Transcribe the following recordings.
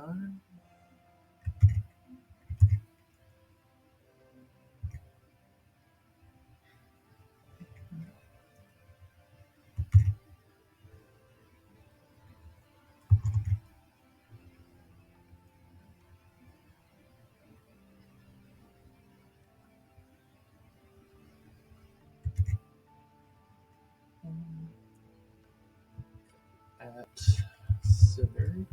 on. At Sivers.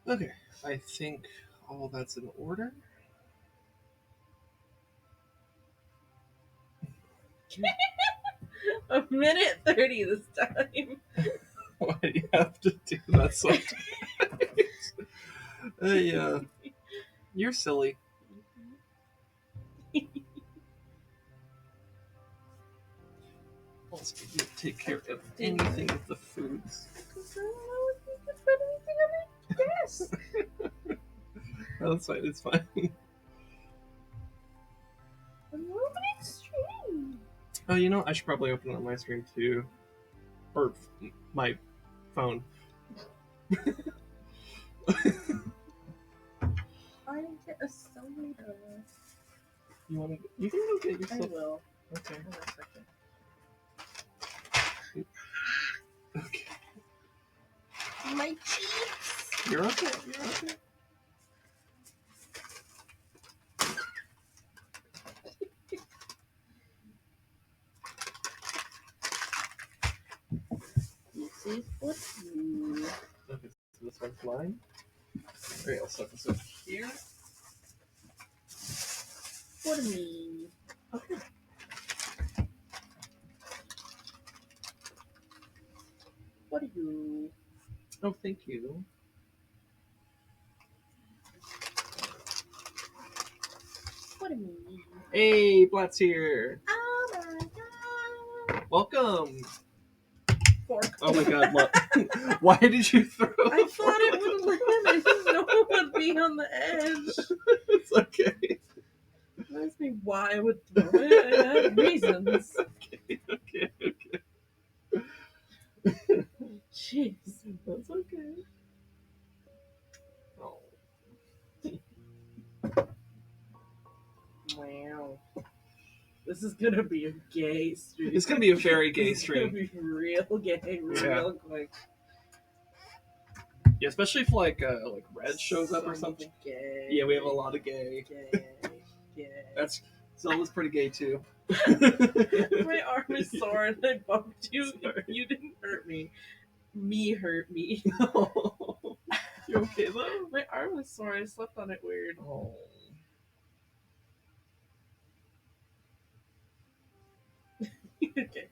Okay, I think all that's in order. A minute 30 this time. Why do you have to do that sometimes? You're silly. Let's take care of anything with the foods. Yes. Oh, that's fine. It's fine. I'm opening stream. Oh, you know, I should probably open it on my screen too, or my phone. I get a soda. You want to? You can go get I yourself. will. Okay. Hold on a second. Okay. My cheeks. You're okay. You're okay. This is for you. Okay, so this one's mine. Okay, I'll set this over here. For me. Okay. For you. Oh, thank you. For me. Hey, Blatt's here. Oh my god. Welcome. Fork. Oh my god, look. Why did you throw I thought it would land. I didn't know it would be on the edge. It's okay. Ask me why I would throw it. I had reasons. Okay. Jeez. That's okay. Oh. Wow. This is gonna be a gay stream. It's gonna be a very gay It's gonna stream. be real gay, real quick. Yeah, especially if like Red shows up or something. Gay. Yeah, we have a lot of gay. Gay. That's Zelda's pretty gay too. My arm is sore and I bumped you. Sorry. You didn't hurt me. Me hurt me. You okay though? My arm was sore. I slept on it weird. Oh. Okay.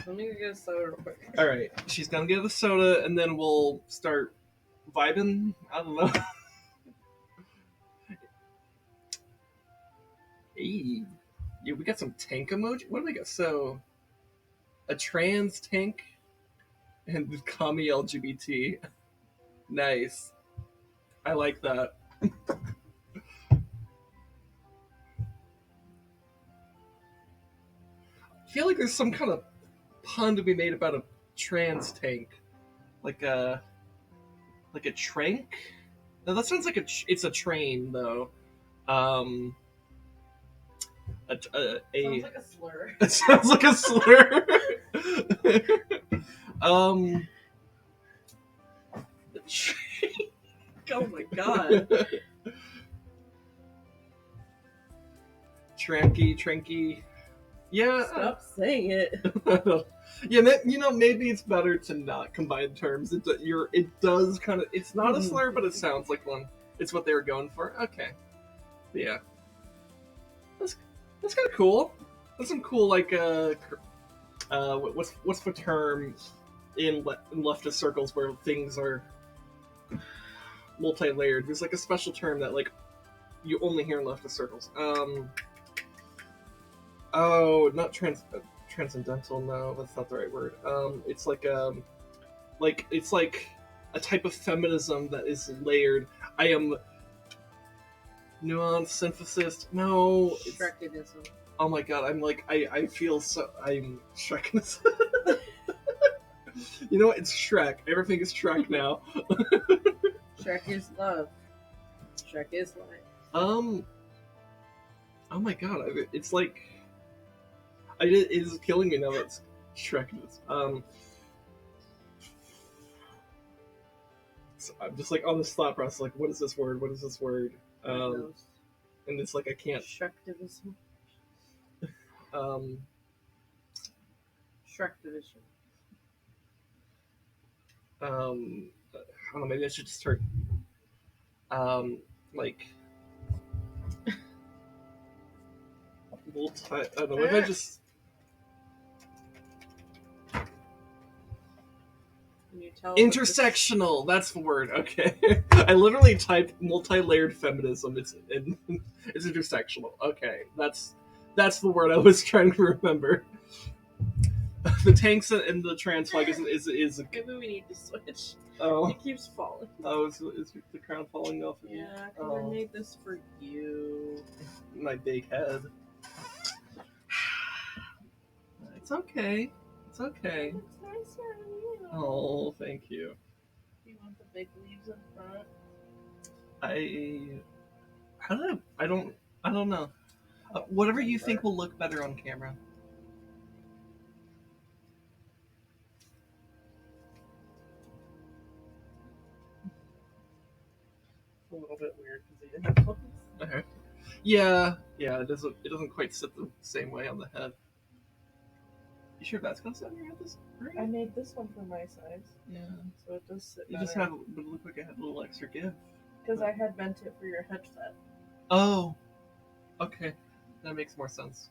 Let me go get a soda real quick. All right, she's gonna get the soda, and then we'll start vibing. I don't know. Hey, yeah, we got some tank emoji. What do we got? So, a trans tank and commie LGBT. Nice. I like that. I feel like there's some kind of pun to be made about a trans tank, like a trank. No, that sounds like it's a train though. Sounds like a slur. It sounds like a slur. Oh my god. Tranky. Yeah. Stop saying it. Yeah, maybe it's better to not combine terms. It does kind of. It's not a slur, but it sounds like one. It's what they were going for. Okay. Yeah. That's kind of cool. That's some cool what's the term in leftist circles where things are multi-layered? There's like a special term that like you only hear in leftist circles. Oh, not transcendental. No, that's not the right word. It's like it's like a type of feminism that is layered. I am nuanced synthesis. No, Shrekinism. oh my god, I'm like I feel so I'm Shrekinism. You know what? It's Shrek. Everything is Shrek now. Shrek is love. Shrek is life. Oh my god, it's like it is killing me now. That's Shrekinism. So I'm just like on this thought process, like, what is this word? What is this word? And it's like I can't. Shrectivism. Um, Shrek division. I don't know. Maybe I should just start. Like multi. I don't know. Maybe I just. Can you tell Intersectional. That's the word. Okay. I literally typed multi-layered feminism. It's intersectional. Okay. That's the word I was trying to remember. The tanks and the trans flag is Maybe we need to switch. oh It keeps falling. oh is the crown falling off of you? Yeah, because I made this for you. My big head. It's okay. It's okay. It's nicer on you. Oh, thank you. You want the big leaves in front? I don't know. Whatever you think will look better on camera. A little bit weird because you have headphones. Okay. Yeah, it doesn't quite sit the same way on the head. You sure that's gonna sit on your head this great? I made this one for my size. Yeah. So it does sit You better. just have, but it looked like it had a little extra give. Because I had bent it for your headset. Oh. Okay. That makes more sense.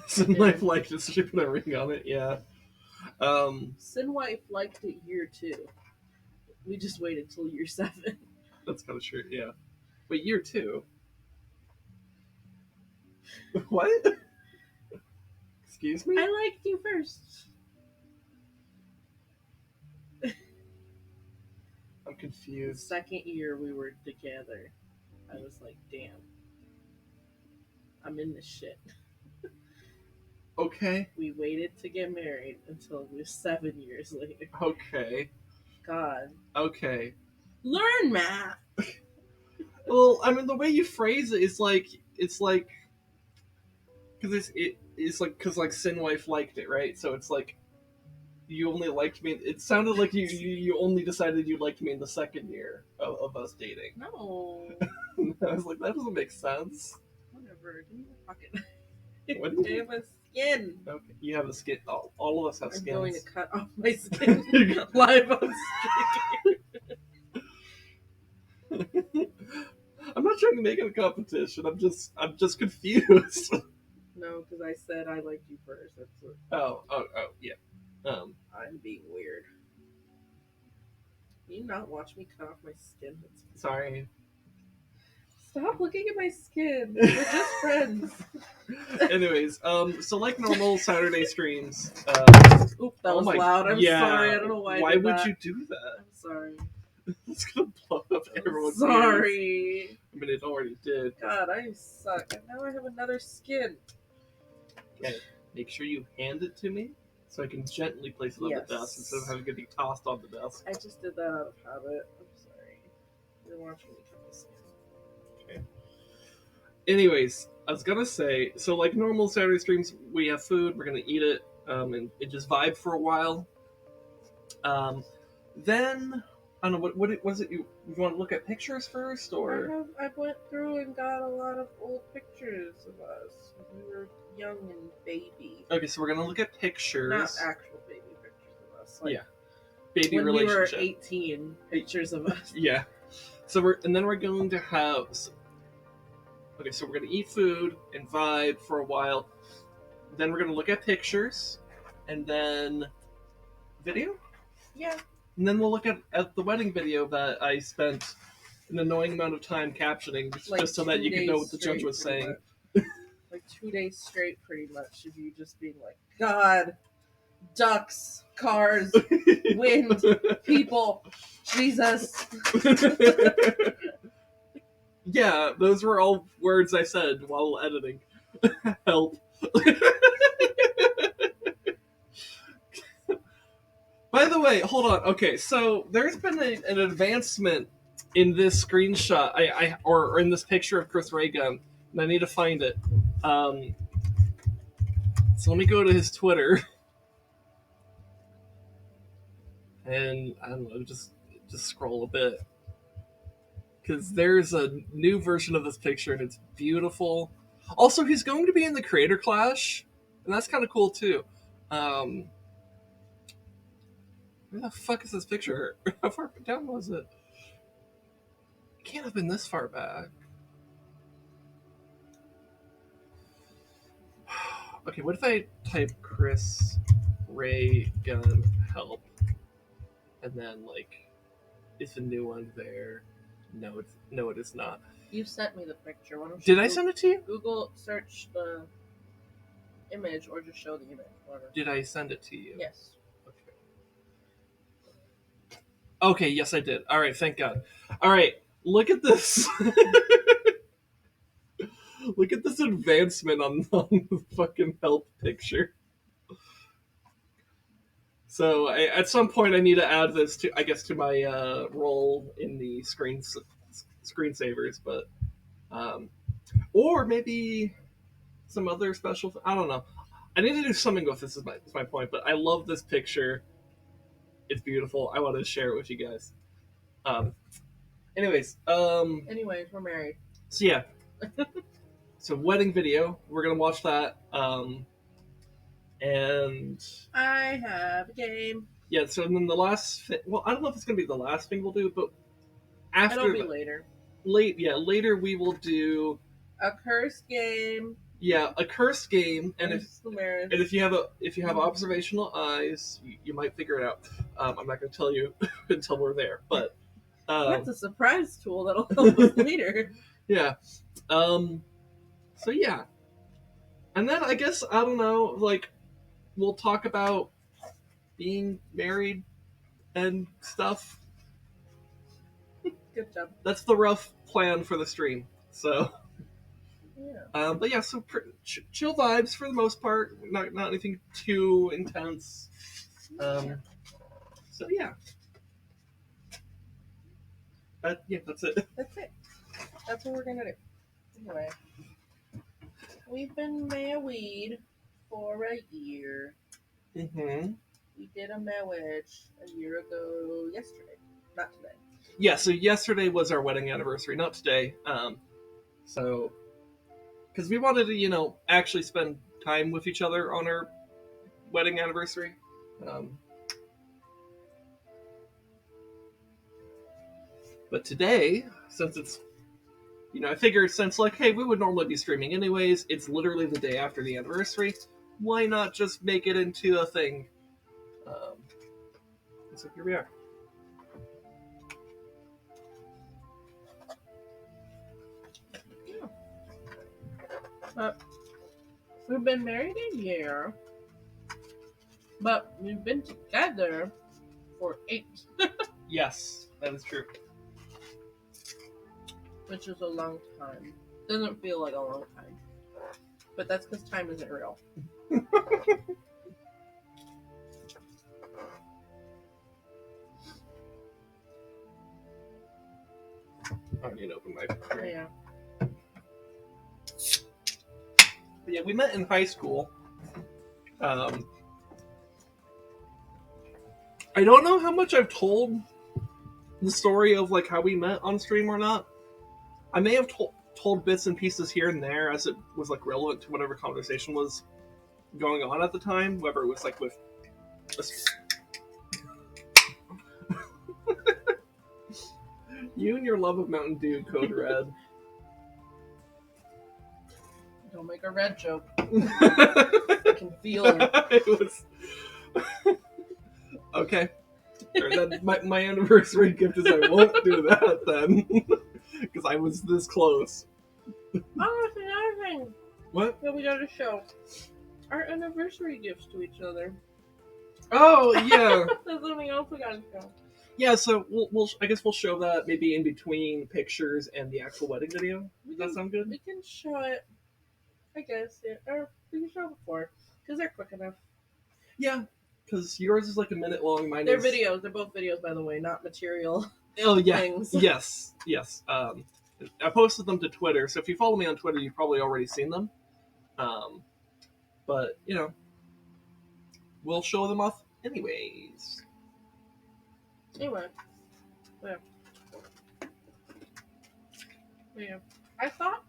SinWife liked it, so she put a ring on it, yeah. SinWife liked it year 2. We just waited till year 7. That's kind of true, yeah. Wait, year 2? What? Excuse me? I liked you first. I'm The confused. second year we were together, I was like, damn. I'm in this shit. Okay. We waited to get married until it was 7 years later. Okay. God. Okay. Learn math! Well, I mean, the way you phrase it is like, it's like, because it's like, because like SinWife liked it, right? So it's like, you only liked me. It sounded like you only decided you liked me in the second year of us dating. No. I was like, that doesn't make sense. Whatever. Give me the pocket. What do I have a skin. Okay, you have a skin. All of us have I'm skins. going to cut off my skin live on stream. I'm not trying to make it a competition. I'm just confused. No, because I said I liked you first. That's what Oh, yeah. I'm being weird. Can you not watch me cut off my skin? Sorry. Stop looking at my skin. We're just friends. Anyways, so like normal Saturday streams. Oop, that was loud. I'm sorry. I don't know why. Why would you do that? I'm sorry. It's gonna blow up everyone's ears. Sorry. I mean, it already did. God, I suck. And now I have another skin. Okay, make sure you hand it to me so I can gently place it on the desk instead of having it be tossed on the desk. I just did that out of habit. I'm sorry. You're watching me cut my skin. Okay. Anyways, I was gonna say, so like normal Saturday streams, we have food, we're gonna eat it, and just vibe for a while. Then I don't know what was it you want to look at pictures first or I went through and got a lot of old pictures of us when we were young and baby. Okay, so we're gonna look at pictures. Not actual baby pictures of us. Like yeah. Baby when relationship. we were 18, pictures of us. Yeah. then we're going to have. Okay, so we're gonna eat food and vibe for a while. Then we're gonna look at pictures, and then video. Yeah. And then we'll look at the wedding video that I spent an annoying amount of time captioning, Like just so that 2 you could days know what the judge straight, was pretty saying. Like 2 days straight, pretty much, of you just being like, God, ducks, cars, wind, people, Jesus. Yeah, those were all words I said while editing. Help. By the way, hold on. Okay, so there's been an advancement in this screenshot, or in this picture of Chris Ray Gun, and I need to find it. So let me go to his Twitter, and I don't know, just scroll a bit, because there's a new version of this picture, and it's beautiful. Also, he's going to be in the Creator Clash, and that's kind of cool too. Where the fuck is this picture? How far down was it? It can't have been this far back. Okay, what if I type Chris Ray Gun help? And then, like, is the new one there? No, it is not. You sent me the picture. Why don't you Did I send it to you? Google search the image or just show the image? Whatever. Did I send it to you? Yes. Okay, yes, I did. All right, thank God. All right, look at this. Look at this advancement on the fucking help picture. So at some point, I need to add this to, I guess, to my role in the screensavers, but or maybe some other special. I don't know. I need to do something with this. Is my point. But I love this picture. It's beautiful. I wanted to share it with you guys. Anyways, we're married. So yeah. So wedding video. We're gonna watch that. And I have a game. Yeah. So then the last. Well, I don't know if it's gonna be the last thing we'll do, but after it'll be later. Later we will do a curse game. Yeah, a cursed game, and if you have Mm-hmm. observational eyes, you might figure it out. I'm not going to tell you until we're there, but that's a surprise tool that'll help us later. Yeah. So yeah, and then I guess I don't know. Like, we'll talk about being married and stuff. Good job. That's the rough plan for the stream. So. Yeah. But yeah, so chill vibes for the most part. Not anything too intense. So yeah. Yeah, that's it. That's it. That's what we're gonna do. Anyway, we've been married for a year. Mm-hmm. We did a marriage a year ago yesterday, not today. Yeah, so yesterday was our wedding anniversary, not today. So. Because we wanted to, actually spend time with each other on our wedding anniversary. But today, since it's, I figured since, hey, we would normally be streaming anyways, it's literally the day after the anniversary, why not just make it into a thing? So here we are. We've been married a year, but we've been together for 8. Yes, that is true. Which is a long time. Doesn't feel like a long time. But that's because time isn't real. I need to open my. Yeah. But yeah, we met in high school. I don't know how much I've told the story of how we met on stream or not. I may have told bits and pieces here and there as it was relevant to whatever conversation was going on at the time, whether it was with. You and your love of Mountain Dew, Code Red. Don't make a red joke. I can feel it. It was okay. My anniversary gift is I won't do that then, because I was this close. Oh, that's another thing What? that we gotta show. Our anniversary gifts to each other. Oh yeah, That's something else we gotta show. yeah. So I guess we'll show that maybe in between pictures and the actual wedding video. Does that sound good? We can show it, I guess, yeah. Or we can show it before, because they're quick enough. Yeah, because yours is like a minute long. Mine They're is videos. They're both videos, by the way, not material. Oh yeah, things. yes. I posted them to Twitter, so if you follow me on Twitter, you've probably already seen them. But you know, we'll show them off anyways. Anyway, yeah. I thought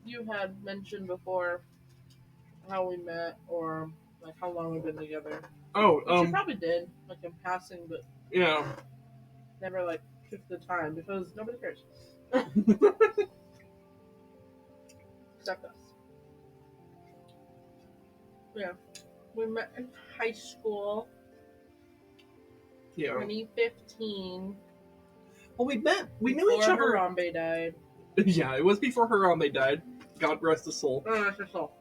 you had mentioned before how we met or like how long we've been together. Oh, Which you probably did, like in passing, but yeah. never like took the time because nobody cares. Except us. Yeah. We met in high school, Yeah. 2015. Well, we knew each other. Harambe died. Yeah, it was before Harambe died. God rest his soul. Oh, that's your soul.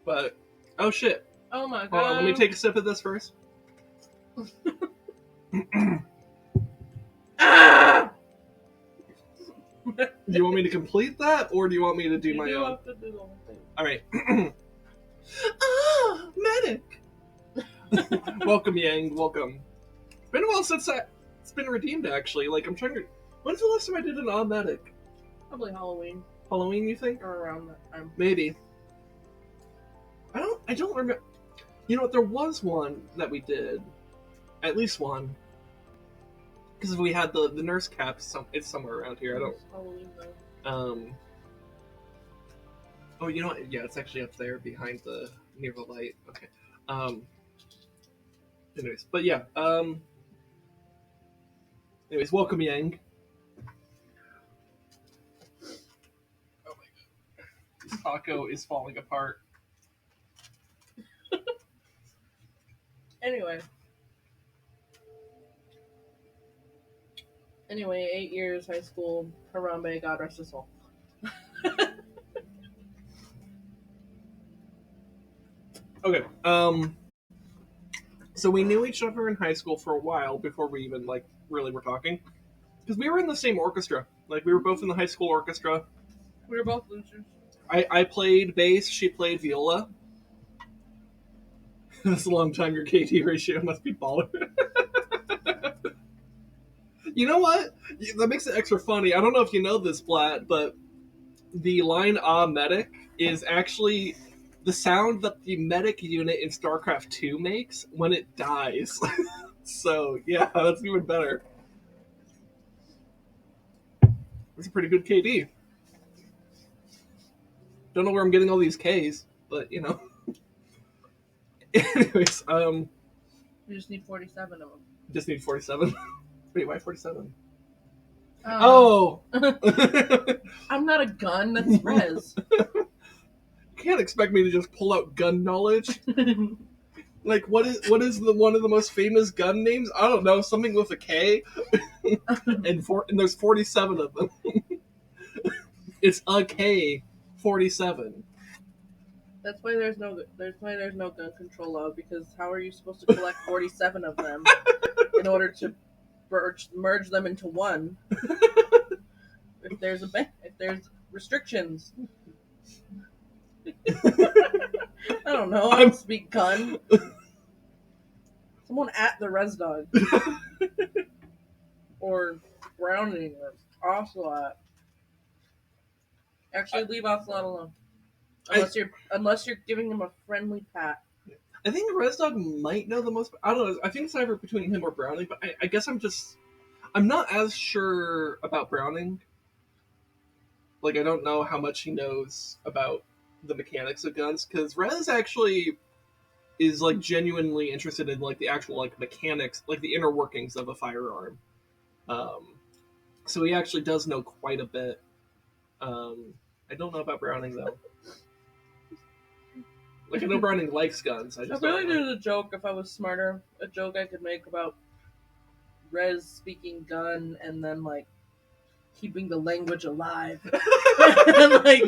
But, oh shit. Oh my god. Hold on, let me take a sip of this first. Ah! Do you want me to complete that, or do you want me to do my own? Have to do the whole thing. Alright. Medic! Welcome, Yang, welcome. It's been a while since it's been redeemed, actually. Like, I'm trying to... When's the last time I did an medic? Probably Halloween. Halloween, you think? Or around that time. Maybe. I don't remember... You know what, there was one that we did. At least one. Because we had the nurse cap, it's somewhere around here, I don't... Halloween, though. Oh, you know what? Yeah, it's actually up there behind near the light. Okay. Anyways, but yeah. Anyways, welcome, Yang. Oh my god. This taco is falling apart. Anyway, 8 years, high school, Harambe, God rest his soul. Okay. So we knew each other in high school for a while before we even like really were talking, because we were in the same orchestra. Like we were both in the high school orchestra. We were both losers. I played bass. She played viola. That's a long time. Your KT ratio must be baller. You know what? That makes it extra funny. I don't know if you know this, Blatt, but the line "Ah medic" is actually the sound that the medic unit in StarCraft 2 makes when it dies. So yeah, that's even better. That's a pretty good KD. Don't know where I'm getting all these Ks, but you know. Anyways, We just need 47 of them. just need 47. Wait, why 47? Oh. Oh! I'm not a gun, that's res. You can't expect me to just pull out gun knowledge. Like, what is one of the most famous gun names? I don't know, something with a K. and there's 47 of them. It's a K 47. That's why there's no gun control law, because how are you supposed to collect 47 of them in order to merge them into one? If there's restrictions. I don't know. I don't speak gun. Someone at the res dog. Or Browning or Ocelot. Actually, leave Ocelot alone. Unless you're giving him a friendly pat. I think Res Dog might know the most. I don't know. I think it's either between him or Browning, but I guess I'm not as sure about Browning. Like, I don't know how much he knows about the mechanics of guns, because Rez actually is like genuinely interested in like the actual like mechanics, like the inner workings of a firearm. So he actually does know quite a bit. I don't know about Browning though. Like I know Browning likes guns. I I just feel like don't like. there's a joke, if I was smarter, a joke I could make about Rez speaking gun and then like keeping the language alive. And, like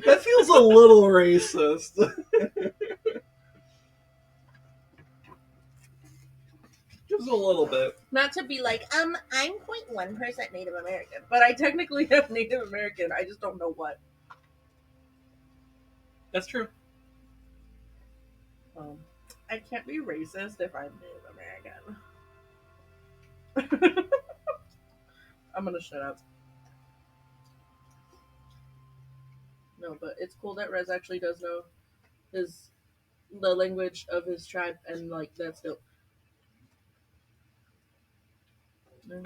That feels a little racist. Just a little bit. not to be like, I'm 0.1% Native American, but I technically am Native American. I just don't know what. That's true. I can't be racist if I'm Native American. I'm gonna shut up. No, but it's cool that Rez actually does know the language of his tribe, and like that's dope.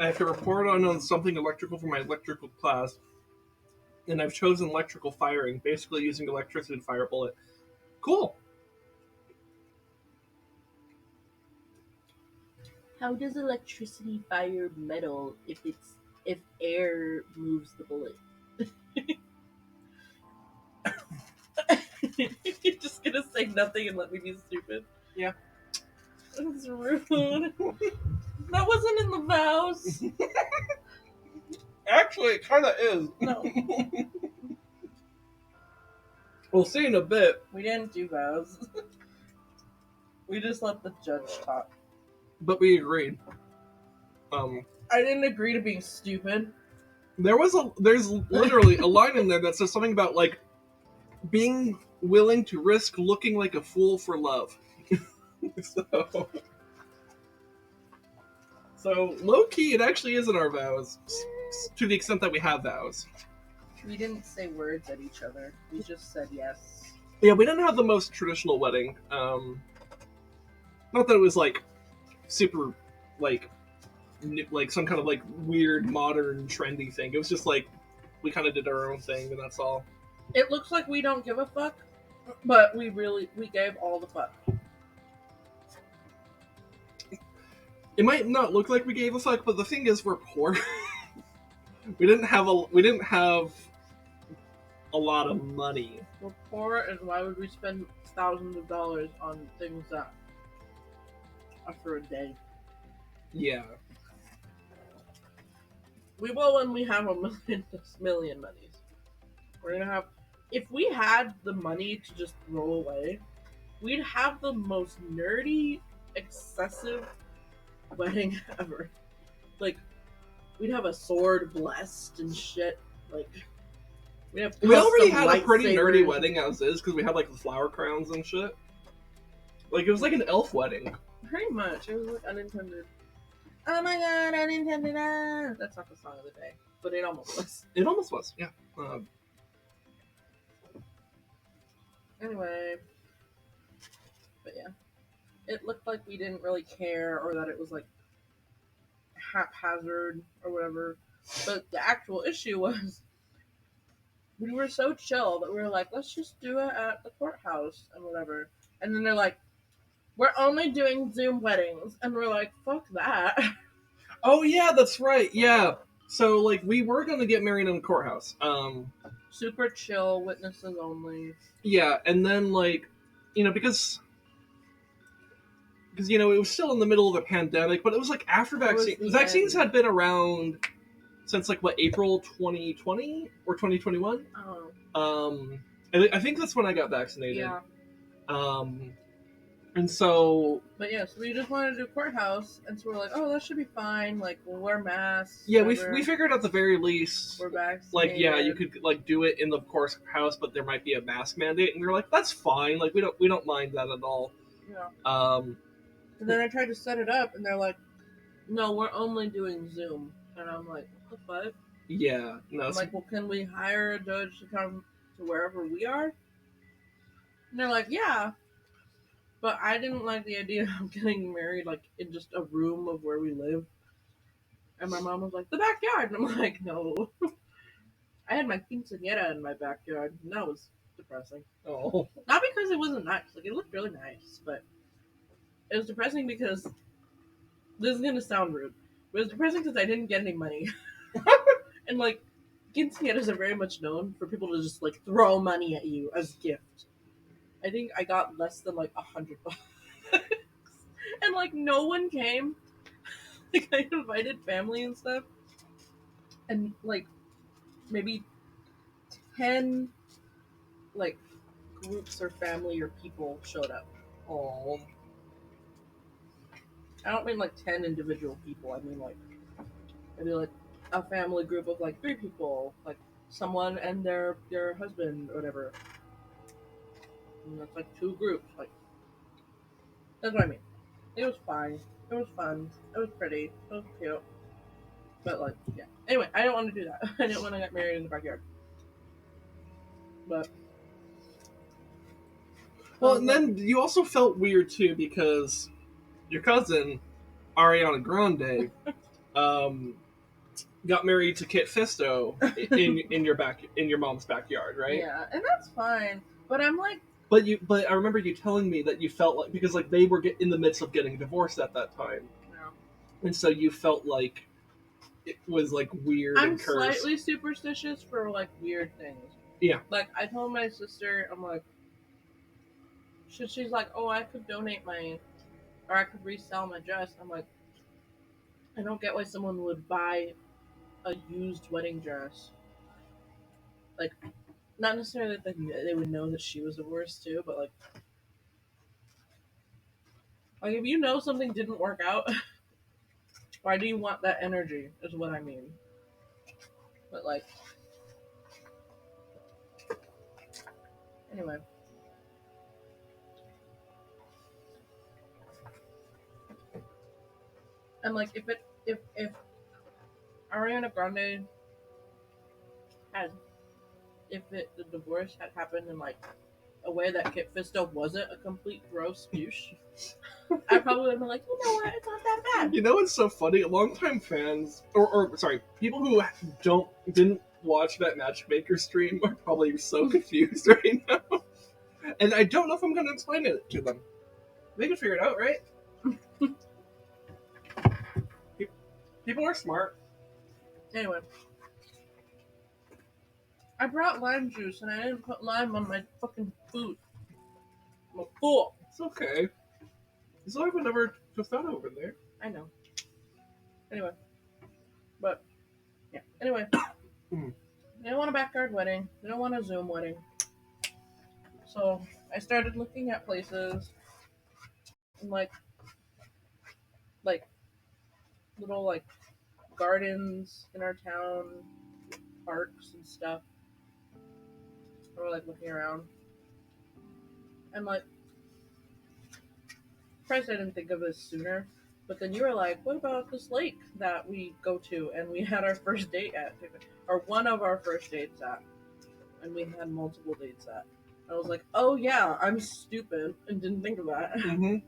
I have to report on something electrical for my electrical class, and I've chosen electrical firing, basically using electricity to fire a bullet. Cool. How does electricity fire metal if air moves the bullet? You're just gonna say nothing and let me be stupid? Yeah. That's rude. That wasn't in the vows. Actually, it kind of is. No, We'll see in a bit. we didn't do vows. We just let the judge talk. But we agreed. I didn't agree to being stupid. There's literally a line in there that says something about like being willing to risk looking like a fool for love. So low key, it actually is in our vows, to the extent that we have vows. We didn't say words at each other. We just said yes. Yeah, we didn't have the most traditional wedding. Not that it was like super like some kind of like weird modern trendy thing. It was just like we kind of did our own thing, and that's all. It looks like we don't give a fuck, but we gave all the fuck. It might not look like we gave a fuck, but the thing is, we're poor. we didn't have a lot of money. We're poor, and why would we spend thousands of dollars on things that are for a day? Yeah. We will when we have a million monies. We're gonna have. If we had the money to just throw away, we'd have the most nerdy, excessive wedding ever. Like, we'd have a sword blessed and shit. Like, we already had a pretty lightsabers. nerdy wedding as is, because we had like the flower crowns and shit. Like it was like an elf wedding. Pretty much. It was like unintended. Oh my god, unintended. That's not the song of the day, but it almost was. It almost was, yeah. Anyway, but yeah, it looked like we didn't really care, or that it was like haphazard or whatever. But the actual issue was we were so chill that we were like, let's just do it at the courthouse and whatever. And then they're like, we're only doing Zoom weddings, and we're like, fuck that. Oh yeah, that's right. Yeah. So like we were gonna get married in the courthouse. Super chill, witnesses only. Yeah, and then like, because it was still in the middle of the pandemic, but it was like after vaccines had been around since like what, April 2020 or 2021. Oh. I think that's when I got vaccinated. Yeah. And so. But yeah, so we just wanted to do courthouse, and so we're like, oh, that should be fine. Like, we'll wear masks. Yeah, we figured at the very least. We're vaccinated. Like, yeah, you could like do it in the courthouse, but there might be a mask mandate, and we were like, that's fine. Like, we don't mind that at all. Yeah. And then I tried to set it up, and they're like, no, we're only doing Zoom. And I'm like, what the fuck? Yeah. No. I'm like, well, can we hire a judge to come to wherever we are? And they're like, yeah. But I didn't like the idea of getting married, like, in just a room of where we live. And my mom was like, the backyard. And I'm like, no. I had my quinceañera in my backyard, and that was depressing. Oh. Not because it wasn't nice. Like, it looked really nice, but it was depressing because, this is going to sound rude, but it was depressing because I didn't get any money. And like, quinceañeras are very much known for people to just like throw money at you as a gift. I think I got less than like $100, and like no one came. Like I invited family and stuff, and like maybe 10 like groups or family or people showed up. Oh, I don't mean like 10 individual people. I mean like maybe like a family group of like 3 people, like someone and their husband or whatever. And that's like 2 groups. Like that's what I mean. It was fine. It was fun. It was pretty. It was cute. But like yeah. Anyway, I didn't want to do that. I didn't want to get married in the backyard. But well, and then you also felt weird too because your cousin Ariana Grande got married to Kit Fisto in your mom's backyard, right? yeah, and that's fine. But I'm like, But I remember you telling me that you felt like because like they were in the midst of getting divorced at that time, no. and so you felt like it was like weird I'm and cursed. slightly superstitious for like weird things. Yeah. Like I told my sister, I'm like, she's like, oh, I could donate my, or I could resell my dress. I'm like, I don't get why someone would buy a used wedding dress. Like, not necessarily that they would know that she was divorced too, but like if you know something didn't work out, why do you want that energy? Is what I mean. But like, anyway. And like, if Ariana Grande had the divorce had happened in like a way that Kit Fisto wasn't a complete gross douche, I probably would have been like, you know what, it's not that bad. You know what's so funny? Longtime fans, or sorry, people who didn't watch that Matchmaker stream are probably so confused right now. And I don't know if I'm going to explain it to them. They can figure it out, right? People are smart. Anyway, I brought lime juice and I didn't put lime on my fucking food. I'm a fool. It's okay. As long as I never took that over there. I know. Anyway, but yeah. Anyway, they don't want a backyard wedding. They don't want a Zoom wedding. So I started looking at places and like little like gardens in our town, parks and stuff. And we're like looking around, and like, first I didn't think of this sooner, but then you were like, "What about this lake that we go to and we had our first date at, or one of our first dates at, and we had multiple dates at?" I was like, "Oh yeah, I'm stupid and didn't think of that." Mm-hmm.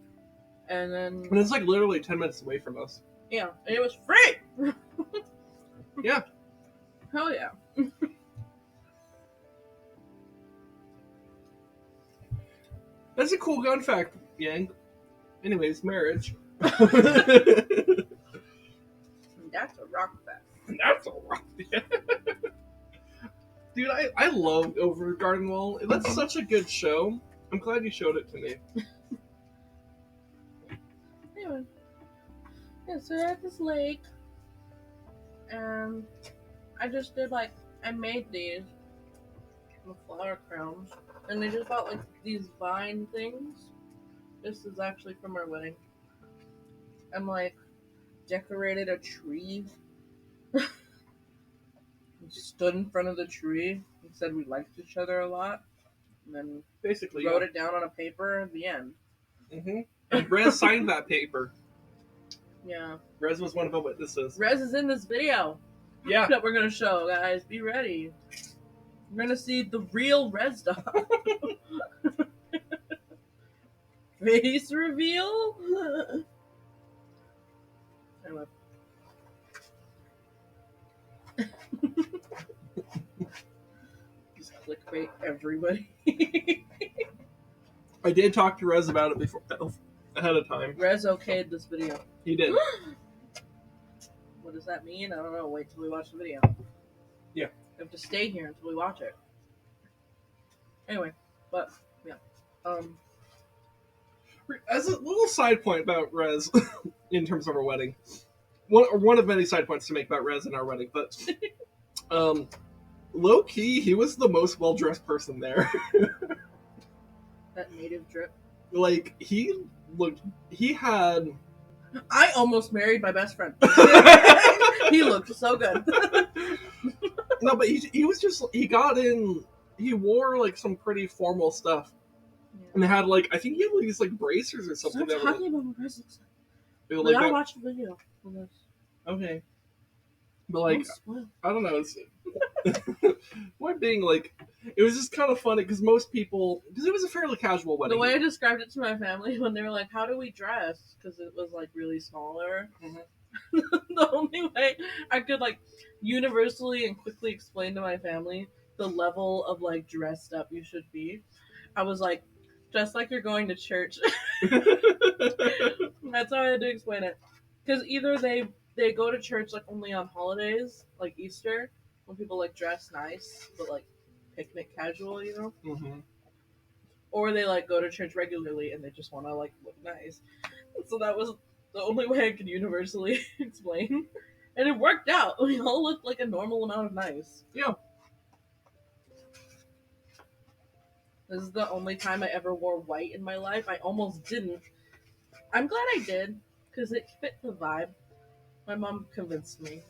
And then And it's like literally 10 minutes away from us. yeah, and it was free. Yeah. Hell yeah. That's a cool gun fact, Yang. Anyways, marriage. That's a rock fact. That's a rock. Dude, I love Over Garden Wall. That's such a good show. I'm glad you showed it to me. Anyway, yeah, so we're at this lake, and I just did like, I made these with flower crowns, and I just bought like these vine things. This is actually from our wedding. I'm like, decorated a tree. Stood in front of the tree and said we liked each other a lot, and then Basically, wrote it down on a paper at the end. Mm-hmm. And Rez signed that paper. Yeah. Rez was one of the witnesses. Rez is in this video. Yeah. That we're gonna show, guys. Be ready. We're gonna see the real Rez dog. Face reveal. Anyway. Just clickbait everybody. I did talk to Rez about it before ahead of time. Rez okayed this video. He did. What does that mean? I don't know. Wait till we watch the video. Yeah. We have to stay here until we watch it. Anyway, but yeah. As a little side point about Rez, in terms of our wedding, one of many side points to make about Rez and our wedding, but low key, he was the most well dressed person there. That native drip. Like he had. I almost married my best friend. He looked so good. No, but he was just, he got in. He wore like some pretty formal stuff. Yeah. And they had like, I think he had these like bracers or something. Stop talking about what Rez looks like. Like We gotta that. watch the video. Okay. But like, I don't know. Point being, like, it was just kind of funny because most people, because it was a fairly casual wedding. The way I described it to my family when they were like, "How do we dress?" Because it was like really smaller. Mm-hmm. The only way I could like universally and quickly explain to my family the level of like dressed up you should be, I was like, dress like you're going to church. That's how I had to explain it. Because either they go to church like only on holidays, like Easter, when people like dress nice, but like picnic casual, you know? Mm-hmm. Or they like go to church regularly and they just want to like look nice. So that was the only way I could universally explain. And it worked out. We all looked like a normal amount of nice. Yeah. This is the only time I ever wore white in my life. I almost didn't. I'm glad I did, because it fit the vibe. My mom convinced me.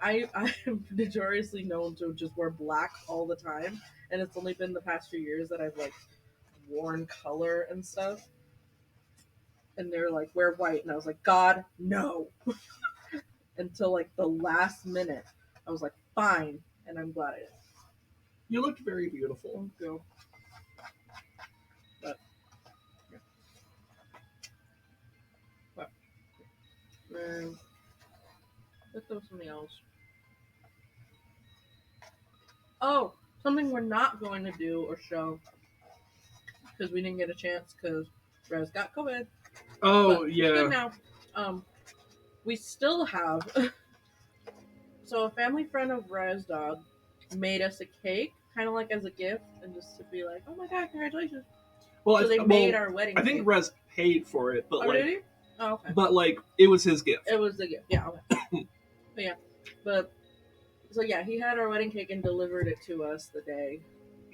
I am notoriously known to just wear black all the time, and it's only been the past few years that I've like worn color and stuff. And they're like, wear white, and I was like, God, no. Until like the last minute, I was like, fine, and I'm glad I did. You looked very beautiful. Thank you. But yeah. Let's do something else. Oh, something we're not going to do or show because we didn't get a chance because Rez got COVID. Oh, but yeah. It's good now. We still have. So a family friend of Rez dog made us a cake, kind of like as a gift, and just to be like, oh my god, congratulations. Well, so they made our wedding I think cake. Rez paid for it, but Oh, like, did he? Oh, okay. But like, it was his gift. It was the gift. Yeah. Okay. But so yeah, he had our wedding cake and delivered it to us the day.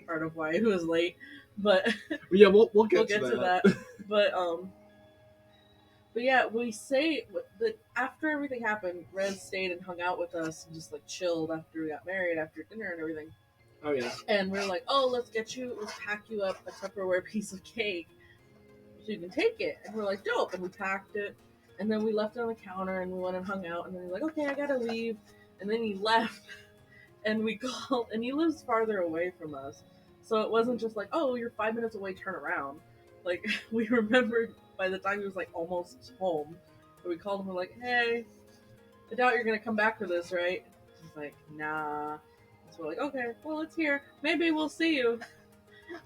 Part of why he was late, but yeah, we'll get to that. But yeah, we say that after everything happened, Rez stayed and hung out with us and just like chilled after we got married, after dinner and everything. Oh yeah. And we're like, oh, let's pack you up a Tupperware piece of cake so you can take it. And we're like, dope. And we packed it. And then we left it on the counter and we went and hung out. And then he's like, okay, I gotta leave. And then he left. And we called, and he lives farther away from us. So it wasn't just like, oh, you're 5 minutes away, turn around. Like, we remembered by the time he was like almost home. So we called him, we're like, hey, I doubt you're gonna come back for this, right? He's like, nah. So we're like, okay, well, it's here. Maybe we'll see you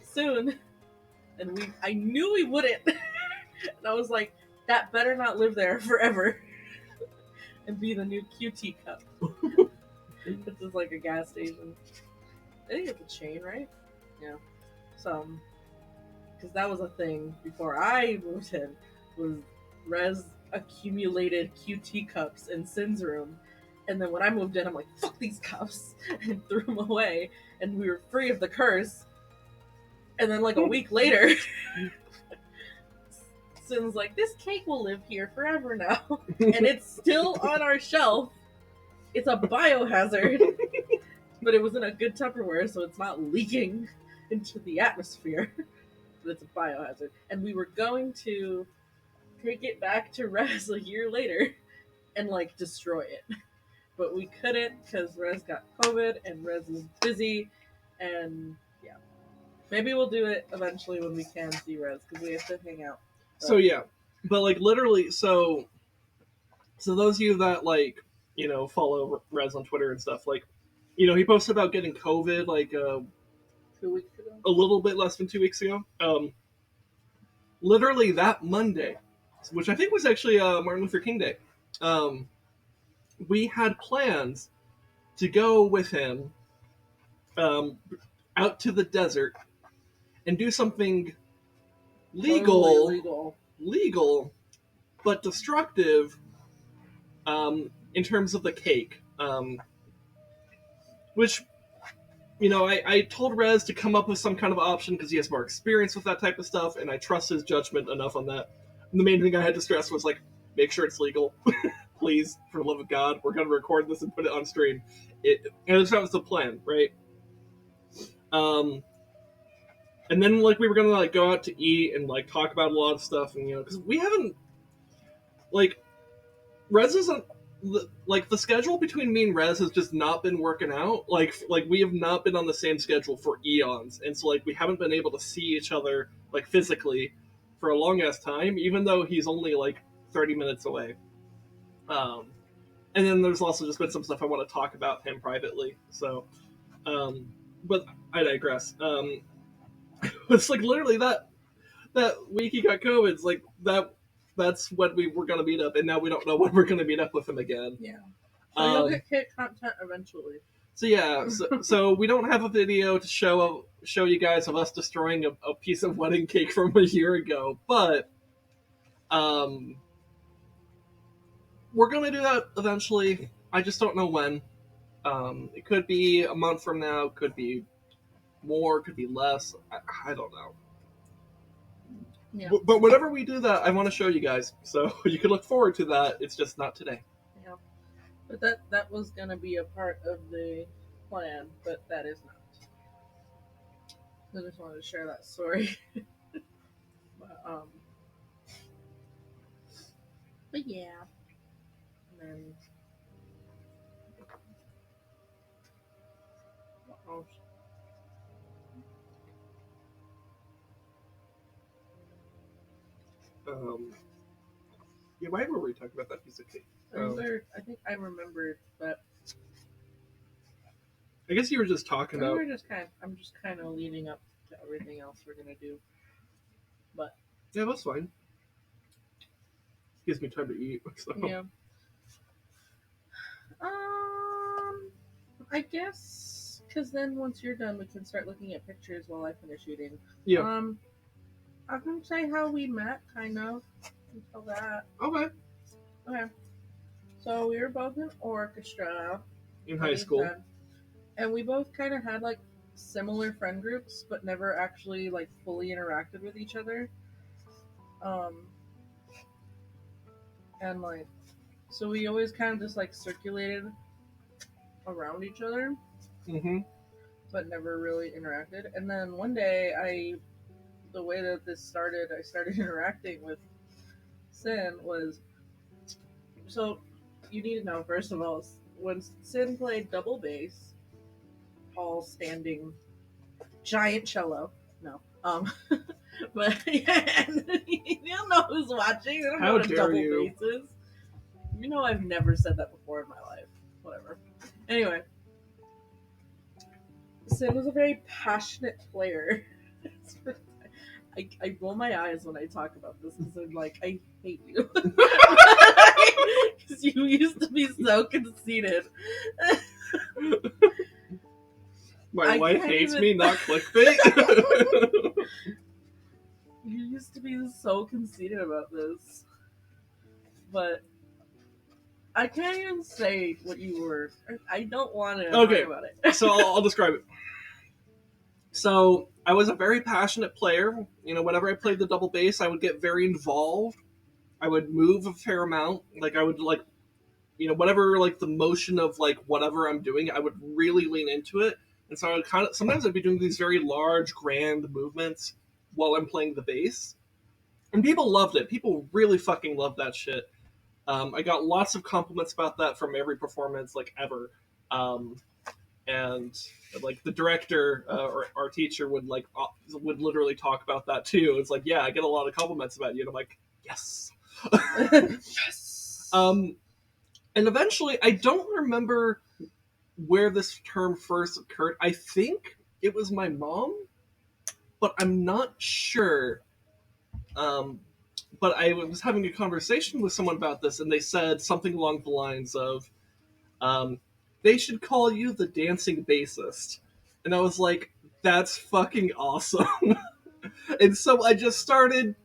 soon. And I knew he wouldn't. And I was like, that better not live there forever. And be the new QT cup. This is like a gas station. I think it's a chain, right? Yeah. So, because that was a thing before I moved in, was Rez accumulated QT cups in Sin's room. And then when I moved in, I'm like, fuck these cups, and threw them away. And we were free of the curse. And then like a week later, Sin's like, this cake will live here forever now. And it's still on our shelf. It's a biohazard. But it was in a good Tupperware, so it's not leaking into the atmosphere. But it's a biohazard. And we were going to take it back to Rez a year later and like destroy it. But we couldn't because Rez got COVID and Rez is busy. And yeah. Maybe we'll do it eventually when we can see Rez because we have to hang out. So yeah. But like literally, so those of you that like, you know, follow Rez on Twitter and stuff, like, you know, he posted about getting COVID like 2 weeks ago? A little bit less than 2 weeks ago. Literally that Monday, which I think was actually Martin Luther King Day, we had plans to go with him um, out to the desert and do something Totally legal, illegal. legal, but destructive in terms of the cake. Which, I told Rez to come up with some kind of option because he has more experience with that type of stuff, and I trust his judgment enough on that. And the main thing I had to stress was, like, make sure it's legal. Please, for the love of God, we're going to record this and put it on stream. And that was the plan, right? Um, and then, like, we were going to, like, go out to eat and, like, talk about a lot of stuff, and, because we haven't, like, Rez isn't like the schedule between me and Rez has just not been working out. Like we have not been on the same schedule for eons, and so like we haven't been able to see each other like physically for a long ass time, even though he's only like 30 minutes away. Um, and then there's also just been some stuff I want to talk about him privately. So, um, but I digress. It's like literally that week he got COVID. It's like that. That's when we were gonna meet up, and now we don't know when we're gonna meet up with him again. Yeah. So you'll get kit content eventually. So yeah, so we don't have a video to show you guys of us destroying a piece of wedding cake from a year ago, but we're gonna do that eventually. I just don't know when. It could be a month from now, could be more, could be less. I don't know. Yeah. But whenever we do that, I want to show you guys, so you can look forward to that. It's just not today. Yeah. But that was gonna be a part of the plan, but that is not. I just wanted to share that story. but, but yeah. And then what else? Yeah, why were we talking about that piece of cake? I think I remembered, but I guess you were just talking about. I'm just kind of leading up to everything else we're gonna do. But Yeah, that's fine. Gives me time to eat. So. yeah. I guess because then once you're done, we can start looking at pictures while I finish eating. Yeah. I can say how we met, kind of. Until that. Okay. Okay. So we were both in orchestra in high school, and we both kind of had like similar friend groups, but never actually like fully interacted with each other. And like, so we always kind of just like circulated around each other, but never really interacted. And then one day, the way that this started, I started interacting with Sin was, so you need to know, first of all, when Sin played double bass, all standing giant cello, no, but yeah, you don't know who's watching. I don't know what a double bass is. You know, I've never said that before in my life. Whatever. Anyway, Sin was a very passionate player. I roll my eyes when I talk about this because I'm like, I hate you. Because you used to be so conceited. My wife hates me, not clickbait. You used to be so conceited about this. But I can't even say what you were. I don't want to talk about it. So I'll describe it. So I was a very passionate player. Whenever I played the double bass, I would get very involved. I would move a fair amount. Like I would whatever like the motion of like whatever I'm doing, I would really lean into it. And so I would sometimes I'd be doing these very large, grand movements while I'm playing the bass. And people loved it. People really fucking loved that shit. I got lots of compliments about that from every performance, like ever. And like the director or our teacher would literally talk about that too. It's like, yeah, I get a lot of compliments about you, and I'm like, yes, yes. And eventually, I don't remember where this term first occurred. I think it was my mom, but I'm not sure. But I was having a conversation with someone about this, and they said something along the lines of, They should call you the dancing bassist. And I was like, that's fucking awesome. And so I just started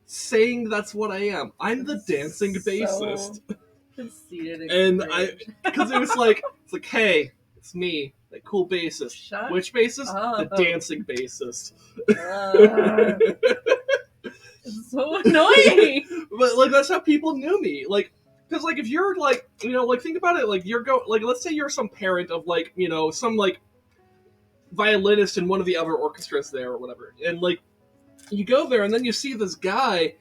saying that's what I am. I'm the dancing bassist. Conceited and because it was like, hey, it's me, that cool bassist. Shut Which bassist? up. The dancing bassist. It's so annoying. But like that's how people knew me. Like, because like if you're like, you know, like think about it, like let's say you're some parent of like, you know, some like violinist in one of the other orchestras there or whatever, and like you go there and then you see this guy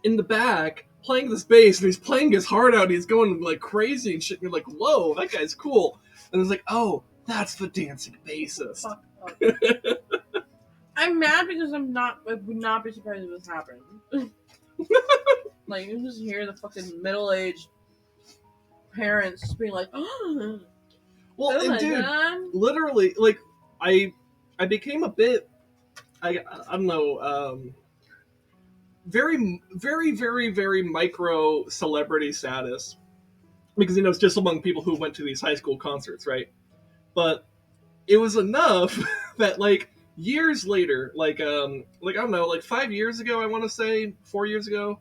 in the back playing this bass and he's playing his heart out and he's going like crazy and shit, and you're like, whoa, that guy's cool. And it's like, oh, that's the dancing bassist. Fuck up. I'm mad because I would not be surprised if this happened. Like, you just hear the fucking middle-aged parents just being like, oh, well, and dude, God. Literally, like, I became a bit, I don't know, very, very, very, very micro celebrity status. Because, you know, it's just among people who went to these high school concerts, right? But it was enough that, like, years later, like I don't know, like 5 years ago, I want to say, 4 years ago,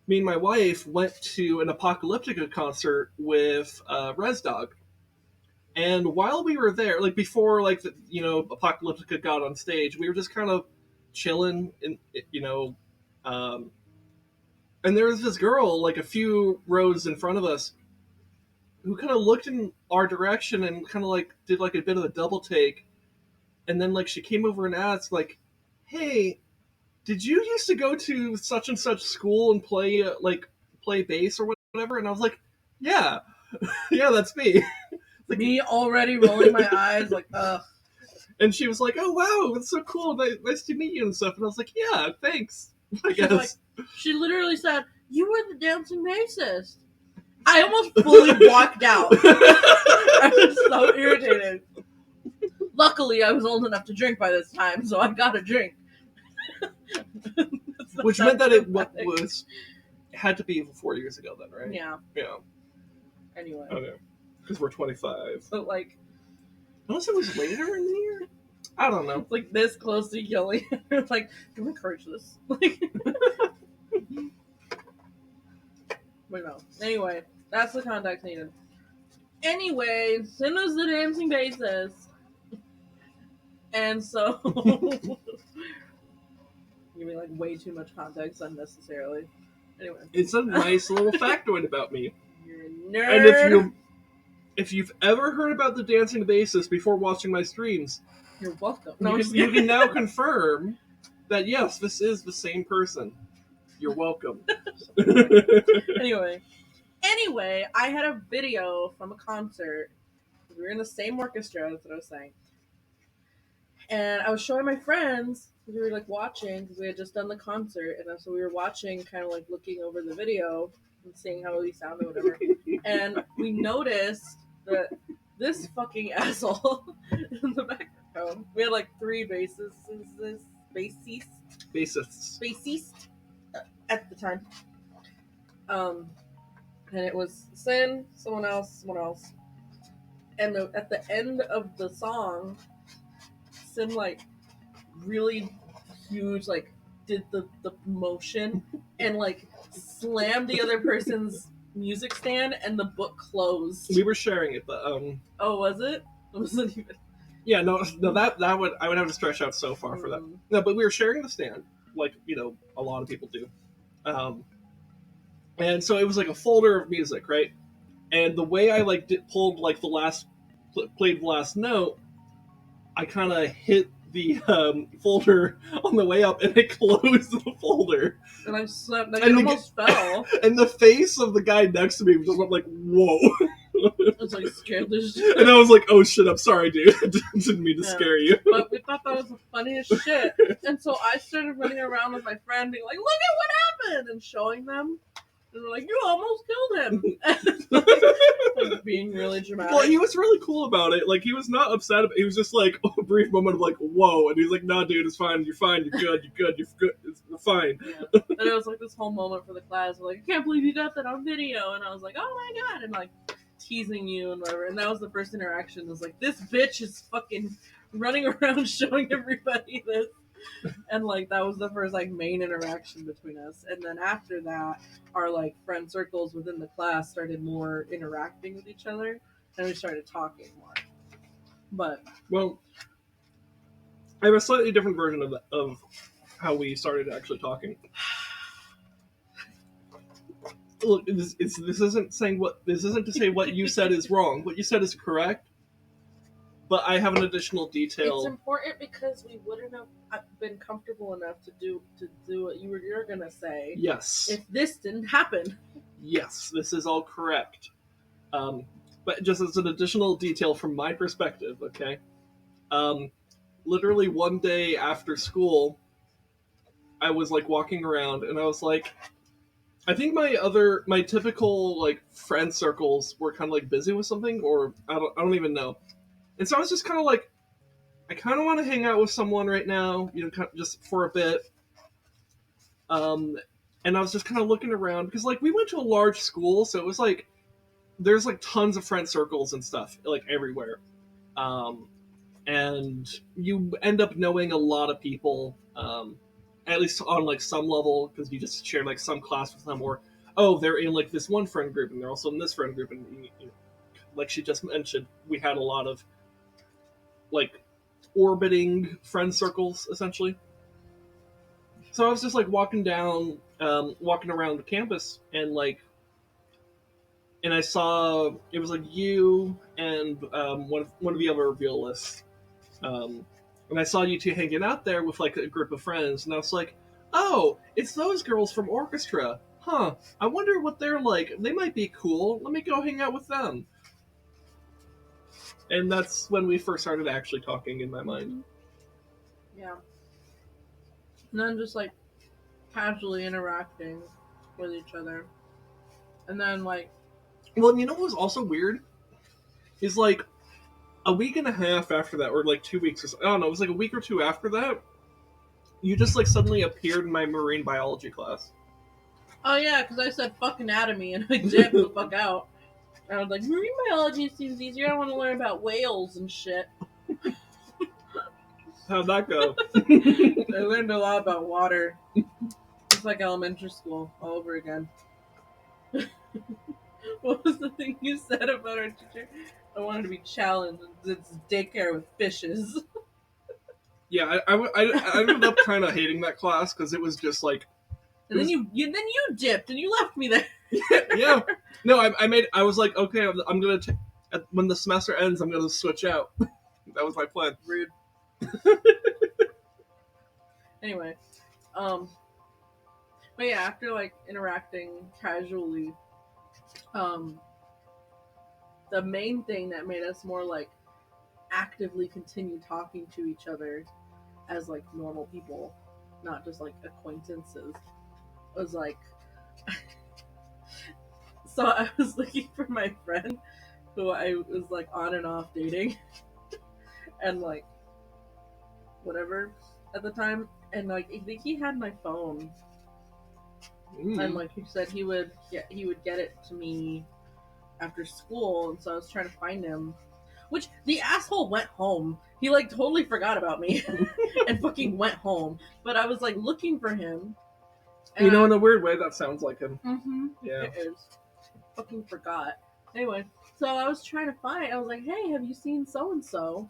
me and my wife went to an Apocalyptica concert with Res Dog. And while we were there, like before, like you know, Apocalyptica got on stage, we were just kind of chilling, in, you know, and there was this girl like a few rows in front of us who kind of looked in our direction and kind of like did like a bit of a double take, and then like she came over and asked like, "Hey, did you used to go to such and such school and play bass or whatever?" And I was like, "Yeah, yeah, that's me." Like, me already rolling my eyes like, ugh. And she was like, "Oh wow, that's so cool! Nice to meet you and stuff." And I was like, "Yeah, thanks." I guess. Like, she literally said, "You were the dancing bassist." I almost fully walked out. I was so irritated. Luckily, I was old enough to drink by this time, so I got a drink. Which meant that it had to be 4 years ago then, right? Yeah. Yeah. Anyway. Okay. Because we're 25. But like, unless it was later in the year? I don't know. Like this close to killing. Like, don't encourage this. Like, but no. Anyway, that's the context needed. Anyway, Sin was the dancing bassist. And so giving like way too much context unnecessarily. Anyway. It's a nice little factoid about me. You're a nerd. And if you've ever heard about the dancing bassist before watching my streams, you're welcome. No, you can now confirm that yes, this is the same person. You're welcome. Anyway, I had a video from a concert. We were in the same orchestra, that's what I was saying. And I was showing my friends, we were like watching, because we had just done the concert, and so we were watching, kind of like looking over the video and seeing how we sounded, whatever. And we noticed that this fucking asshole in the background, we had like 3 bassists at the time. And it was Sin, someone else. And at the end of the song, Sin like really huge, like did the motion and like slammed the other person's music stand, and the book closed. We were sharing it, but oh, was it? It wasn't even. Yeah, no, that would I would have to stretch out so far for that. No, but we were sharing the stand, like you know, a lot of people do. And so it was like a folder of music, right? And the way I like pulled like played the last note, I kind of hit the folder on the way up, and it closed the folder. And I slept. Like, it almost fell. And the face of the guy next to me was just like, "Whoa!" I was like scared the shit. And I was like, "Oh shit! I'm sorry, dude. I didn't mean to scare you." But we thought that was the funniest shit. And so I started running around with my friend, being like, "Look at what happened!" and showing them. And we're like, you almost killed him. Like being really dramatic. Well, he was really cool about it. Like, he was not upset. He was just like a brief moment of like, whoa. And he was like, nah, dude, it's fine. You're fine. You're good. You're good. You're good. We're fine. Yeah. And it was like this whole moment for the class. We're like, I can't believe you got that on video. And I was like, oh my God. And like teasing you and whatever. And that was the first interaction. It was like, this bitch is fucking running around showing everybody this. And like that was the first like main interaction between us. And then after that, our like friend circles within the class started more interacting with each other, and we started talking more. But Well, I have a slightly different version of how we started actually talking. Look, this isn't saying what this isn't to say what you said is wrong. What you said is correct. But I have an additional detail. it's important because we wouldn't have been comfortable enough to do what you're gonna say. Yes. If this didn't happen. Yes, this is all correct. But just as an additional detail from my perspective, okay? Literally one day after school, I was like walking around and I was like, I think my typical like friend circles were kind of like busy with something, or I don't even know. And so I was just kind of like, I kind of want to hang out with someone right now, you know, kind of just for a bit. And I was just kind of looking around because like we went to a large school, so it was like there's like tons of friend circles and stuff like everywhere. And you end up knowing a lot of people, at least on like some level, because you just share like some class with them, or oh, they're in like this one friend group and they're also in this friend group, and you know, like she just mentioned, we had a lot of like orbiting friend circles essentially. So I was just like walking around the campus, and like, and I saw it was like you and one of the other realists, and I saw you two hanging out there with like a group of friends, and I was like, oh, it's those girls from orchestra, huh? I wonder what they're like. They might be cool. Let me go hang out with them. And that's when we first started actually talking in my mind. Yeah. And then just like casually interacting with each other. And then like, well, you know what was also weird is like a week and a half after that, or like 2 weeks or so, I don't know, it was like a week or two after that, you just like suddenly appeared in my marine biology class. oh yeah, because I said fuck anatomy and I dipped the fuck out. And I was like, marine biology seems easier. I want to learn about whales and shit. How'd that go? I learned a lot about water. It's like elementary school all over again. What was the thing you said about our teacher? I wanted to be challenged. It's daycare with fishes. Yeah, I ended up kind of hating that class because it was just like. And then you dipped and you left me there. Yeah. No, I was like, okay, I'm gonna when the semester ends, I'm gonna switch out. That was my plan. Rude. Anyway, but yeah, after like interacting casually, the main thing that made us more like actively continue talking to each other as like normal people, not just like acquaintances, was like so I was looking for my friend who I was like on and off dating and like whatever at the time, and like I think he had my phone. And like he said he would get it to me after school, and so I was trying to find him, which the asshole went home. He like totally forgot about me and fucking went home. But I was like looking for him. You know, in a weird way, that sounds like him. Mm-hmm. Yeah. It is. Fucking forgot. Anyway, so I was trying to find. I was like, "Hey, have you seen so and so?"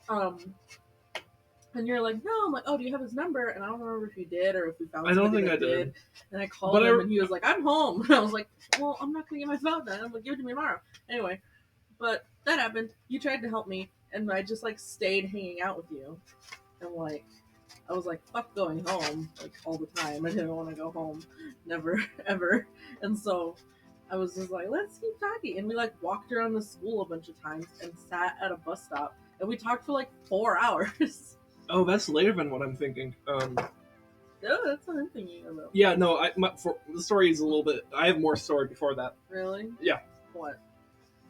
And you're like, "No." I'm like, "Oh, do you have his number?" And I don't remember if you did or if we found. I don't think that I did. And I called him, and he was like, "I'm home." And I was like, "Well, I'm not gonna get my phone then. I'm gonna give it to me tomorrow." Anyway, but that happened. You tried to help me, and I just like stayed hanging out with you, and like I was like, "Fuck going home," like all the time. I didn't want to go home, never ever. And so I was just like, "Let's keep talking." And we like walked around the school a bunch of times and sat at a bus stop, and we talked for like 4 hours. Oh, that's later than what I'm thinking. Oh, that's what I'm thinking about. Yeah, no, the story is a little bit. I have more story before that. Really? Yeah. What?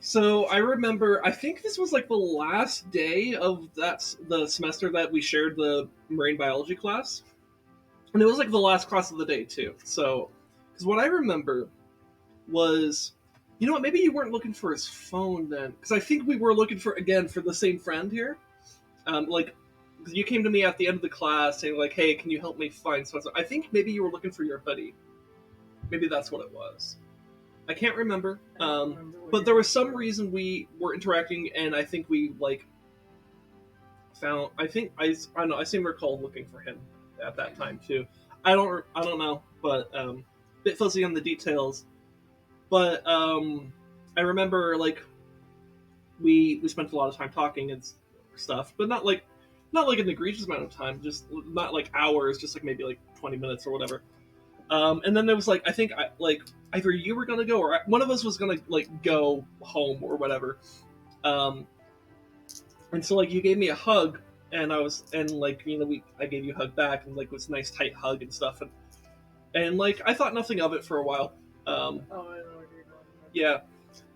So I remember, I think this was like the last day of the semester that we shared the marine biology class, and it was like the last class of the day too. So, because what I remember was, you know what? Maybe you weren't looking for his phone then, because I think we were looking for the same friend here. Like, 'cause you came to me at the end of the class saying like, "Hey, can you help me find so?" I think maybe you were looking for your hoodie. Maybe that's what it was. I can't remember. I don't remember what But you're there was talking some about. reason we were interacting, and I think we like found. I don't know. I seem to recall looking for him at that time too. I don't know, but bit fuzzy on the details. But I remember like we spent a lot of time talking and stuff, but not like an egregious amount of time. Just not like hours. Just like maybe like 20 minutes or whatever. And then there was like I think like either you were gonna go or one of us was gonna like go home or whatever. Um, and so like you gave me a hug, and like I gave you a hug back, and like it was a nice tight hug and stuff, and like I thought nothing of it for a while. Oh, I know what you're talking about. Yeah,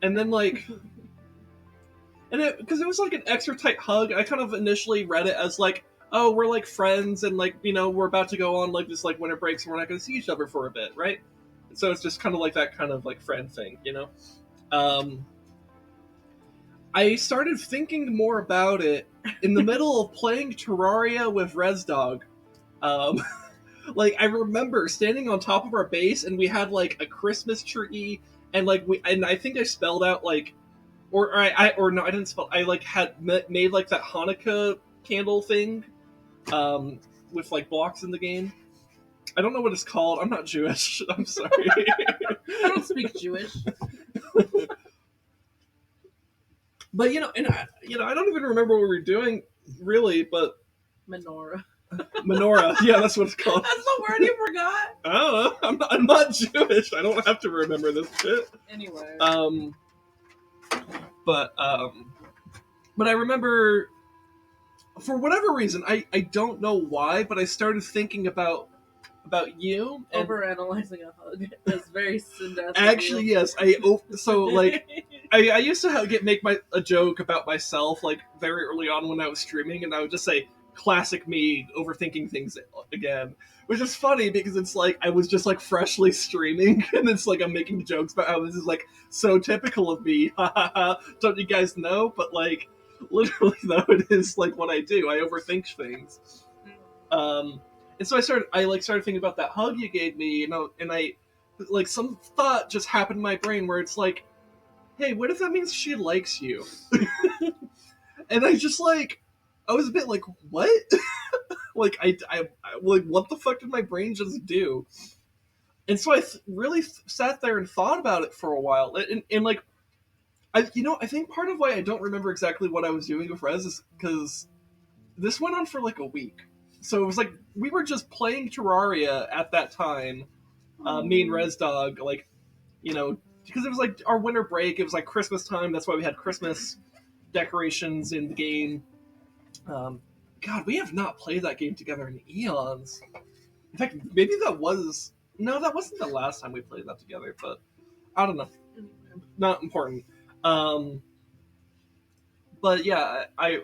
and then like because it was like an extra tight hug, I kind of initially read it as like, oh, we're like friends, and like we're about to go on like this like winter break, so we're not going to see each other for a bit, right? So it's just kind of like that kind of like friend thing. Um, I started thinking more about it in the middle of playing Terraria with ResDog. Um, like I remember standing on top of our base, and we had like a Christmas tree, and I think I spelled out like or no, I didn't spell. I like had made like that Hanukkah candle thing, um, with like blocks in the game. I don't know what it's called. I'm not Jewish. I'm sorry. I don't speak Jewish. But I don't even remember what we were doing really. But Menorah. menorah, yeah, that's what it's called. That's the word you forgot. I don't know. I'm not Jewish. I don't have to remember this shit. Anyway. But I remember for whatever reason, I don't know why, but I started thinking about you. And overanalyzing a hug. That's very Cinderella. actually, yes, so like I used to make a joke about myself like very early on when I was streaming, and I would just say, "Classic me, overthinking things again," which is funny because it's like I was just like freshly streaming, and it's like I'm making jokes about how this is like so typical of me. Don't you guys know? But like literally though, it is like what I do. I overthink things. And so I started thinking about that hug you gave me, and I like some thought just happened in my brain where it's like, hey, what if that means she likes you? And I just like, I was a bit like, what? Like I like, what the fuck did my brain just do? And so I really sat there and thought about it for a while, and like, I think part of why I don't remember exactly what I was doing with Rez is because this went on for like a week. So it was like we were just playing Terraria at that time, me and ResDog, like, because it was like our winter break. It was like Christmas time. That's why we had Christmas decorations in the game. God, we have not played that game together in eons. In fact, maybe that wasn't the last time we played that together. But I don't know. Not important. But yeah, I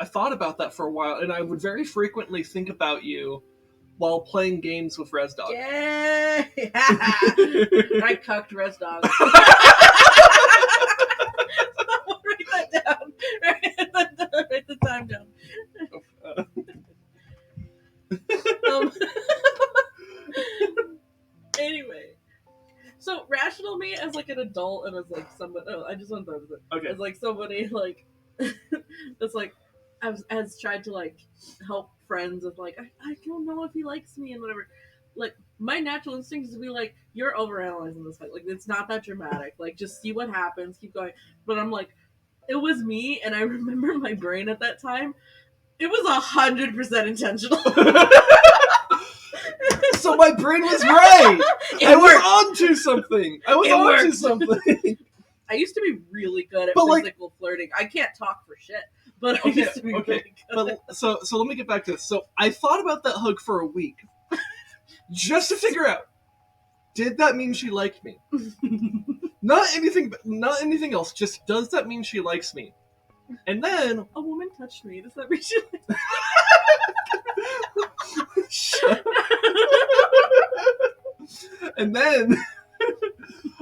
thought about that for a while, and I would very frequently think about you while playing games with ResDog. Yay! I cucked ResDog. Write that down. Write the time down. Anyway, so rational me as like an adult and as like somebody. Oh, I just want to throw Okay. as like somebody like that's like has tried to like help friends of like I don't know if he likes me and whatever. Like my natural instinct is to be like, you're overanalyzing this fight. Like it's not that dramatic. Like just see what happens, keep going. But I'm like, it was me, and I remember my brain at that time. It was 100% intentional. So my brain was right. I worked. was onto something. I used to be really good at But, physical flirting. I can't talk for shit, but I used to be really good. But so let me get back to this. So I thought about that hug for a week, just to figure out, did that mean she liked me? Not anything else. Just, does that mean she likes me? And then a woman touched me. Does that mean she likes me? And then,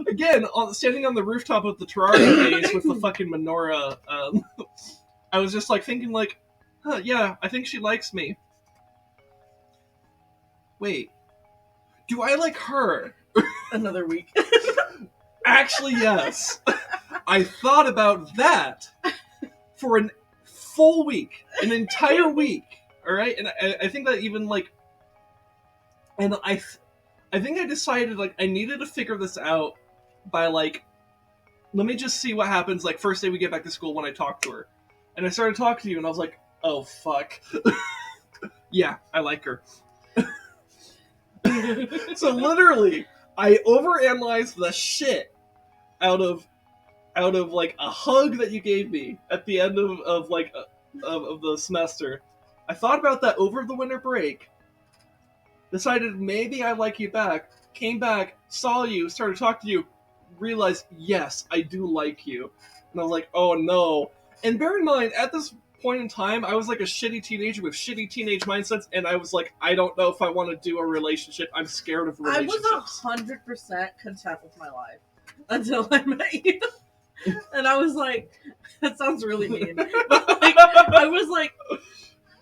again, standing on the rooftop of the Terraria base with the fucking menorah, I was just like thinking, like, huh, yeah, I think she likes me. Wait, do I like her? Another week. Actually, yes. I thought about that for a full week, an entire week. All right, and I think that even like, and I think I decided like I needed to figure this out by like, let me just see what happens like first day we get back to school when I talk to her, and I started talking to you, and I was like, oh fuck, yeah, I like her. So literally, I overanalyzed the shit out of like a hug that you gave me at the end of the semester. I thought about that over the winter break. Decided maybe I like you back. Came back, saw you, started talking to you, realized yes, I do like you. And I was like, oh no. And bear in mind, at this point in time, I was like a shitty teenager with shitty teenage mindsets, and I was like, I don't know if I want to do a relationship. I'm scared of relationships. I was 100% content with my life until I met you. And I was like, that sounds really mean. But like, I was like,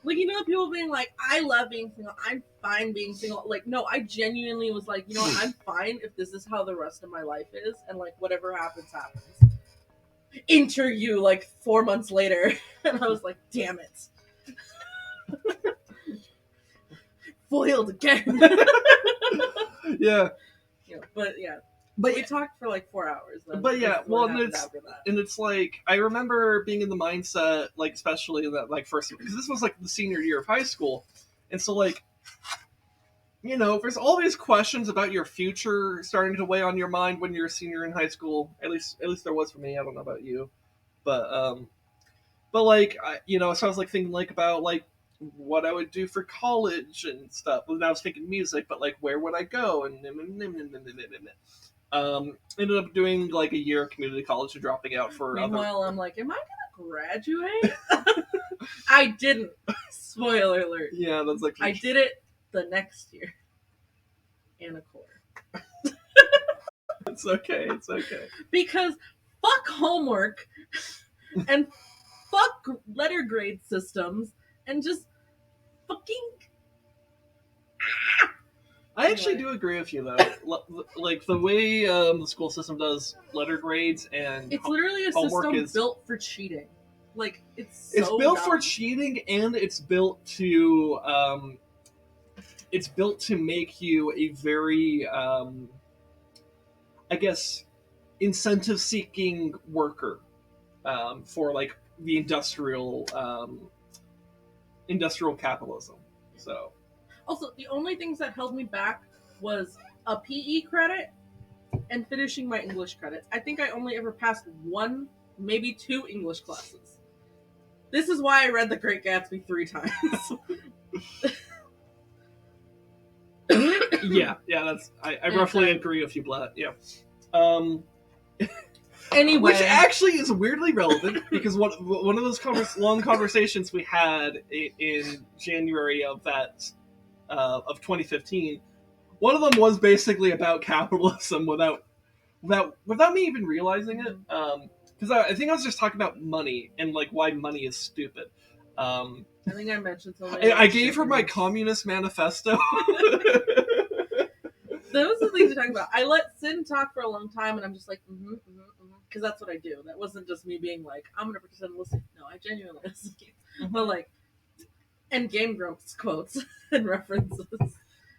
you know, people being like, I love being single. I'm fine being single. Like, no, I genuinely was like, you know what? I'm fine if this is how the rest of my life is. And like, whatever happens, happens. Enter you like 4 months later. And I was like, damn it. Foiled again. Yeah. But yeah. But we talked for like 4 hours. But yeah, well, and it's like, I remember being in the mindset, like, especially in that, like, first, because this was, like, the senior year of high school, and so, like, you know, there's all these questions about your future starting to weigh on your mind when you're a senior in high school, at least there was for me, I don't know about you, but like, you know, so I was, like, thinking, like, about, like, what I would do for college and stuff, and I was thinking music, but, like, where would I go, and ended up doing like a year of community college and dropping out for Meanwhile, I'm like, am I gonna graduate? I didn't. Spoiler alert. Yeah, that's like I did it the next year. In a quarter. It's okay. Because fuck homework and fuck letter grade systems and just fucking. I actually do agree with you though. Like the way the school system does letter grades and it's literally a system built for cheating. Like it's built for cheating, and it's built to make you a very I guess incentive-seeking worker for like the industrial capitalism. So. Also, the only things that held me back was a PE credit and finishing my English credits. I think I only ever passed 1, maybe 2 English classes. This is why I read The Great Gatsby 3 times. yeah, that's I roughly agree with you, Blatt. Yeah. Anyway, which actually is weirdly relevant because one of those long conversations we had in January of that. Of 2015, one of them was basically about capitalism without me even realizing it. Because I think I was just talking about money and like why money is stupid. I think I mentioned something. I gave her my communist manifesto. Those are the things to talk about. I let Sin talk for a long time, and I'm just like, because that's what I do. That wasn't just me being like, I'm gonna pretend to listen. No, I genuinely listen. But like. And Game Grumps quotes and references.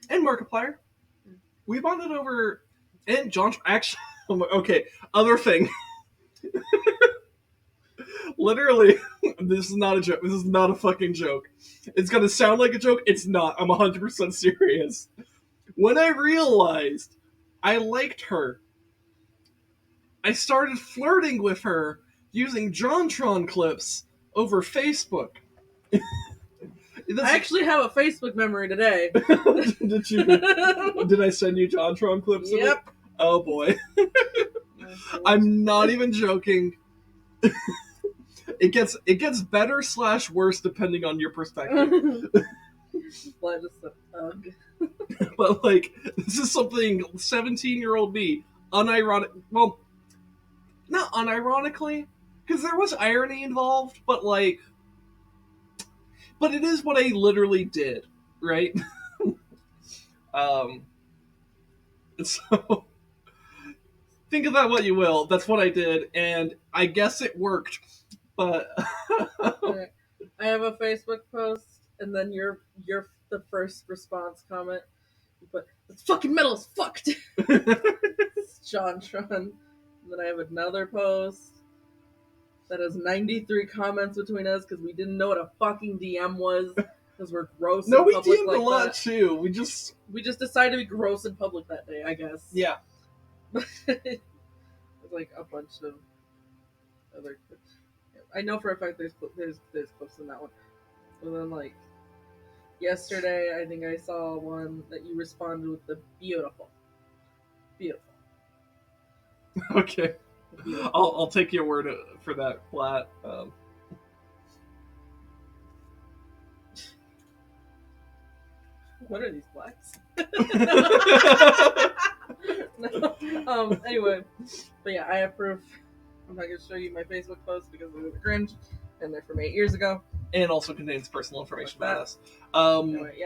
And Markiplier. We bonded over... And John... Actually... Okay, other thing. Literally, this is not a joke. This is not a fucking joke. It's gonna sound like a joke. It's not. I'm 100% serious. When I realized I liked her, I started flirting with her using JonTron clips over Facebook. I actually have a Facebook memory today. Did I send you JonTron clips of it? Yep. Oh boy. I'm not even joking. It gets better / worse depending on your perspective. Well, just ugh. But like, this is something 17-year-old me, unironic. Well, not unironically, because there was irony involved, but like, but it is what I literally did, right? So think of that what you will. That's what I did, and I guess it worked. But Alright. I have a Facebook post, and then you're the first response comment. But it's fucking metal as fuck. It's JonTron. And then I have another post that has 93 comments between us because we didn't know what a fucking DM was because we're gross. No, in we public DM'd like a lot that. too. We just decided to be gross in public that day, I guess. Yeah. There's like a bunch of other. I know for a fact there's clips in that one. But then like yesterday, I think I saw one that you responded with the beautiful. Okay. Beautiful. I'll take your word for that flat. What are these blacks? No. Anyway, but yeah, I have proof. I'm not gonna show you my Facebook posts because they're cringe, and they're from 8 years ago. And also contains personal information about us. Anyway,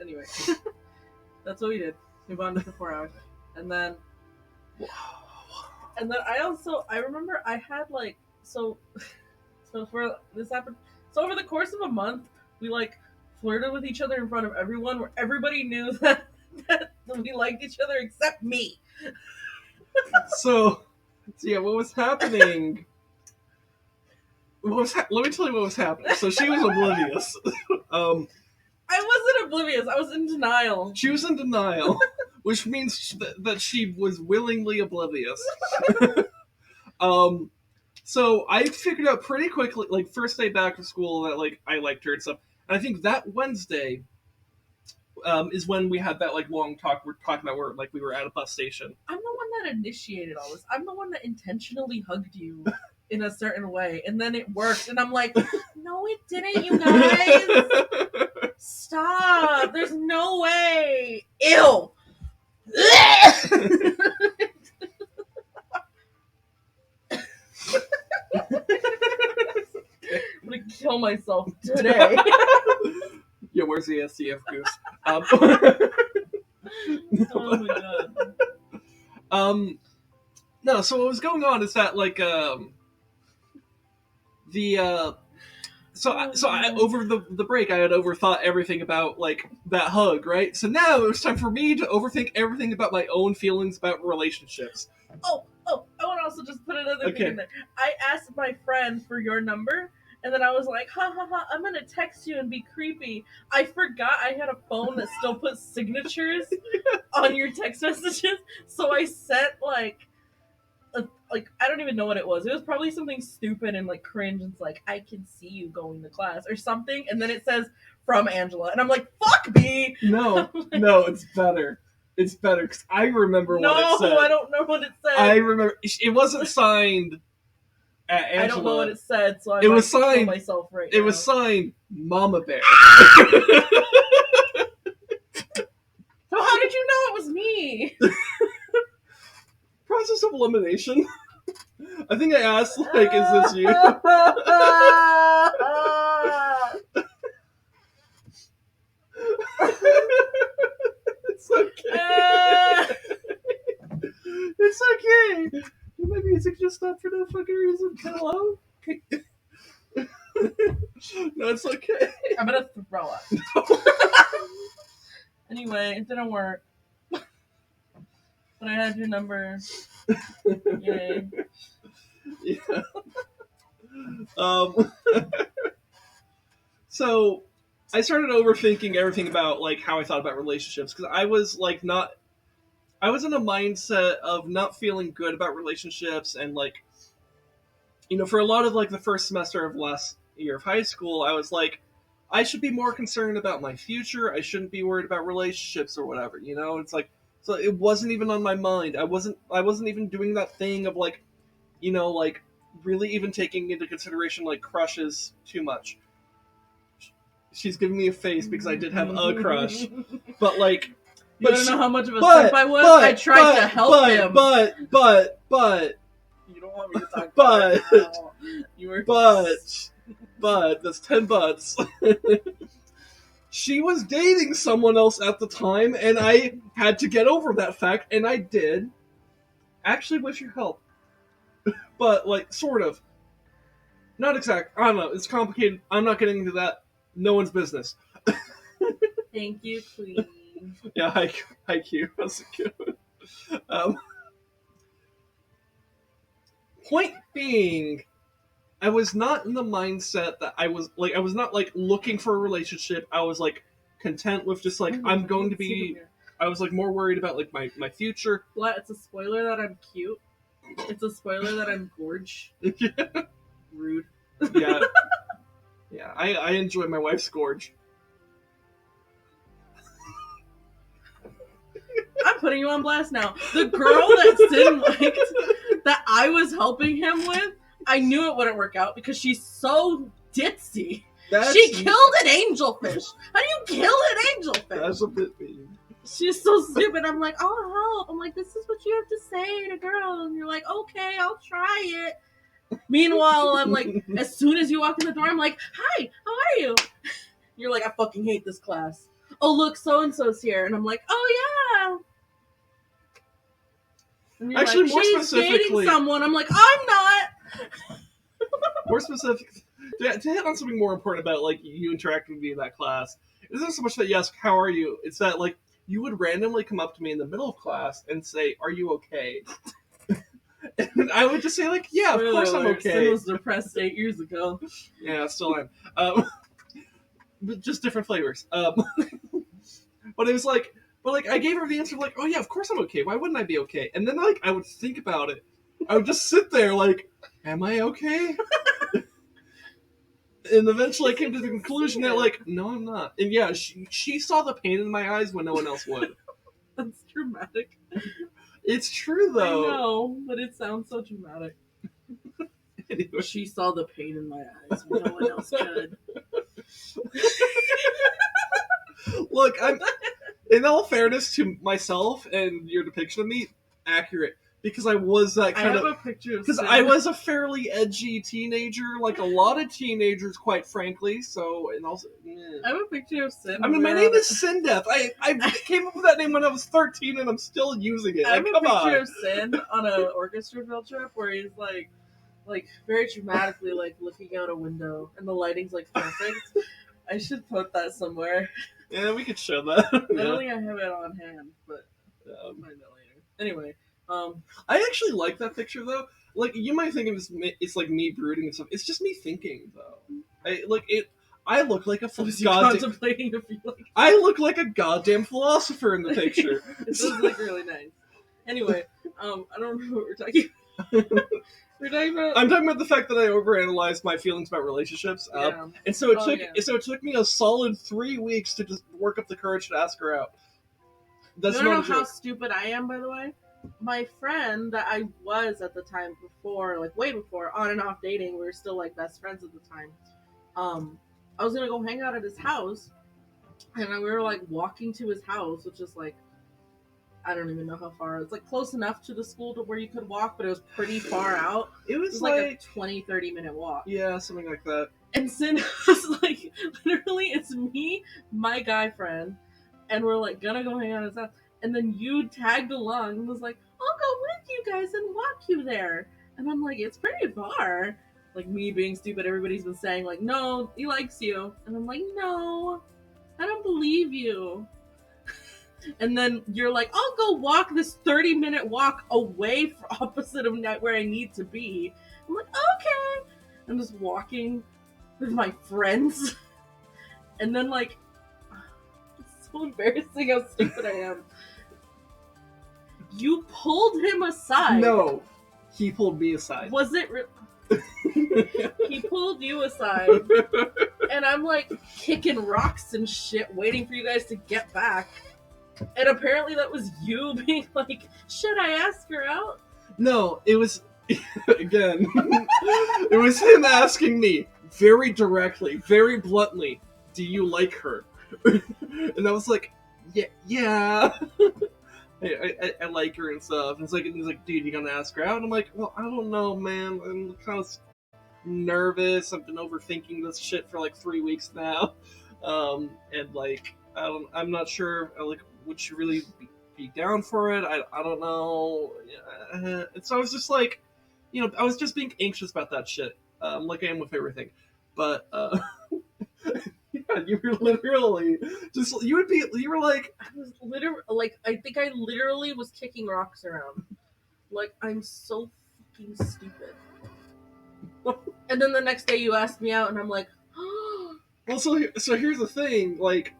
anyway, that's what we did. We bonded for 4 hours, and then I remember I had like so for this happened. So over the course of a month, we like flirted with each other in front of everyone, where everybody knew that we liked each other except me. So yeah, what was happening? Let me tell you what was happening. So she was oblivious. I wasn't oblivious. I was in denial. She was in denial, which means that she was willingly oblivious. So I figured out pretty quickly, like first day back to school, that like I liked her and stuff. And I think that Wednesday is when we had that like long talk. We're talking about where like we were at a bus station. I'm the one that initiated all this. I'm the one that intentionally hugged you in a certain way, and then it worked. And I'm like, no, it didn't, you guys. Stop. There's no way. Ew. I'm gonna kill myself today. Yeah, where's the STF goose? Oh my god. No, so what was going on is that like so I over the break I had overthought everything about like that hug, right? So now it was time for me to overthink everything about my own feelings about relationships. Oh, I want to also just put another thing in there. I asked my friend for your number, and then I was like, I'm gonna text you and be creepy. I forgot I had a phone that still puts signatures on your text messages, so I sent like I don't even know what it was. It was probably something stupid and like cringe. It's like, I can see you going to class or something, and then it says from Angela, and I'm like, fuck me. No, it's better. It's better because I remember what it said. No, I don't know what it said. I remember it wasn't signed at Angela. I don't know what it said, so it was signed. Kill myself right now. It was signed Mama Bear. So how did you know it was me? Process of elimination. I think I asked, like, is this you? It's okay. It's okay. My music just stopped for no fucking reason. Hello? No, it's okay. I'm gonna throw up. Anyway, it didn't work. But I had your number. Yay. Yeah. So I started overthinking everything about like how I thought about relationships because I was like I was in a mindset of not feeling good about relationships and like, you know, for a lot of like the first semester of last year of high school, I was like, I should be more concerned about my future. I shouldn't be worried about relationships or whatever. You know, it's like so it wasn't even on my mind. I wasn't even doing that thing of like, like really even taking into consideration like crushes too much. She's giving me a face because I did have a crush, but like, you don't know how much of a simp I was. I tried to help him. But you don't want me to talk about it now. You were but that's 10 buts. She was dating someone else at the time, and I had to get over that fact, and I did. Actually, with your help, but like sort of, not exact. I don't know. It's complicated. I'm not getting into that. No one's business. Thank you, Queen. Yeah, hi Q. How's it going? Point being, I was not in the mindset that I was not like looking for a relationship. I was like content with just like I'm going to be. I was like more worried about like my future. It's a spoiler that I'm cute. It's a spoiler that I'm gorge. Rude. Yeah. Yeah, I enjoy my wife's gorge. I'm putting you on blast now. The girl that Sin liked, that I was helping him with, I knew it wouldn't work out because she's so ditzy. She killed an angelfish. How do you kill an angelfish? That's a bit mean. She's so stupid. I'm like, I'll help. I'm like, this is what you have to say to girls. And you're like, okay, I'll try it. Meanwhile, I'm like, as soon as you walk in the door, I'm like, hi, how are you? You're like, I fucking hate this class. Oh, look, so-and-so's here. And I'm like, oh, yeah. And you're actually, like, more she's specifically, dating someone. I'm like, I'm not. More specific, to hit on something more important about, like, you interacting with me in that class, it isn't so much that you ask, how are you? It's that, like, you would randomly come up to me in the middle of class and say, are you okay? And I would just say, like, yeah, of course I'm okay. Sin was depressed 8 years ago. Yeah, I still am. But just different flavors. But it was like, I gave her the answer, like, oh yeah, of course I'm okay. Why wouldn't I be okay? And then, like, I would think about it. I would just sit there, like, am I okay? And eventually I came to the conclusion that, like, no, I'm not. And yeah, she saw the pain in my eyes when no one else would. That's dramatic. It's true, though. I know, but it sounds so dramatic. Anyway. She saw the pain in my eyes when no one else could. Look, I'm, in all fairness to myself and your depiction of me, accurate. Because I was that kind I have a picture of because Sin. I was a fairly edgy teenager, like a lot of teenagers, quite frankly. So, and also, I have a picture of Sin. I mean, my name is Sindeath. I came up with that name when I was 13, and I'm still using it. I have like, a picture of Sin on an orchestra field trip where he's like very dramatically like looking out a window, and the lighting's like perfect. I should put that somewhere. Yeah, we could show that. I don't think I have it on hand, but I'll find it later. Anyway. I actually like that picture though. Like, you might think of it's like me brooding and stuff. It's just me thinking though. I look like a contemplating a feeling. I look like a goddamn philosopher in the picture. It does look really nice. Anyway, I don't remember what we're talking about. I'm talking about the fact that I overanalyzed my feelings about relationships. Yeah. And so it took me a solid 3 weeks to just work up the courage to ask her out. That's you don't know how stupid I am, by the way? My friend that I was at the time before, like way before, on and off dating, we were still like best friends at the time. I was gonna go hang out at his house, and we were like walking to his house, which is like, I don't even know how far. It's like close enough to the school to where you could walk, but it was pretty far out. It was like a 20-30 minute walk. Yeah, something like that. And Sin was like, literally, it's me, my guy friend, and we're like gonna go hang out at his house. And then you tagged along and was like, I'll go with you guys and walk you there. And I'm like, it's pretty far. Like, me being stupid, everybody's been saying, like, no, he likes you. And I'm like, no, I don't believe you. And then you're like, I'll go walk this 30-minute walk away from opposite of where I need to be. I'm like, okay. I'm just walking with my friends. And then, like, it's so embarrassing how stupid I am. You pulled him aside. No, he pulled me aside. Was it? He pulled you aside, and I'm like kicking rocks and shit, waiting for you guys to get back. And apparently that was you being like, should I ask her out? No, it was again. It was him asking me very directly, very bluntly, "Do you like her?" And I was like, yeah. I like her and stuff. And he's like, dude, you gonna ask her out? And I'm like, well, I don't know, man. I'm kind of nervous. I've been overthinking this shit for like 3 weeks now, and like, I'm not sure. Like, would she really be down for it? I don't know. And so I was just like, I was just being anxious about that shit, like I am with everything. But yeah, you were literally just you were like, I was literally like, I think I literally was kicking rocks around. Like, I'm so fucking stupid. And then the next day you asked me out, and I'm like, well, so here's the thing, like,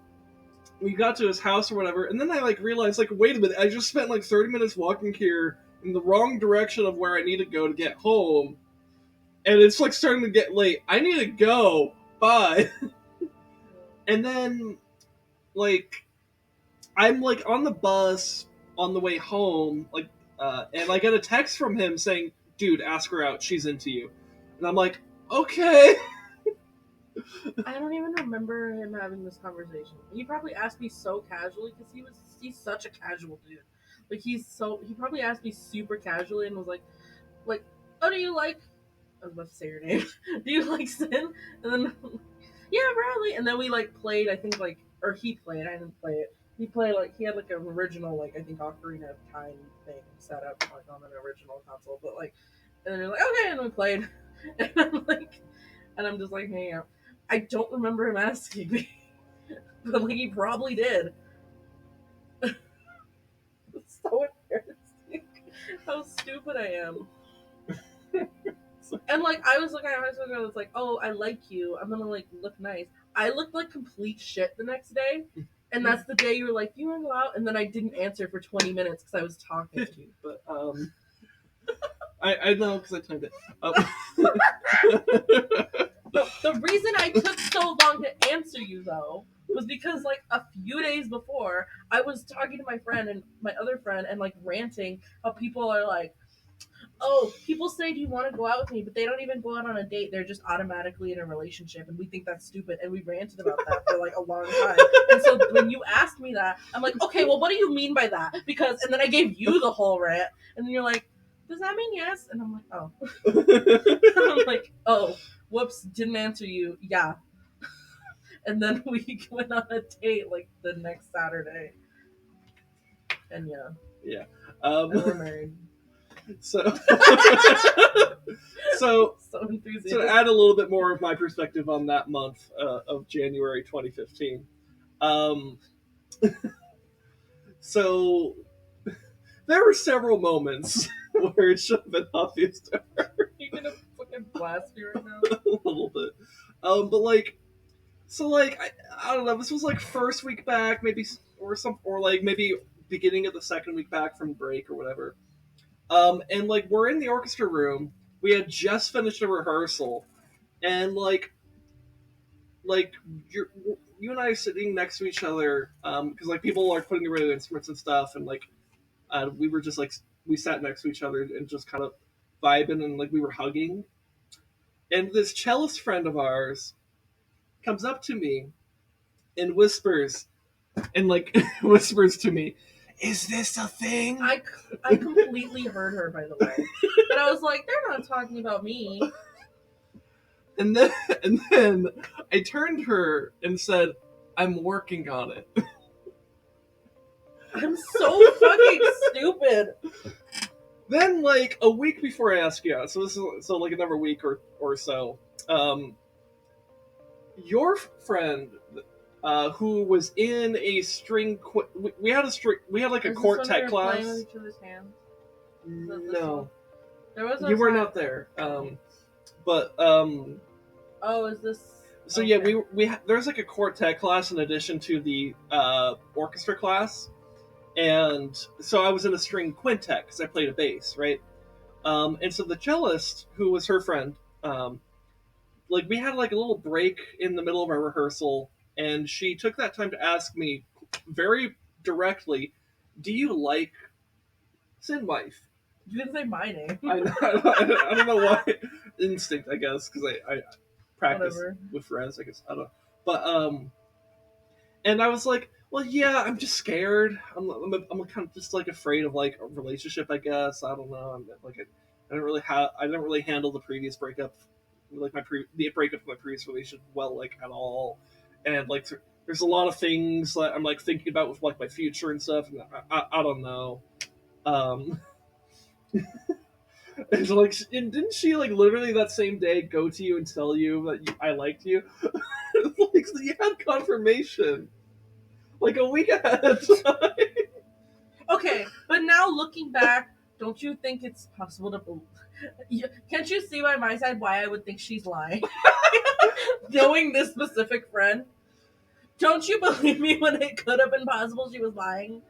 we got to his house or whatever, and then I like realized, like, wait a minute, I just spent like 30 minutes walking here in the wrong direction of where I need to go to get home, and it's like starting to get late. I need to go. Bye. And then, like, I'm like on the bus on the way home, like, and I get a text from him saying, "Dude, ask her out. She's into you." And I'm like, okay. I don't even remember him having this conversation. He probably asked me so casually because he's such a casual dude. Like, he probably asked me super casually and was like, oh, do you like? I was about to say your name. Do you like Sin? And then, yeah, probably. And then we like played. I think or he played. I didn't play it. He played he had like an original I think Ocarina of Time thing set up like on an original console. But and then you're like, okay, and we played. And I'm just like hanging out. I don't remember him asking me, but like he probably did. It's so embarrassing how stupid I am. And like I was looking at myself and I was like, oh, I like you. I'm gonna like look nice. I looked like complete shit the next day, and that's the day you were like, you wanna go out? And then I didn't answer for 20 minutes because I was talking to you. But I know because I timed it. The reason I took so long to answer you though was because like a few days before I was talking to my friend and my other friend and like ranting how people are like, oh, people say, do you want to go out with me? But they don't even go out on a date. They're just automatically in a relationship. And we think that's stupid. And we ranted about that for like a long time. And so when you asked me that, I'm like, okay, well, what do you mean by that? And then I gave you the whole rant. And then you're like, does that mean yes? And I'm like, oh. And I'm like, oh, whoops, didn't answer you. Yeah. And then we went on a date like the next Saturday. And yeah. Yeah. And we're married. So to add a little bit more of my perspective on that month of January 2015. So there were several moments where it should have been obvious to her. You gonna fucking blast me right now? A little bit. But like, so like, I don't know, this was like first week back, maybe, or like maybe beginning of the second week back from break or whatever. And like we're in the orchestra room. We had just finished a rehearsal, and like you and I are sitting next to each other, because like people are putting away the instruments and stuff, and like we were just like we sat next to each other and just kind of vibing, and like we were hugging. And this cellist friend of ours comes up to me and whispers, and like whispers to me, "Is this a thing?" I completely heard her, by the way. But I was like, they're not talking about me. And then I turned to her and said, "I'm working on it." I'm so fucking stupid. Then like a week before I asked you out, so this is like another week or so, your friend who was in a string we had like a quartet class. Playing with each other's hands? No, there was you were not there. But oh, is this? So okay. Yeah, there's like a quartet class in addition to the orchestra class, and so I was in a string quintet because I played a bass, right? And so the cellist, who was her friend, like we had like a little break in the middle of our rehearsal, and she took that time to ask me very directly, "Do you like SinWife?" You didn't say my name. I don't know why. Instinct, I guess, because I practice Whatever. with friends, I guess. I don't know. But, and I was like, well, yeah, I'm just scared. I'm kind of just like afraid of like a relationship, I guess. I don't know. I'm like, I didn't really handle the previous breakup, like the breakup of my previous relationship well, like at all. And like, there's a lot of things that I'm like thinking about with like my future and stuff. And I don't know. Um, and like, and didn't she like literally that same day go to you and tell you that I liked you? Like, so you had confirmation like a week ahead of time. Okay, but now looking back, don't you think it's possible to believe? Can't you see by my side why I would think she's lying? Knowing this specific friend, don't you believe me when it could have been possible she was lying?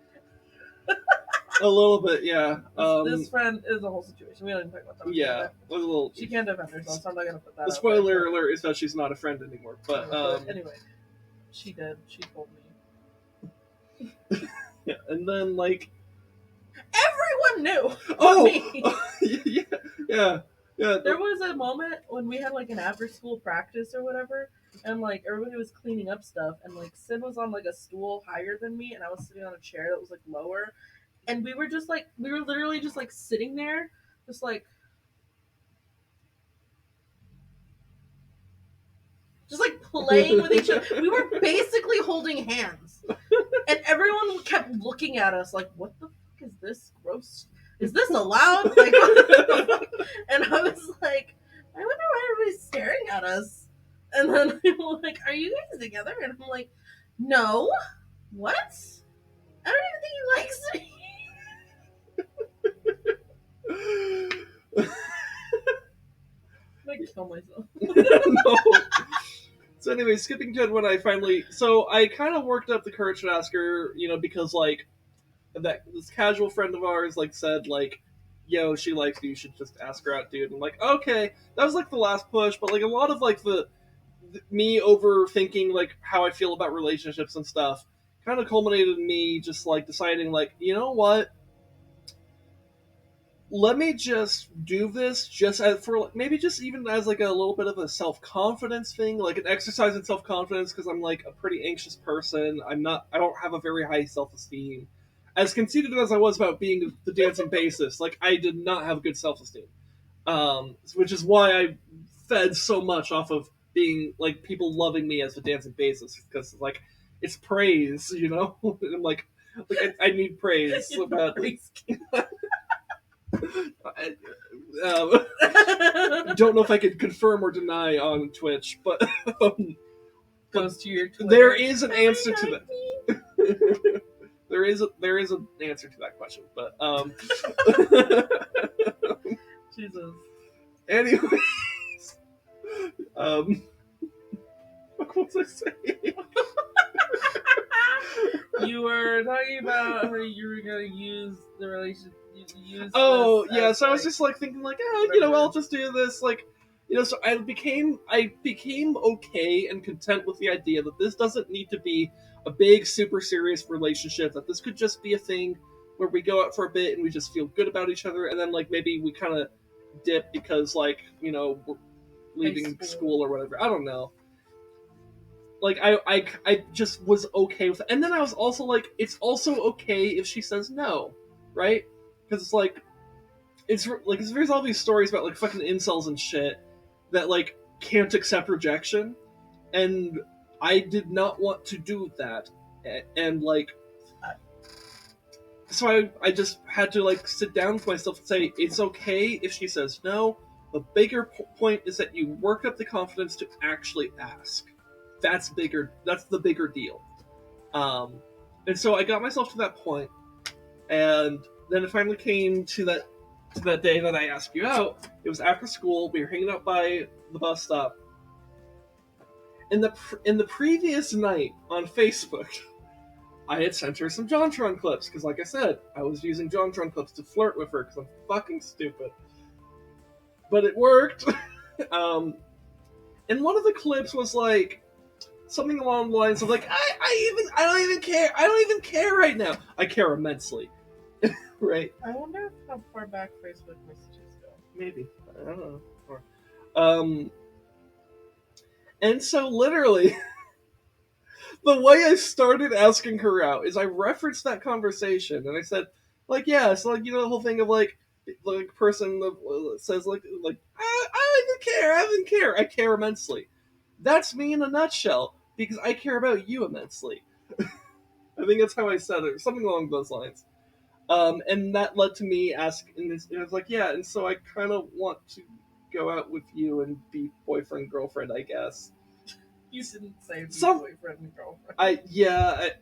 A little bit, yeah. This friend is a whole situation. We don't even talk about that. Yeah, a little. She can't defend herself, so I'm not gonna put that. The out spoiler there, alert is that she's not a friend anymore. But anyway, she did. She told me. Yeah, and then like Everyone knew. Yeah. There was a moment when we had like an after school practice or whatever, and like everybody was cleaning up stuff, and like Sid was on like a stool higher than me, and I was sitting on a chair that was like lower, and we were literally just like sitting there, just like playing with each other. We were basically holding hands, and everyone kept looking at us like, "What the fuck is this gross? Is this allowed?" Like, what the fuck? And I was like, "I wonder why everybody's staring at us." And then people were like, "Are you guys together?" And I'm like, "No, what? I don't even think he likes me." I kill myself. No. So anyway, skipping to when I finally, so I kind of worked up the courage to ask her, because like that this casual friend of ours like said like, "Yo, she likes you. You should just ask her out, dude." And I'm like, okay, that was like the last push, but like a lot of like me overthinking like how I feel about relationships and stuff kind of culminated in me just like deciding like, you know what? Let me just do this just as for maybe just even as like a little bit of a self-confidence thing, like an exercise in self-confidence, because I'm like a pretty anxious person. I don't have a very high self-esteem. As conceited as I was about being the dancing bassist, like I did not have good self-esteem, which is why I fed so much off of being like people loving me as the dancing bassist, because like it's praise, I'm like I need praise so badly. Don't know if I could confirm or deny on Twitch, but Goes to your Twitter. there is an answer to that. there is an answer to that question, but Jesus. Anyways, what was I saying? You were talking about how you were gonna use the relationship. Oh yeah, so I was just like thinking like, I'll just do this, like, so I became okay and content with the idea that this doesn't need to be a big super serious relationship, that this could just be a thing where we go out for a bit and we just feel good about each other, and then like maybe we kind of dip because like we're leaving school or whatever. I don't know. Like I just was okay with it. And then I was also like, it's also okay if she says no, right? Because it's like there's all these stories about like fucking incels and shit that like can't accept rejection, and I did not want to do that, and like so I just had to like sit down with myself and say it's okay if she says no. The bigger point is that you work up the confidence to actually ask. That's bigger. That's the bigger deal. And so I got myself to that point, and then it finally came to that day that I asked you out. It was after school. We were hanging out by the bus stop. In the previous night on Facebook, I had sent her some JonTron clips because, like I said, I was using JonTron clips to flirt with her because I'm fucking stupid. But it worked. And one of the clips was like something along the lines of like, I don't even care. I don't even care right now. I care immensely. Right? I wonder how far back Facebook messages go. Maybe. I don't know. And so literally, the way I started asking her out is I referenced that conversation and I said, like, yeah, it's like, the whole thing of like person that says like I don't even care, I don't even care, I care immensely. That's me in a nutshell because I care about you immensely. I think that's how I said it, something along those lines. And that led to me asking, and I was like, yeah, and so I kind of want to go out with you and be boyfriend girlfriend, I guess. You didn't say boyfriend and girlfriend. I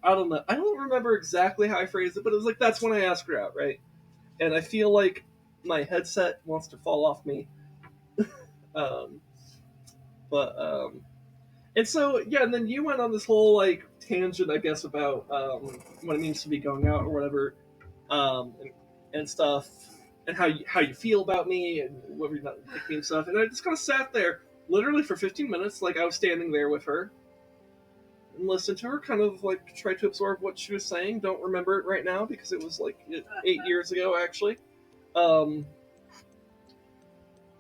don't know. I don't remember exactly how I phrased it, but it was like that's when I asked her out, right? And I feel like my headset wants to fall off me. um, and so yeah, and then you went on this whole like tangent, I guess, about what it means to be going out or whatever, and stuff, and how you feel about me and whether you not like me and stuff. And I just kind of sat there, literally for 15 minutes, like I was standing there with her. And listened to her, kind of like try to absorb what she was saying. Don't remember it right now because it was like 8 years ago, actually. And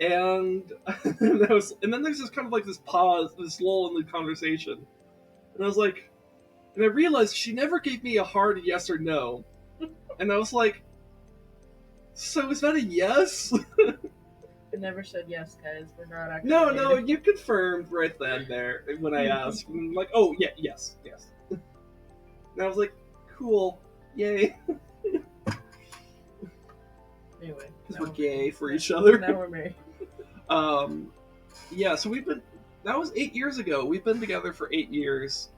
and then there's this kind of like this pause, this lull in the conversation, and I was like, and I realized she never gave me a hard yes or no, and I was like, so is that a yes? I never said yes, guys. We're not actually. No, you confirmed right then there when I asked. I'm like, oh yeah, yes. And I was like, cool, yay. Anyway, because we're gay for each other. Now we're married. Yeah. So that was 8 years ago. We've been together for 8 years.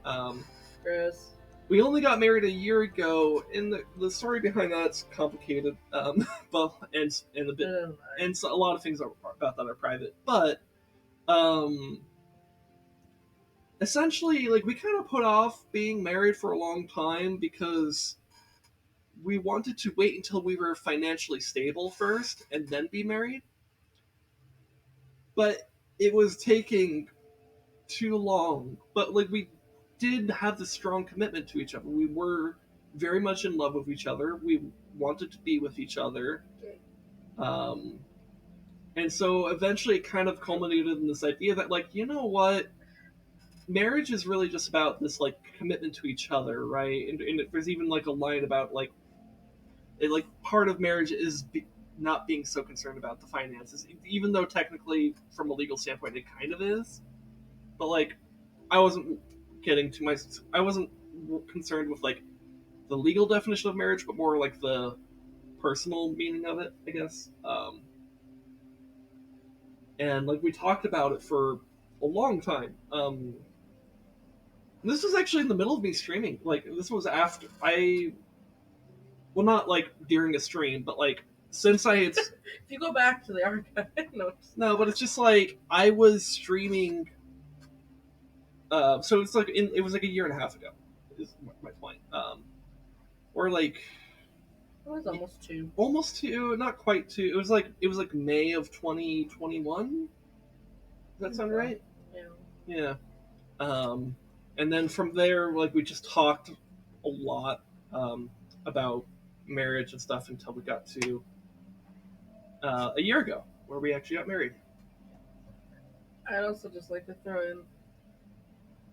Gross. We only got married a year ago, and the story behind that's complicated. But and a bit, and so a lot of things about that are private. But essentially, like we kind of put off being married for a long time because we wanted to wait until we were financially stable first, and then be married. But it was taking too long. But like we did have this strong commitment to each other. We were very much in love with each other. We wanted to be with each other. And so eventually it kind of culminated in this idea that like, you know what? Marriage is really just about this like commitment to each other, right? And there's even like a line about like part of marriage is not being so concerned about the finances, even though technically from a legal standpoint it kind of is. But like I wasn't concerned with like the legal definition of marriage, but more like the personal meaning of it, I guess. And like we talked about it for a long time. This was actually in the middle of me streaming. Like this was after well, not like during a stream, but like since I had. If you go back to the archive, no, but it's just like I was streaming. So it's like it was like a year and a half ago. Is my point. Or like. It was almost 2. Almost 2, not quite 2. It was like May of 2021. Does that sound right? Yeah. And then from there, like we just talked a lot about marriage and stuff until we got to a year ago, where we actually got married. I'd also just like to throw in,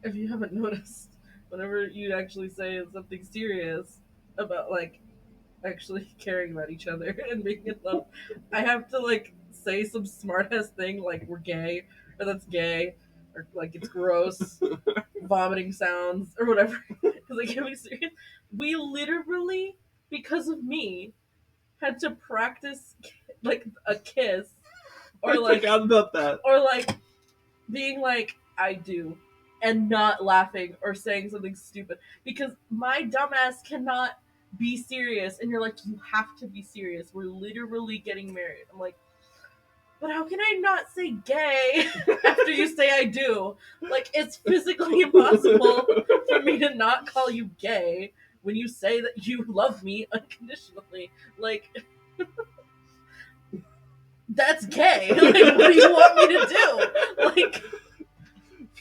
if you haven't noticed, whenever you actually say something serious about like actually caring about each other and being in love, I have to like say some smart ass thing like we're gay, or that's gay, or like it's gross, vomiting sounds, or whatever. Because I can't be serious. We literally, because of me, had to practice like a kiss, or I forgot about that, or like being like I do, and not laughing or saying something stupid, because my dumbass cannot be serious, and you're like, you have to be serious, we're literally getting married. I'm like, but how can I not say gay after you say I do? Like, it's physically impossible for me to not call you gay when you say that you love me unconditionally. Like, that's gay. Like, what do you want me to do? Like,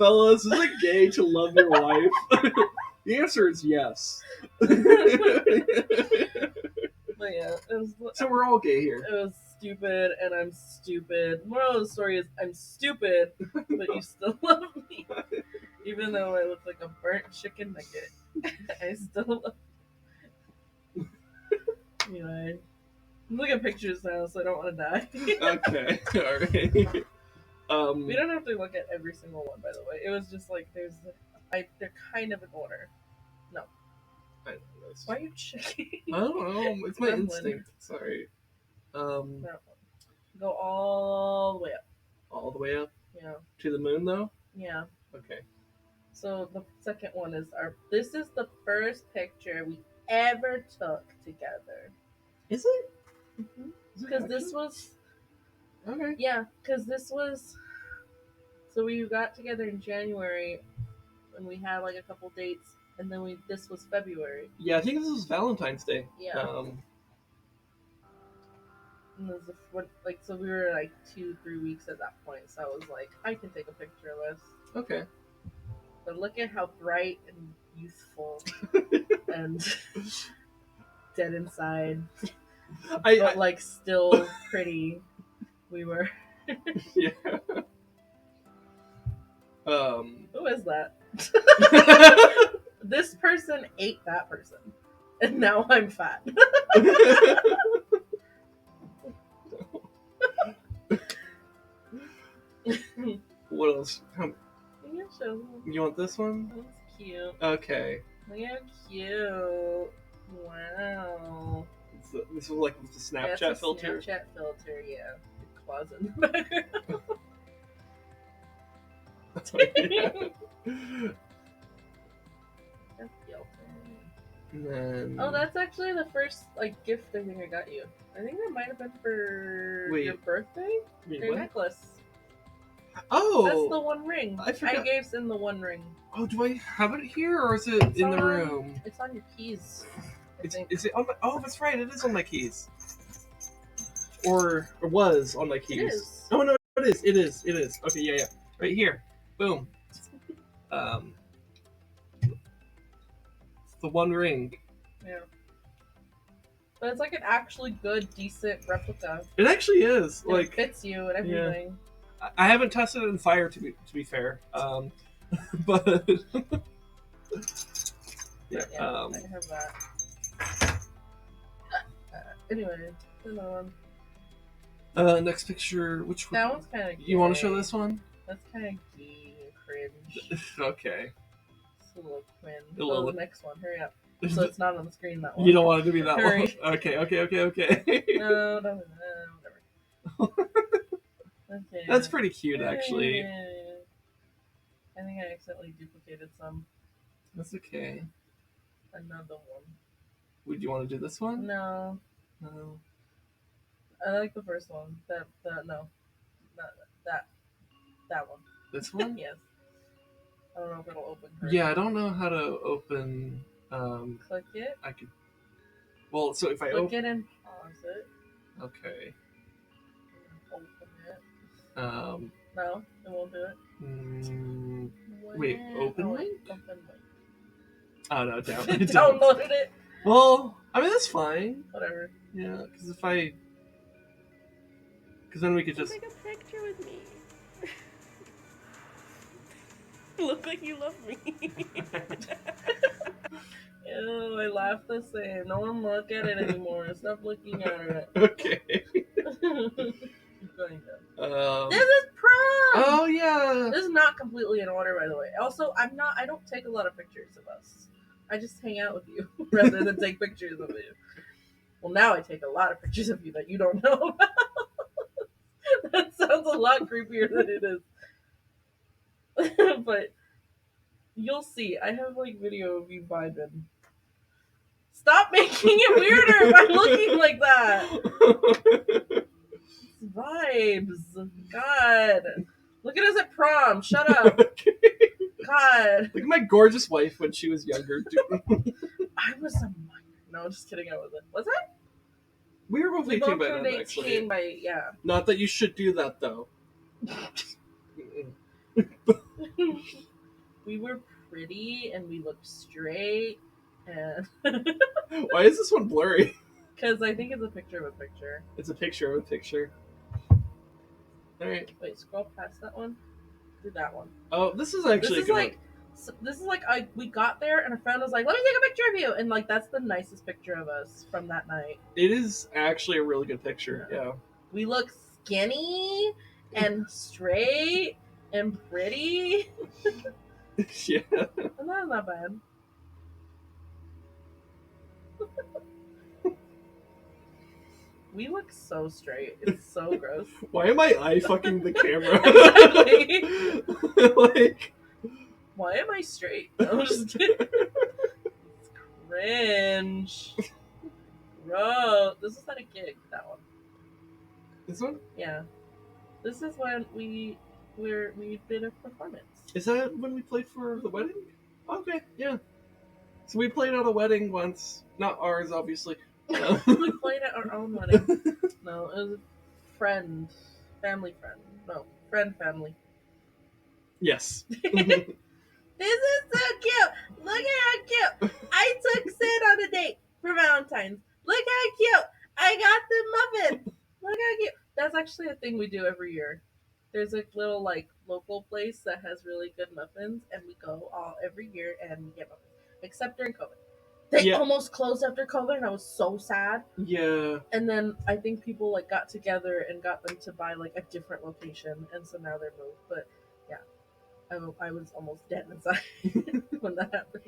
fellas, is it gay to love your wife? The answer is yes. But yeah, So we're all gay here. it was stupid, and I'm stupid. Moral of the story is I'm stupid, but you still love me. Even though I look like a burnt chicken nugget, I still love you. Anyway, I'm looking at pictures now, so I don't want to die. Okay, alright. We don't have to look at every single one, by the way. It was just like they're kind of in order. I don't know. Why are you checking? I don't know. It's my Gremlin. instinct. Sorry. No. Go all the way up. All the way up Yeah. to the moon, though. Yeah. Okay. So the second one is this is the first picture we ever took together. Is it? Because this was, Okay. yeah, because this was, so we got together in January and we had like a couple dates, and then this was February. Yeah, I think this was Valentine's Day. Yeah. And it was so we were like 2-3 weeks at that point, so I was like, I can take a picture of us. Okay. But look at how bright and youthful and dead inside, but like still pretty we were. Yeah. Who is that? This person ate that person, and now I'm fat. What else? Yeah, show them. You want this one? That's cute. Okay. Look how cute. Wow. This was like the Snapchat That's a filter. Snapchat filter, yeah. Closet in the background. That's what I That's cute. And then... Oh, that's actually the first gift I think I got you. I think that might have been for your birthday. Wait, Your what? necklace. Oh! That's the one ring. I forgot. I gave Sin the one ring. Oh, do I have it here, or is it in the room? It's on your keys. Is it on my... Oh, that's right. It is on my keys. Or was on my keys. It is. Oh, no, it is. It is. It is. Okay, yeah. Right here. Boom. It's the one ring. Yeah. But it's like an actually good, decent replica. It actually is. And it fits you and everything. I haven't tested it in fire, to be fair. But yeah, I have that. Anyway, moving on. Next picture. Which one? That one's kind of. You want to show this one? That's kind of gay and cringe. Okay. It's a little cringe. Little... Oh, the next one. Hurry up. So it's not on the screen, that one. You don't want it to be that Hurry. one. Okay. No, whatever. Okay. That's pretty cute, actually. I think I accidentally duplicated some. That's okay. Another one. Would you want to do this one? No. No. I like the first one. That one. This one? Yes. I don't know if it'll open her. Yeah, I don't know how to open. Click it. I could. Well, so if I click it and pause it. Okay. Open it. No, it won't do it. Wait, open link? Open link. Oh no, down. Downloaded it. Well, I mean that's fine. Whatever. Yeah, because then we could just take a picture with me. Look like you love me. Ew, I laugh the same. No one look at it anymore. Stop looking at it. Okay. Keep going down. This is prom! Oh yeah. This is not completely in order, by the way. Also, I don't take a lot of pictures of us. I just hang out with you rather than take pictures of you. Well, now I take a lot of pictures of you that you don't know about. That sounds a lot creepier than it is. But you'll see. I have video of you vibing. Stop making it weirder by looking like that. It's vibes. God. Look at us at prom. Shut up. Okay. God. Look at my gorgeous wife when she was younger. I was a minor. No, just kidding. I wasn't. Was I? We were both 18 by then, actually. Not that you should do that, though. we were pretty and we looked straight, and Why is this one blurry? because I think it's a picture of a picture. It's a picture of a picture. Alright. Wait, scroll past that one. Do that one. Oh, this is actually This is good. like, we got there and a friend was like, "Let me take a picture of you," and like that's the nicest picture of us from that night. It is actually a really good picture. Yeah. We look skinny and straight and pretty, Yeah. and that's not bad. We look so straight. It's so gross. Why am I eye fucking the camera? Exactly. Like, Why am I straight? I'm just kidding. It's cringe. Bro, this is at a gig, that one. this one? Yeah. This is when we did a performance. Is that when we played for the wedding? Okay, yeah. So we played at a wedding once. Not ours, obviously. We played at our own wedding. No, it was a friend. Family friend. No, friend family. Yes. This is so cute. Look at how cute. I took Sid on a date for Valentine's. Look how cute. I got the muffin. Look how cute. That's actually a thing we do every year. There's a little like local place that has really good muffins, and we go all every year and we get muffins. Except during COVID. They Yeah. almost closed after COVID, and I was so sad. Yeah. And then I think people like got together and got them to buy like a different location, and so now they're moved. But yeah, I was almost dead inside when that happened.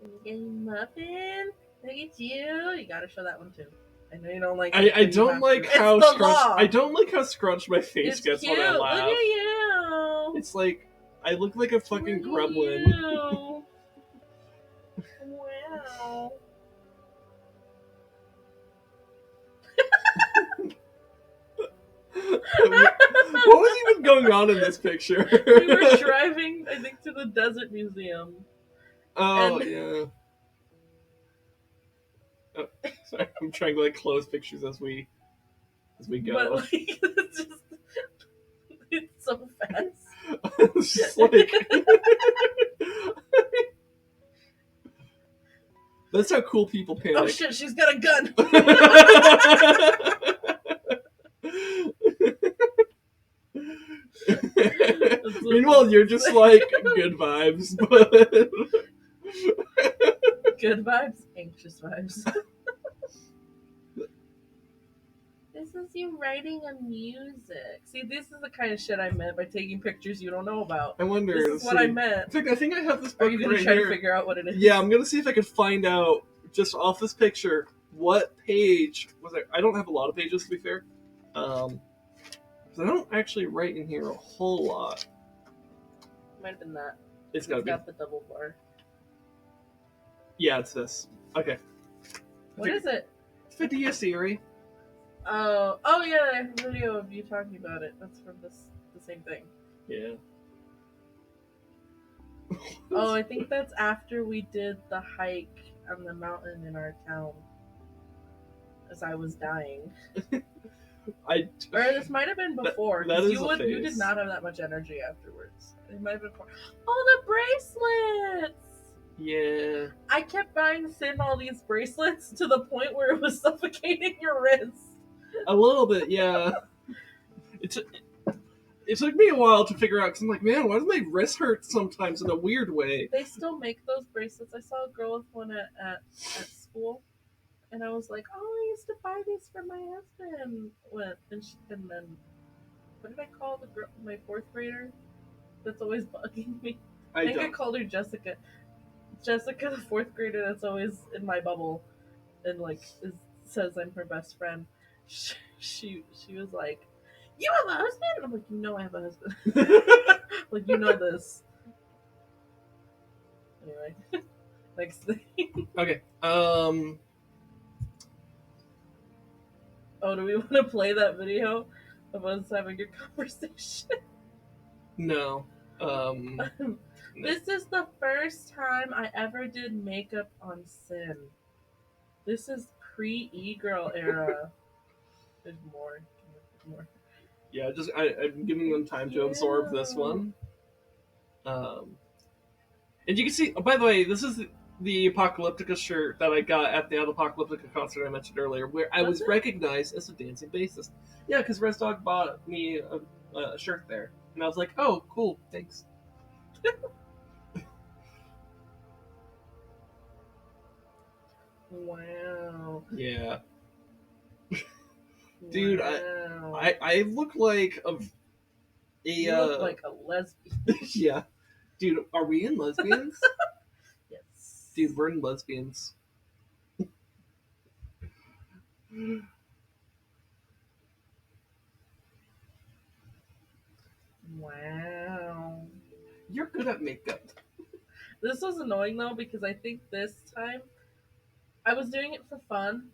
You getting muffin? Look at you! You gotta show that one too. I know you don't like. it, I but you don't have like to. how It's the scrunched. law. I don't like how scrunched my face It's gets cute. when I Look laugh. at you. It's like I look like a fucking Look at gremlin. you. Wow. What was even going on in this picture? We were driving, I think, to the desert museum. Oh and- yeah. Oh, sorry, I'm trying to like close pictures as we go. But like, it's just, it's so fast. It's just like that's how cool people panic. Oh shit, she's got a gun. Meanwhile, you're just like good vibes, but Good vibes, anxious vibes. This is you writing a music. See, this is the kind of shit I meant by taking pictures you don't know about. I wonder. This is let's what see. I meant. In fact, I think I have this Are book you gonna right try here. to figure out what it is? Yeah, I'm gonna see if I can find out just off this picture what page was it. I don't have a lot of pages to be fair, because I don't actually write in here a whole lot. Might have been that. It's gotta be. got the double bar. Yeah, it's this. Okay. What is it? It's the Dia Siri. Oh yeah, I have a video of you talking about it. That's from the same thing. Yeah. Oh, I think that's after we did the hike on the mountain in our town. As I was dying. Or this might have been before. That 'cause is you a you did phase. not have that much energy afterwards. It might have been before. Oh, the bracelets! Yeah. I kept buying Sin all these bracelets to the point where it was suffocating your wrist. A little bit, yeah. It took me a while to figure out because I'm like, man, why does my wrist hurt sometimes in a weird way? They still make those bracelets. I saw a girl with one at school, and I was like, "Oh, I used to buy these for my husband." And then, what did I call the girl, my fourth grader? That's always bugging me. I think I called her Jessica. Jessica, the fourth grader that's always in my bubble, and like says I'm her best friend. She was like, "You have a husband?" I'm like, "You know I have a husband." Like, you know this. Anyway, next thing. Okay. Oh, do we want to play that video of us having a conversation? No. This is the first time I ever did makeup on Sin. This is pre-e-girl era. There's more. There's more. Yeah, I'm giving them time to absorb this one. Um, and you can see. Oh, by the way, this is the Apocalyptica shirt that I got at the Apocalyptica concert I mentioned earlier, where I was it? recognized as a dancing bassist. Yeah, because Res Dog bought me a shirt there, and I was like, "Oh, cool, thanks." Wow. Yeah, dude, Wow. I look like a You look like a lesbian. yeah, dude. Are we in lesbians? Yes. Dude, we're in lesbians. Wow. You're good at makeup. This was annoying though because I think this time I was doing it for fun,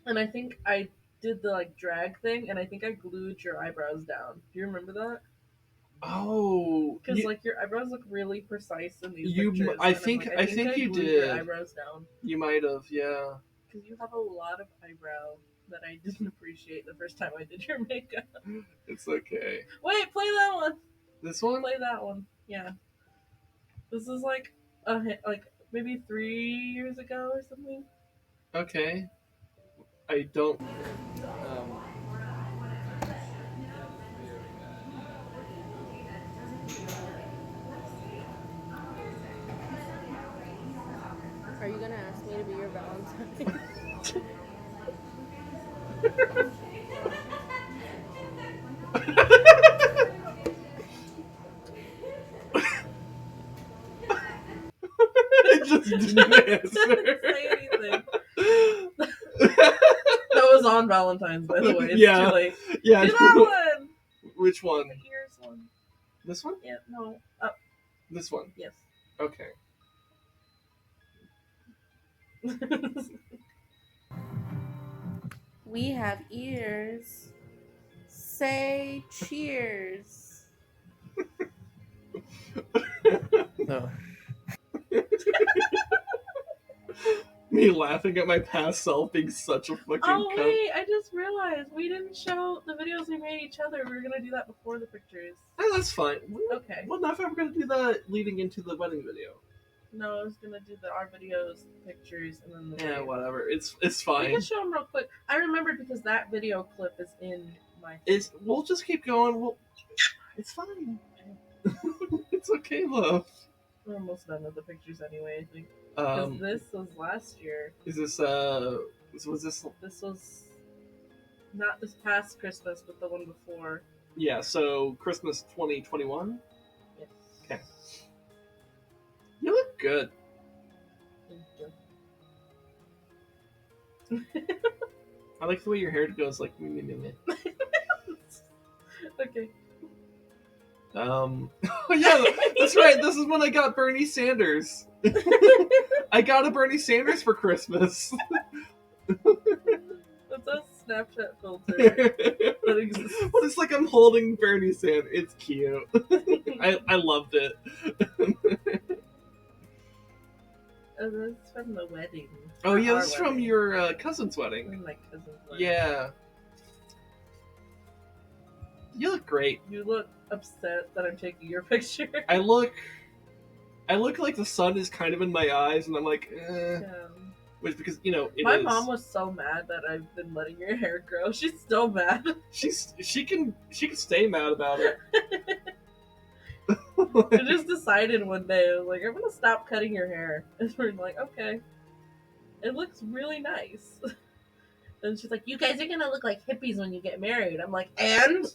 and I think I did the like drag thing, and I think I glued your eyebrows down. Do you remember that? Oh, Because like your eyebrows look really precise in these you. pictures. I and I'm think like, I think you glued did. your eyebrows down You might have, yeah. because you have a lot of eyebrow that I didn't appreciate the first time I did your makeup. It's okay. Wait, play that one. This one? Play that one. Yeah. This is like like maybe 3 years ago or something. Okay. I don't. Are you gonna ask me to be your Valentine? I just didn't answer. Didn't say anything. That was on Valentine's, by the way. It's Yeah. too late. Yeah. Do that one. Which one? The ears one. This one? Yeah. No. Up. This one. Yes. Okay. We have ears. Say cheers. No. Me laughing at my past self being such a fucking Oh cunt. wait, I just realized we didn't show the videos we made each other. We were gonna do that before the pictures. Oh, that's fine. Okay. Well, not if I'm gonna do that leading into the wedding video. No, I was gonna do our videos, pictures, and then the Yeah, video. whatever. It's We fine. can show them real quick. I remembered because that video clip is in my. We'll just keep going. It's fine. It's okay, love. We're almost done with the pictures anyway. I think because this was last year. Is this was this? This was not this past Christmas, but the one before. Yeah. So Christmas 2021. Yes. Okay. You look good. Thank you. I like the way your hair goes like me, me, me, me. Okay. Oh yeah, that's right. This is when I got Bernie Sanders. I got a Bernie Sanders for Christmas. That's a Snapchat filter that exists. Well, it's like I'm holding Bernie Sanders. It's cute. I loved it. Oh, that's from the wedding. Oh yeah, Our this is from wedding. your cousin's wedding. My cousin's wedding. Yeah. You look great. You look upset that I'm taking your picture. I look like the sun is kind of in my eyes, and I'm like, Yeah. Which because it My is. mom was so mad that I've been letting your hair grow. She's still mad. She can stay mad about it. I just decided one day, I was like, I'm gonna stop cutting your hair. And we're like, okay. It looks really nice. And she's like, you guys are gonna look like hippies when you get married. I'm like, and?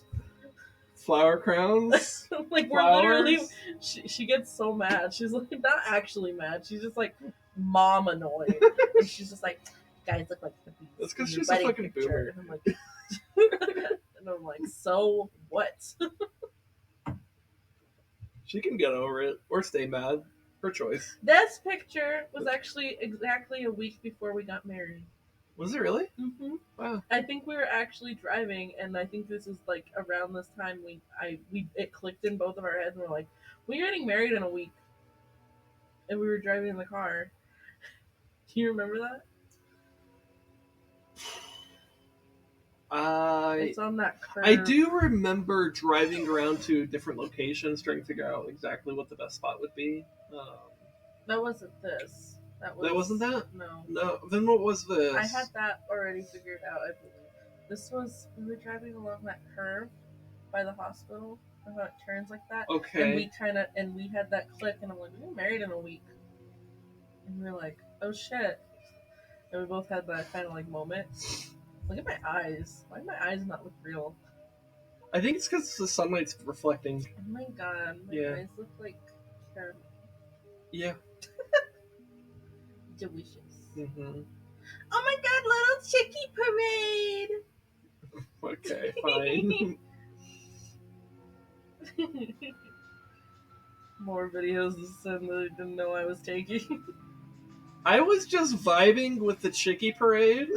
Flower crowns. Like, we're Flowers. literally, she gets so mad. She's like, not actually mad. She's just like, mom annoyed. And she's just like, you guys look like hippies. That's because in your she's a wedding fucking picture." boomer. And I'm like, so what? She can get over it or stay mad. Her choice. This picture was actually exactly a week before we got married. Was it really? Mm-hmm. Wow. I think we were actually driving, and I think this is like around this time it clicked in both of our heads, and we're like, we're getting married in a week, and we were driving in the car. Do you remember that? It's on that curve. I do remember driving around to different locations trying to figure out exactly what the best spot would be. That wasn't this. That wasn't that? No. No, then what was this? I had that already figured out, I believe. This was, we were driving along that curve by the hospital, and how it turns like that. Okay. And we had that click, and I'm like, we were married in a week. And we were like, oh shit. And we both had that kind of like moment. Look at my eyes. Why do my eyes not look real? I think it's because the sunlight's reflecting. Oh my god, my eyes look like caramel. Yeah. Delicious. Mm-hmm. Oh my god, little chickie parade! Okay, fine. More videos to send that I didn't know I was taking. I was just vibing with the Chickie Parade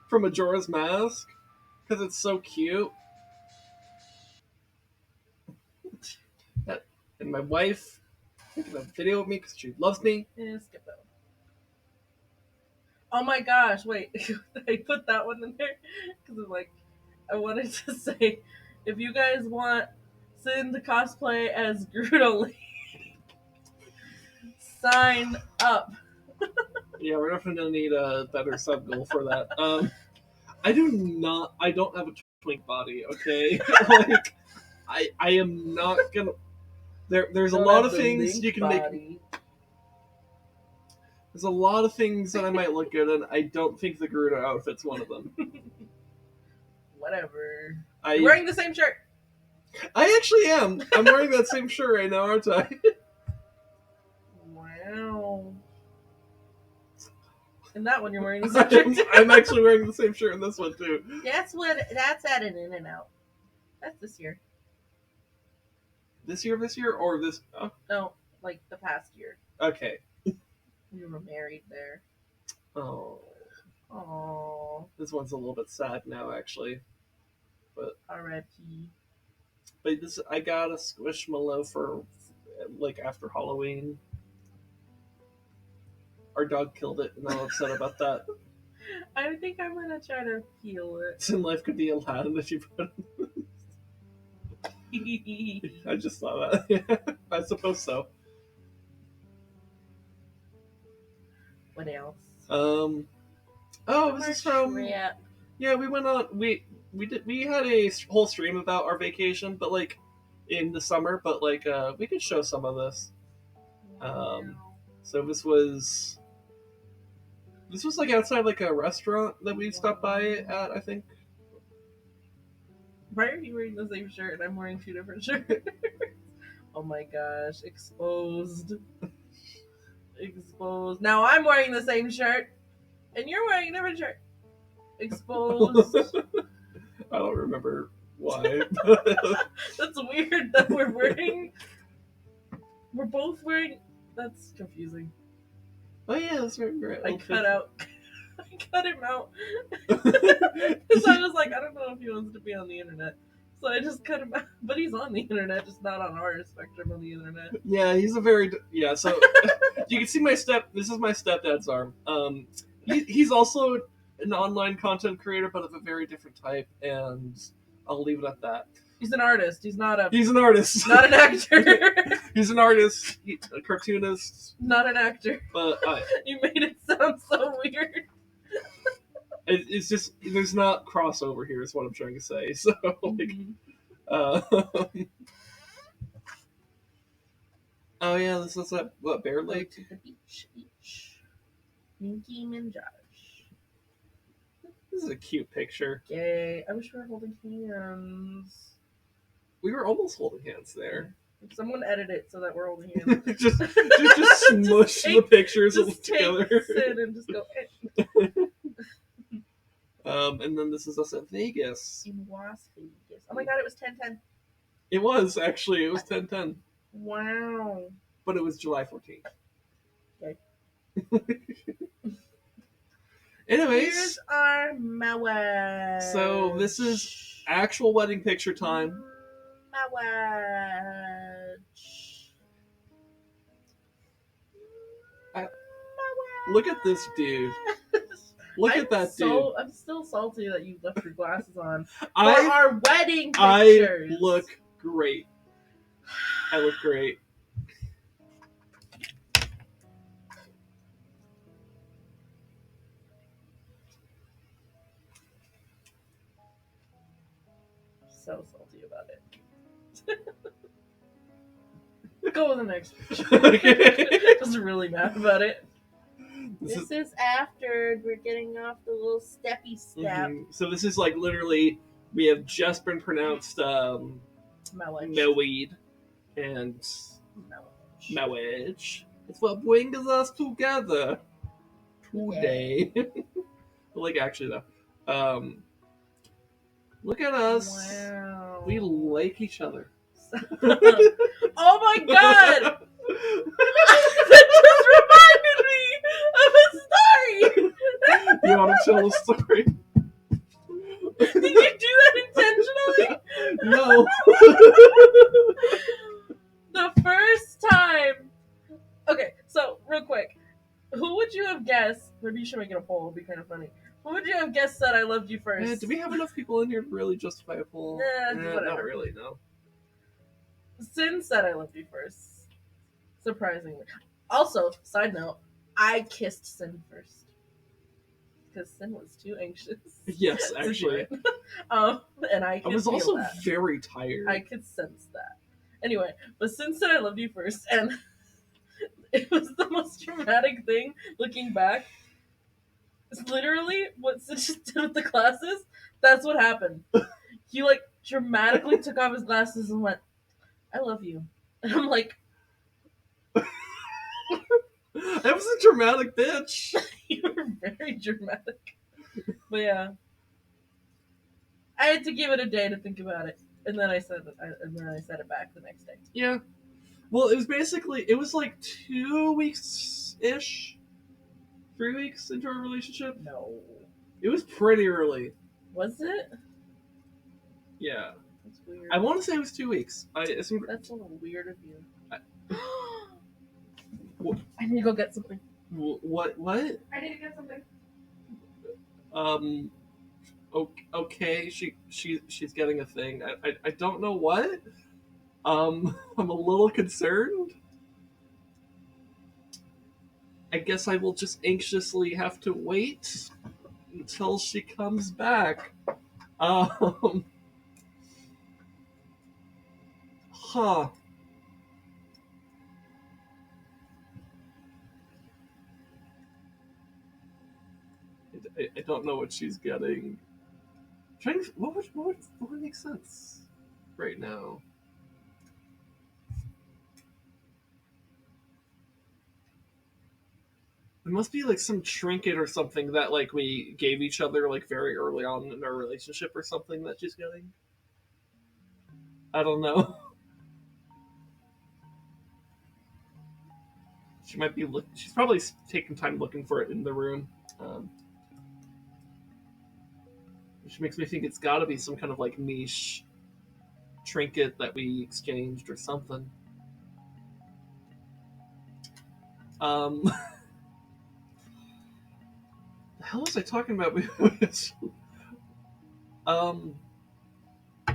from Majora's Mask because it's so cute. And my wife taking a video of me because she loves me. Yeah, skip that one. Oh my gosh, wait. I put that one in there because I wanted to say, if you guys want Sin to cosplay as Groot, sign up. Yeah, we're definitely gonna need a better sub goal for that. I don't have a twink body, okay? Like, I am not gonna. There's a lot of things you can make. There's a lot of things that I might look good in. I don't think the Gerudo outfit's one of them. Whatever. You're wearing the same shirt. I actually am. I'm wearing that same shirt right now, aren't I? Wow. And that one you're wearing the same shirt. I'm actually wearing the same shirt in this one too. That's at an In and Out. That's this year. This year, or this? Oh. No, like the past year. Okay. We were married there. Oh. Oh. This one's a little bit sad now, actually. But R.I.P. But I got a Squishmallow for like after Halloween. Our dog killed it, and I'm upset about that. I think I'm gonna try to heal it. SinLife could be Aladdin if you put it. I just saw that. Yeah, I suppose so. What else? This is from. Yeah, we went on. We had a whole stream about our vacation, but like in the summer. But like we could show some of this. So this was like outside like a restaurant that we stopped by at, I think. Why are you wearing the same shirt and I'm wearing two different shirts? Oh my gosh, exposed. Exposed. Now I'm wearing the same shirt and you're wearing a different shirt. Exposed. I don't remember why. That's weird that we're both wearing. That's confusing. Oh yeah, that's right. I cut him out. Because I was like, I don't know if he wants to be on the internet. So I just cut him out. But he's on the internet, just not on our spectrum of the internet. Yeah, he's so you can see this is my stepdad's arm. He's also an online content creator, but of a very different type, and I'll leave it at that. He's an artist. He's an artist. Not an actor. He's an artist, a cartoonist. Not an actor. But you made it sound so weird. It's just there's not crossover here, is what I'm trying to say. So like, oh yeah, this is what Bear Lake. Go to the beach. Minky Minaj. This is a cute picture. Yay! I wish we were holding hands. We were almost holding hands there. Someone edit it so that we're holding hands. just smush the pictures together. Sit and just go. And then this is us at Vegas. In Las Vegas. Oh my god, it was 10/10. It was actually. It was 10/10. Wow. But it was July 14th. Okay. Anyways, here's our marriage. So this is actual wedding picture time. Marriage. Look at this dude. Look at that, dude. I'm still salty that you left your glasses on for I our wedding pictures. look great. I look great. So salty about it. Go with the next picture. Okay. Just really mad about it. This This is after we're getting off the little steppy step. So this is like literally we have just been pronounced married and marriage. It's what brings us together today. Like actually though, look at us. Wow. We like each other. Oh my god! That just reminded me of a story. You want to tell the story? Did you do that intentionally? No. The first time. Okay, so real quick, who would you have guessed? Maybe you should make it a poll. It'd be kind of funny. Who would you have guessed said I loved you first? Do we have enough people in here to really justify a poll? Whatever. Not really, no. Sin said I loved you first. Surprisingly. Also, side note, I kissed Sin first. Because Sin was too anxious. Yes, to actually. do it. And I could I was feel also that. very tired. I could sense that. Anyway, but Sin said I loved you first, and it was the most dramatic thing looking back. It's literally what Sin just did with the glasses. That's what happened. He like dramatically took off his glasses and went, I love you. And I'm like, I was a dramatic bitch. you were very dramatic. But yeah. I had to give it a day to think about it. And then I said it back the next day. Yeah. Well, it was like 2 weeks-ish. 3 weeks into our relationship. No. It was pretty early. Was it? Yeah. That's weird. I want to say it was 2 weeks. That's a little weird of you. What? I need to go get something. What? I need to get something. Okay. She's getting a thing. I don't know what. I'm a little concerned. I guess I will just anxiously have to wait until she comes back. Huh. I don't know what she's getting. What would make sense right now? It must be like some trinket or something that like we gave each other like very early on in our relationship or something that she's getting. I don't know. She might be she's probably taking time looking for it in the room. Which makes me think it's got to be some kind of like niche trinket that we exchanged or something. The hell was I talking about? I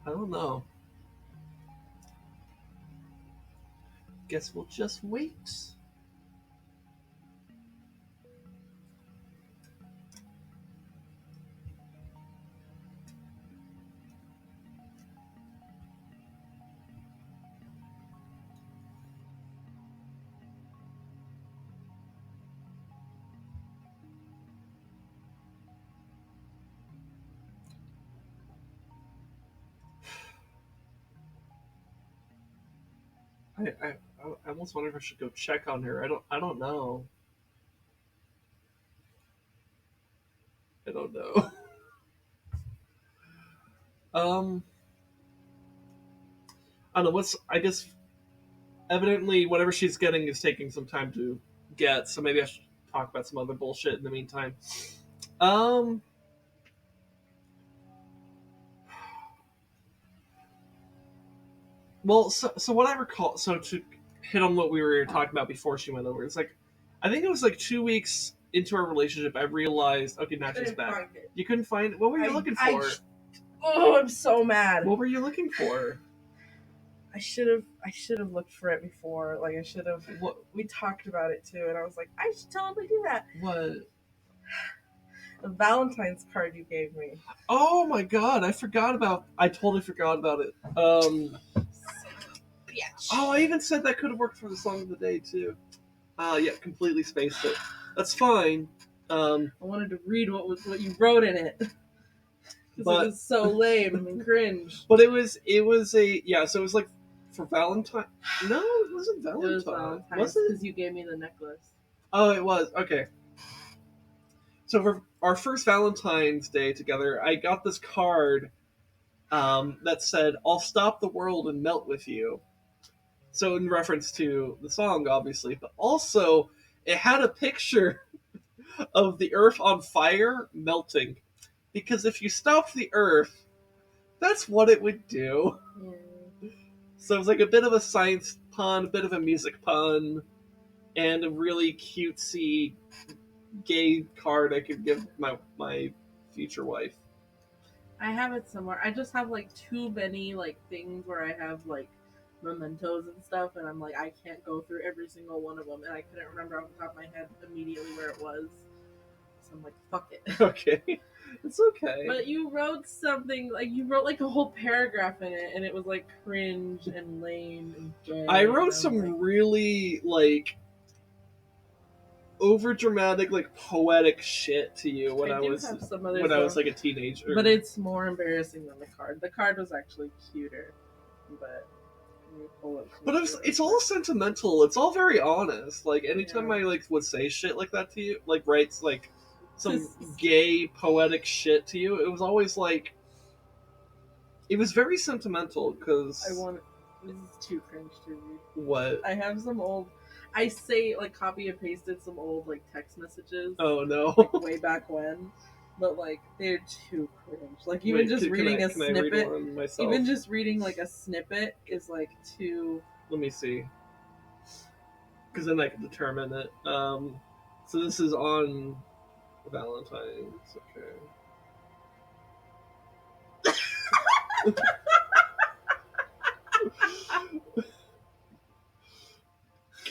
don't know. Guess we'll just wait. I almost wonder if I should go check on her. I don't know. I don't know. I don't know. I guess evidently whatever she's getting is taking some time to get. So maybe I should talk about some other bullshit in the meantime. Well, so what I recall, so to hit on what we were talking about before she went over. It's like, I think it was like 2 weeks into our relationship, I realized, okay, now she's Couldn't back. find it. You couldn't find it? What were you looking for? Oh, I'm so mad. What were you looking for? I should have looked for it before. Like I should have. What? We talked about it too, and I was like, I should totally do that. What? The Valentine's card you gave me. Oh my god, I totally forgot about it. Bitch. Oh, I even said that could have worked for the song of the day too. Yeah, completely spaced it. That's fine. I wanted to read what you wrote in it. Because it was so lame and cringe. But it was so it was like for Valentine. No, it wasn't Valentine. It was Valentine's. Was it? Because you gave me the necklace. Oh, it was. Okay. So for our first Valentine's Day together, I got this card that said, "I'll stop the world and melt with you." So in reference to the song, obviously, but also it had a picture of the Earth on fire melting. Because if you stopped the Earth, that's what it would do. Yeah. So it was like a bit of a science pun, a bit of a music pun, and a really cutesy gay card I could give my future wife. I have it somewhere. I just have like too many like things where I have like mementos and stuff, and I'm like, I can't go through every single one of them, and I couldn't remember off the top of my head immediately where it was. So I'm like, fuck it. Okay. It's okay. But you wrote something, like you wrote like a whole paragraph in it, and it was like cringe and lame and gay. I wrote some really like over dramatic, like poetic shit to you when I was like a teenager. But it's more embarrassing than the card. The card was actually cuter, but it's all sentimental. It's all very honest. Like anytime I like would say shit like that to you, like writes like some gay poetic shit to you, it was always like it was very sentimental because this is too cringe to read. What? I have some old. I say like copy and pasted some old like text messages. Oh no! Like, way back when, but like they're too cringe. Like even just reading a snippet, even just reading like a snippet is like too. Let me see, because then I can determine it. So this is on Valentine's. Okay.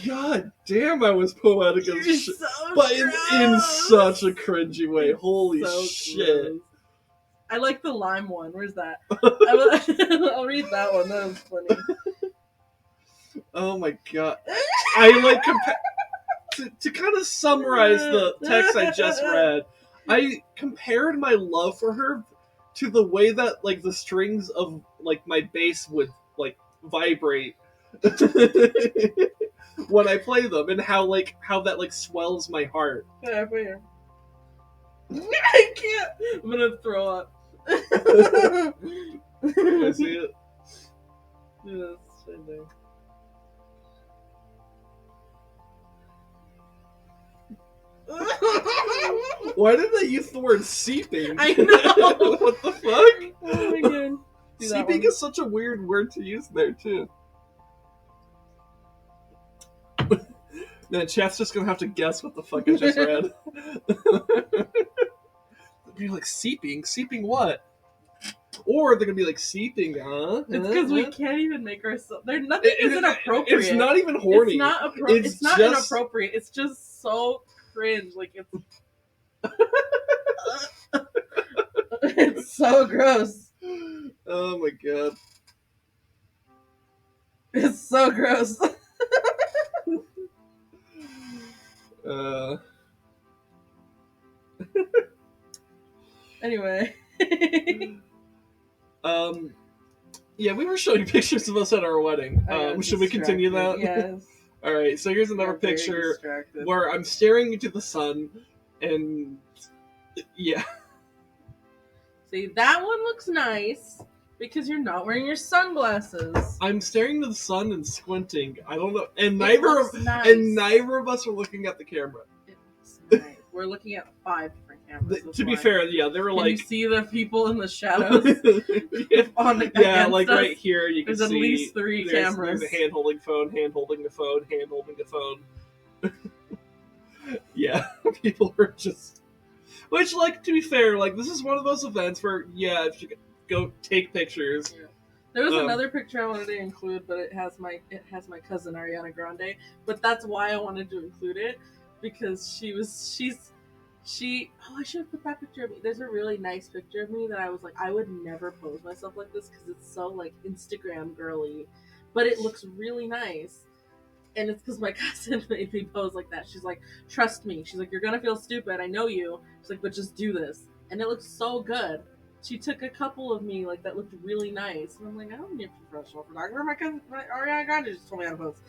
God damn, I was poetic as shit. But in such a cringy way. Holy shit. Gross. I like the lime one. Where's that? I'll read that one. That was funny. Oh my god. I like to kind of summarize the text I just read. I compared my love for her to the way that like the strings of like my bass would like vibrate when I play them, and how that like swells my heart. Yeah, for you. I can't. I'm gonna throw up. Can I see it? Yeah, that's right there. Why did they use the word seeping? I know. What the fuck? Oh my god. Seeping is such a weird word to use there too. Man, chat's just gonna have to guess what the fuck I just read. You're like, seeping? Seeping what? Or they're gonna be like, seeping, huh? It's because we can't even make ourselves. Nothing isn't appropriate. It's not even horny. It's not It's not inappropriate. It's just so cringe. Like it's. It's so gross. Oh my god. It's so gross. Anyway. Yeah, we were showing pictures of us at our wedding. Should we continue that? Yes. Alright, so here's another picture where I'm staring into the sun, and yeah. See, that one looks nice because you're not wearing your sunglasses. I'm staring into the sun and squinting. I don't know, and neither of us are looking at the camera. It's nice. We're looking at 5 different cameras. To be fair, yeah, they were Can like. you see the people in the shadows? Yeah, like right us? here, you can There's see. at least 3 cameras. There's a hand holding phone, hand holding the phone, hand holding the phone. Yeah, people were just. Which, like, to be fair, like, this is one of those events where, yeah, if you go take pictures. Yeah. There was another picture I wanted to include, but it has my cousin Ariana Grande. But that's why I wanted to include it, because she. Oh, I should have put that picture of me. There's a really nice picture of me that I was like, I would never pose myself like this because it's so like Instagram girly, but it looks really nice. And it's because my cousin made me pose like that. She's like, trust me. She's like, you're gonna feel stupid. I know you. She's like, but just do this. And it looks so good. She took a couple of me like that looked really nice, and I'm like, I don't need a professional photographer. My cousin, Ariana Grande, just told me how to pose.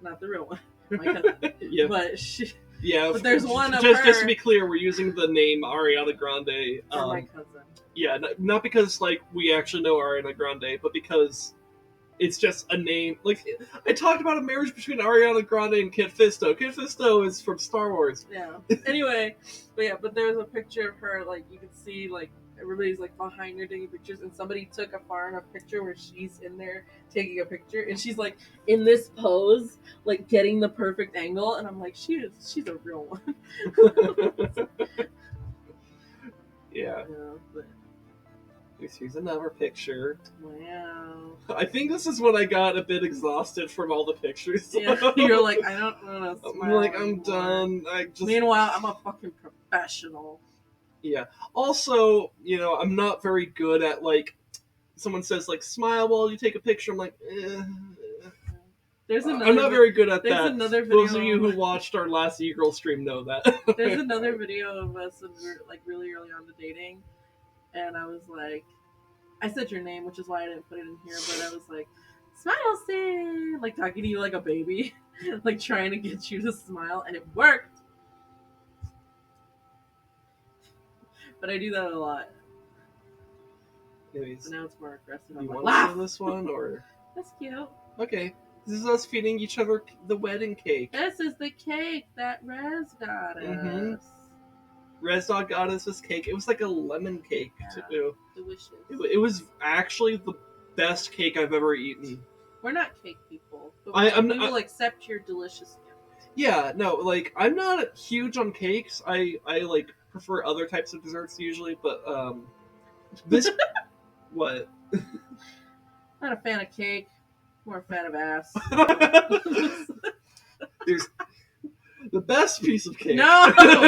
Not the real one, my cousin. Yeah. But she. Yeah. But there's one of just, her. Just to be clear, we're using the name Ariana Grande. For my cousin. Yeah, not because like we actually know Ariana Grande, but because it's just a name. Like I talked about a marriage between Ariana Grande and Kit Fisto. Kit Fisto is from Star Wars. Yeah. Anyway, but there's a picture of her, like you can see like everybody's like behind her taking pictures, and somebody took a far enough picture where she's in there taking a picture, and she's like in this pose, like getting the perfect angle, and I'm like, she's a real one. Yeah. But... Here's another picture. Wow. I think this is when I got a bit exhausted from all the pictures. Yeah, you're like, I don't want to smile. I'm like, anymore. I'm done. Meanwhile, I'm a fucking professional. Yeah. Also, I'm not very good at like. Someone says like, smile while you take a picture. I'm like, There's another. I'm not very good at that. There's another video. Those of you who watched our last E-Girl stream know that. There's another video of us when we were like really early on to dating, and I was like, I said your name, which is why I didn't put it in here, but I was like, smile, Sin, like talking to you like a baby, like trying to get you to smile, and it worked. But I do that a lot. Anyways, but now it's more aggressive. You I'm want like, to see this one or? That's cute. Okay, this is us feeding each other the wedding cake. This is the cake that Rez got us. Mm-hmm. Rez Dog got us this cake. It was like a lemon cake too. Delicious. It was actually the best cake I've ever eaten. We're not cake people, but we will accept your delicious gift. Yeah, no, like I'm not huge on cakes. I like prefer other types of desserts usually, but this what? Not a fan of cake. More a fan of ass. There's the best piece of cake. No! Stop!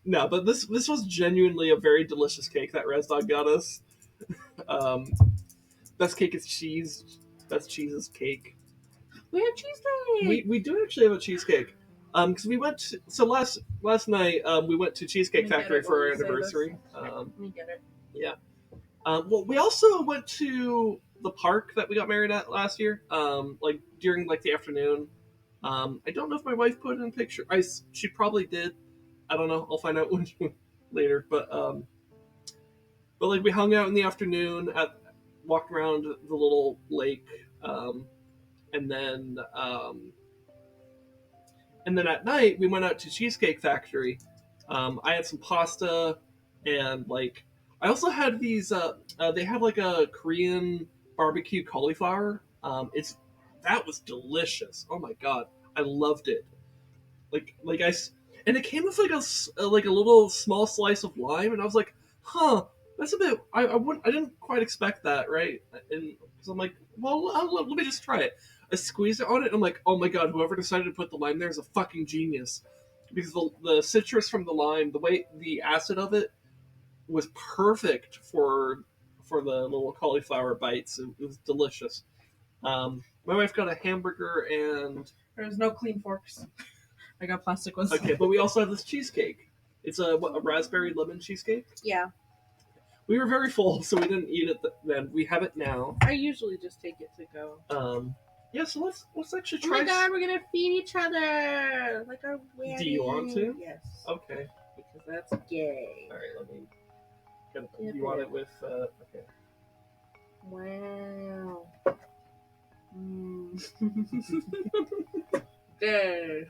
No, but this was genuinely a very delicious cake that Rez Dog got us. Best cake is cheese. Best cheese is cake. We have cheesecake. We do actually have a cheesecake. Because we went last night we went to Cheesecake Factory for our anniversary. Let me get it. Yeah. Well, we also went to the park that we got married at last year. Like during like the afternoon. I don't know if my wife put it in a picture. She probably did. I don't know. I'll find out later. But like we hung out in the afternoon, walked around the little lake, and then at night we went out to Cheesecake Factory. I had some pasta, and like I also had these. They have like a Korean barbecue cauliflower. That was delicious. Oh my god, I loved it. And it came with like a little small slice of lime, and I was like, huh, that's a bit. I didn't quite expect that, right? And so I'm like, well, let me just try it. I squeezed it on it, and I'm like, oh my god, whoever decided to put the lime there is a fucking genius, because the citrus from the lime, the acid of it, was perfect for the little cauliflower bites. It was delicious. My wife got a hamburger, and there's no clean forks. I got plastic ones. Okay, but we also have this cheesecake. It's a raspberry lemon cheesecake. Yeah. We were very full, so we didn't eat it then. We have it now. I usually just take it to go. Yeah, so let's actually try. Oh my god, we're gonna feed each other like our wedding. Do you want to? Yes. Okay. Because that's gay. All right, let me. You want it with? Okay. Wow. Gay.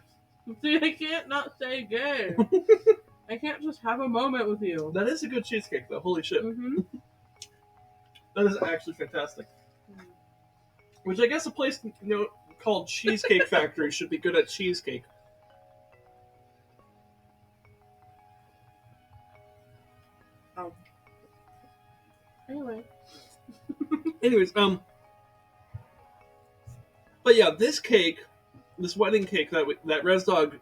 See, I can't not say gay. I can't just have a moment with you. That is a good cheesecake, though. Holy shit. Mm-hmm. That is actually fantastic. Which I guess a place called Cheesecake Factory should be good at cheesecake. Oh. Anyway. Anyways, but yeah, this cake, this wedding cake that Res Dog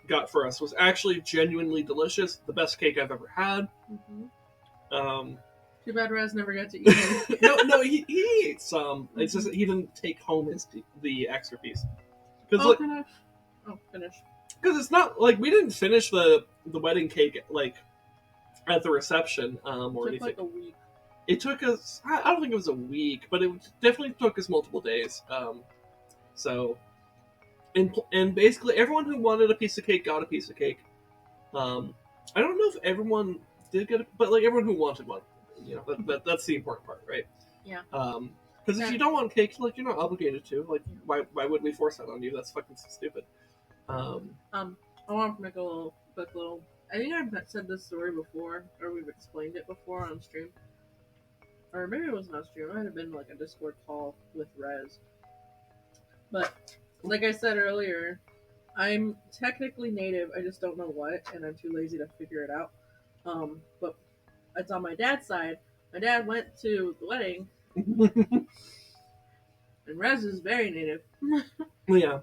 got for us was actually genuinely delicious. The best cake I've ever had. Mm-hmm. Too bad Res never got to eat it. no, he ate some. Mm-hmm. It's just he didn't take home the extra piece. Finish. Because it's not like we didn't finish the wedding cake like at the reception or anything. Like a week. It took us. I don't think it was a week, but it definitely took us multiple days. And basically everyone who wanted a piece of cake got a piece of cake. I don't know if everyone did get it, but like everyone who wanted one, that's the important part, right? Yeah. Because if you don't want cake, like you're not obligated to. Like, why would we force that on you? That's fucking stupid. I want to make a little. I think I've said this story before, or we've explained it before on stream, or maybe it wasn't on stream. It might have been like a Discord call with Rez. But like I said earlier, I'm technically native. I just don't know what, and I'm too lazy to figure it out. But it's on my dad's side. My dad went to the wedding, and Rez is very native. Yeah.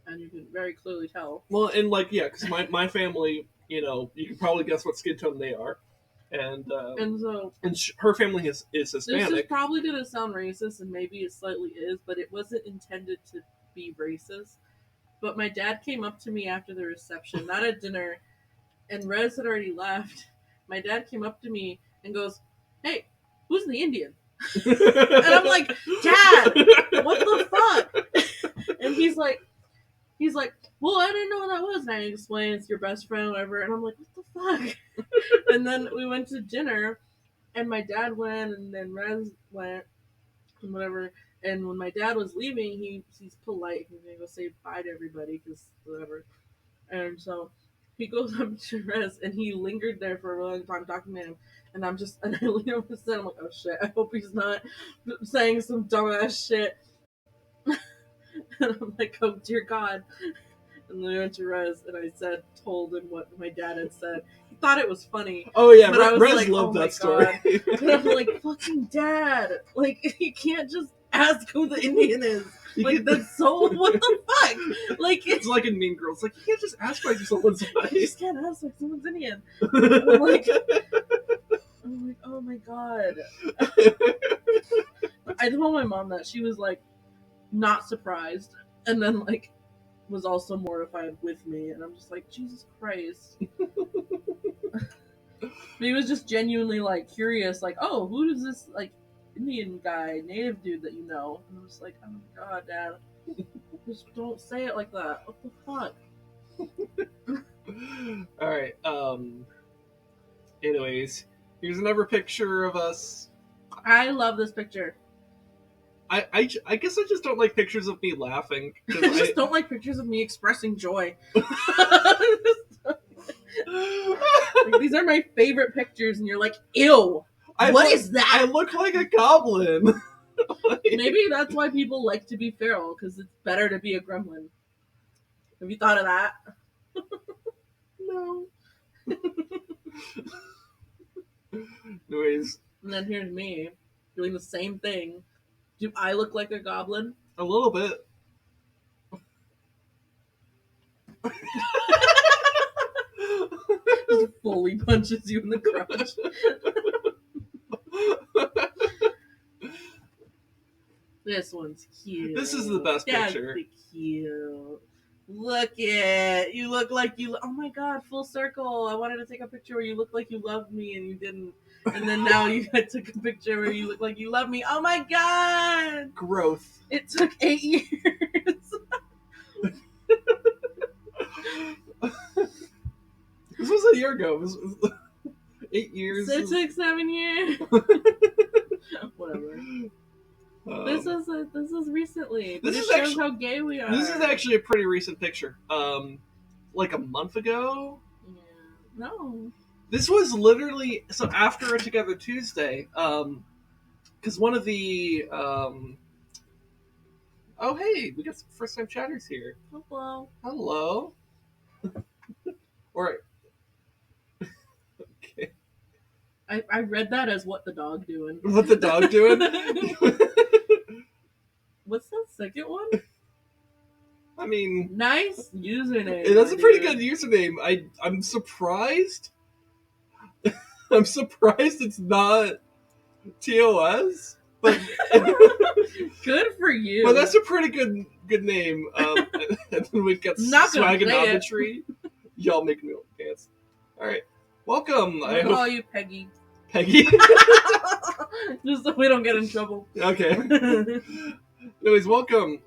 And you can very clearly tell. Well, and like, yeah, because my family, you can probably guess what skin tone they are, and her family is Hispanic. This is probably gonna sound racist, and maybe it slightly is, but it wasn't intended to be racist. But my dad came up to me after the reception, not at dinner, and Rez had already left. My dad came up to me and goes, "Hey, who's the Indian?" And I'm like, "Dad, what the fuck?" And he's like, "Well, I didn't know what that was." And I explained, "It's your best friend, whatever." And I'm like, "What the fuck?" And then we went to dinner, and my dad went, and then Rez went, and whatever. And when my dad was leaving, he's polite. He's gonna go say bye to everybody, because whatever. And so he goes up to Rez, and he lingered there for a long time talking to him. And I lean over and said, I'm like, "Oh shit, I hope he's not saying some dumbass shit." And I'm like, "Oh dear God." And then we went to Rez, and I told him what my dad had said. He thought it was funny. Oh yeah, but I was Rez like, loved "Oh that story." But I'm like, "Fucking Dad, like you can't just ask who the Indian is." Like that's so what the fuck? Like it's like in Mean Girls. Like you can't just ask why someone's white. You just can't ask why someone's Indian. I'm like, oh my God. I told my mom that. She was like not surprised, and then like was also mortified with me, and I'm just like, Jesus Christ. But he was just genuinely like curious, like, "Oh, who is this like Indian guy, native dude that you know?" And I'm just like, "Oh my God, Dad, just don't say it like that. What the fuck?" All right. Anyways, here's another picture of us. I love this picture. I guess I just don't like pictures of me laughing. I just don't like pictures of me expressing joy. Like, these are my favorite pictures, and you're like, "Ew, what is that?" I look like a goblin. Maybe that's why people like to be feral, because it's better to be a gremlin. Have you thought of that? No. Anyways. And then here's me doing the same thing. Do I look like a goblin? A little bit. Just fully punches you in the crotch. This one's cute. This is the best picture. That's cute. Look it. You look like you... Oh my God, full circle. I wanted to take a picture where you look like you loved me and you didn't. And then now I took a picture where you look like you love me. Oh my God. Growth. It took 8 years. This was a year ago. It was 8 years. It took 7 years. Whatever. This is recently. This This is shows actually- how gay we are. This is actually a pretty recent picture. Like a month ago. Yeah. No. This was literally so after a Together Tuesday. Because one of the oh hey, we got some first time chatters here. Hello. Hello. Or okay, I read that as what the dog doing. what the dog doing? What's that second one? I mean, Nice username. that's a my pretty dude. good username. I'm surprised. I'm surprised it's not TOS, but Good for you. but that's a pretty good name. And then we've got Not gonna Swag and say it. Tree. Y'all make me dance. All right, welcome. I I'll hope call you Peggy. Peggy. Just so we don't get in trouble. Okay. Anyways, welcome.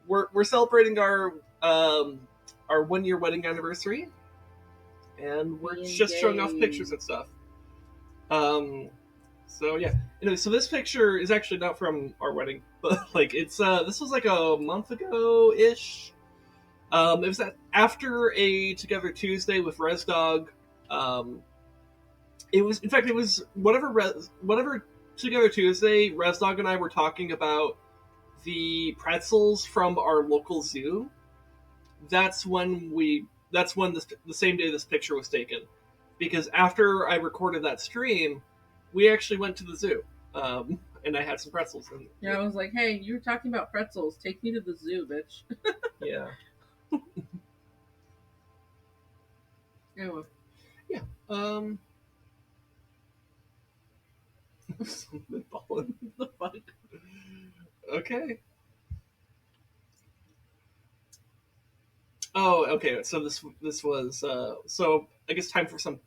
We're celebrating our 1 year wedding anniversary, and we're Being just showing off gay. pictures and stuff. So yeah. Anyway, so this picture is actually not from our wedding, but like it's this was like a month ago ish. It was after a Together Tuesday with Res Dog. It was whatever Together Tuesday. Res Dog and I were talking about the pretzels from our local zoo. That's when the same day this picture was taken, because after I recorded that stream, we actually went to the zoo, and I had some pretzels. And Yeah, I was like, hey, you were talking about pretzels. Take me to the zoo, bitch. yeah, Anyway. um, something falling. The fuck? Okay. Oh, okay. So this was so I guess time for some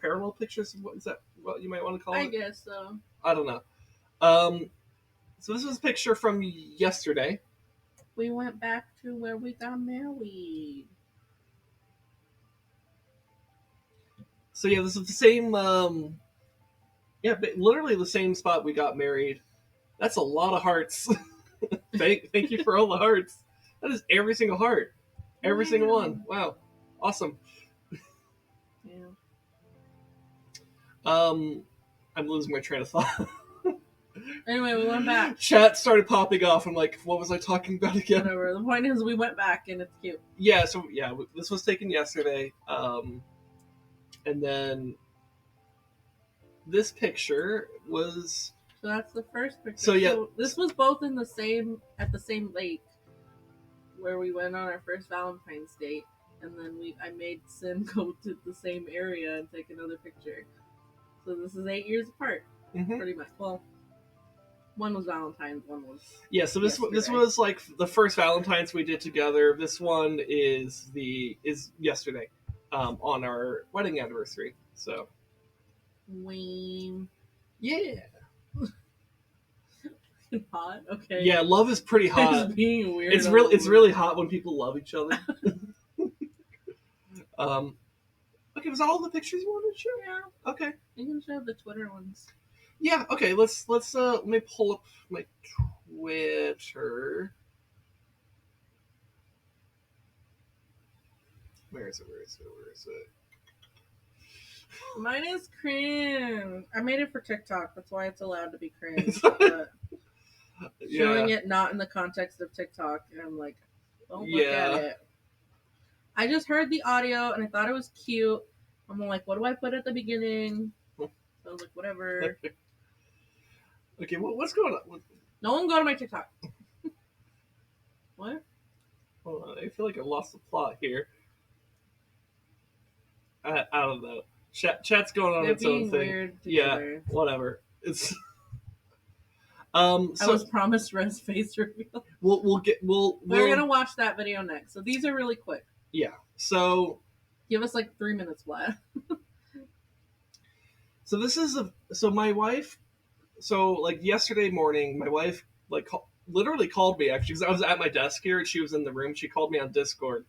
parallel pictures. What is that? What you might want to call I it? guess so. I don't know. So this was a picture from yesterday. We went back to where we got married. So yeah, this is the same. Literally the same spot we got married. That's a lot of hearts. thank you for all the hearts. That is every single heart, every single one. Wow, awesome. Yeah. I'm losing my train of thought. Anyway, we went back. Chat started popping off. I'm like, what was I talking about again? Whatever. The point is, we went back and it's cute. Yeah, so yeah, this was taken yesterday. And then this picture was So that's the first picture. So, yeah. this was both at the same lake where we went on our first Valentine's date, and then I made Sin go to the same area and take another picture. So this is 8 years apart, pretty much. Well, one was Valentine's, one was yeah. So this yesterday. was like the first Valentine's we did together. This one is yesterday, on our wedding anniversary. So Wayne. yeah, Hot. Okay. yeah. Love is pretty hot. It's being weird. It's really hot when people love each other. Okay, was that all the pictures you wanted to show? Yeah. Okay. You can show the Twitter ones. Yeah. Okay. Let me pull up my Twitter. Where is it? Mine is cringe. I made it for TikTok. That's why it's allowed to be cringe. But showing it not in the context of TikTok, and I'm like, don't look at it. I just heard the audio and I thought it was cute. I'm like, what do I put at the beginning? So I was like, whatever. Okay, what's going on? No one go to my TikTok. What? Hold on, I feel like I lost the plot here. I don't know. Chat's going on They're its own being thing. weird Yeah, together. whatever. It's I was promised Res face reveal. We're gonna watch that video next. So these are really quick. Yeah. So Give us like 3 minutes left. so this is my wife. So like yesterday morning, my wife literally called me actually because I was at my desk here and she was in the room. She called me on Discord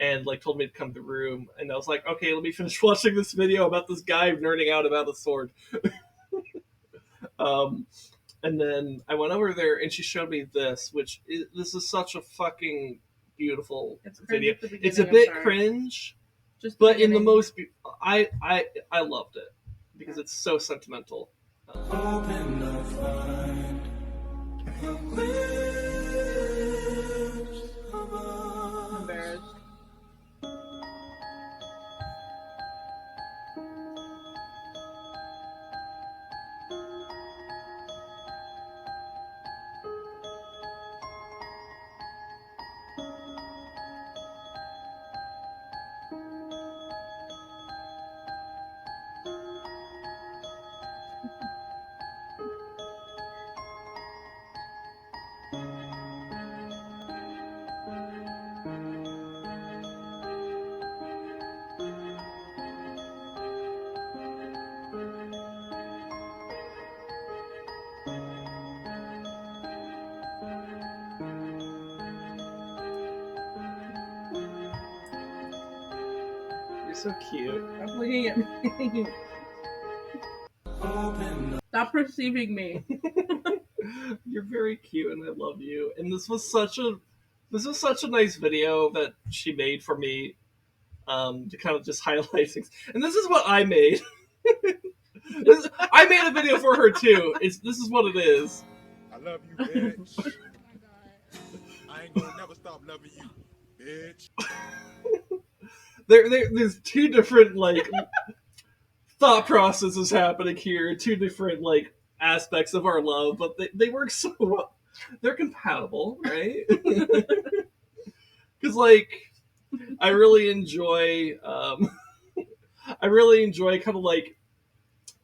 and like told me to come to the room, and I was like, okay, let me finish watching this video about this guy nerding out about a sword. And then I went over there and she showed me this, this is such a fucking beautiful It's cringe video. at the beginning, It's a I'm bit sorry. cringe, Just but in the beginning. most, I loved it because it's so sentimental. Open the find the lips of I'm embarrassed. You're so cute. Stop looking at me. Stop perceiving me. You're very cute and I love you. And this was such a nice video that she made for me, to kind of just highlight things. And this is what I made. I made a video for her too. This is what it is. I love you, bitch. I ain't gonna never stop loving you, bitch. There's two different like thought processes happening here, two different like aspects of our love, but they work so well. They're compatible, right? Because like I really enjoy kind of like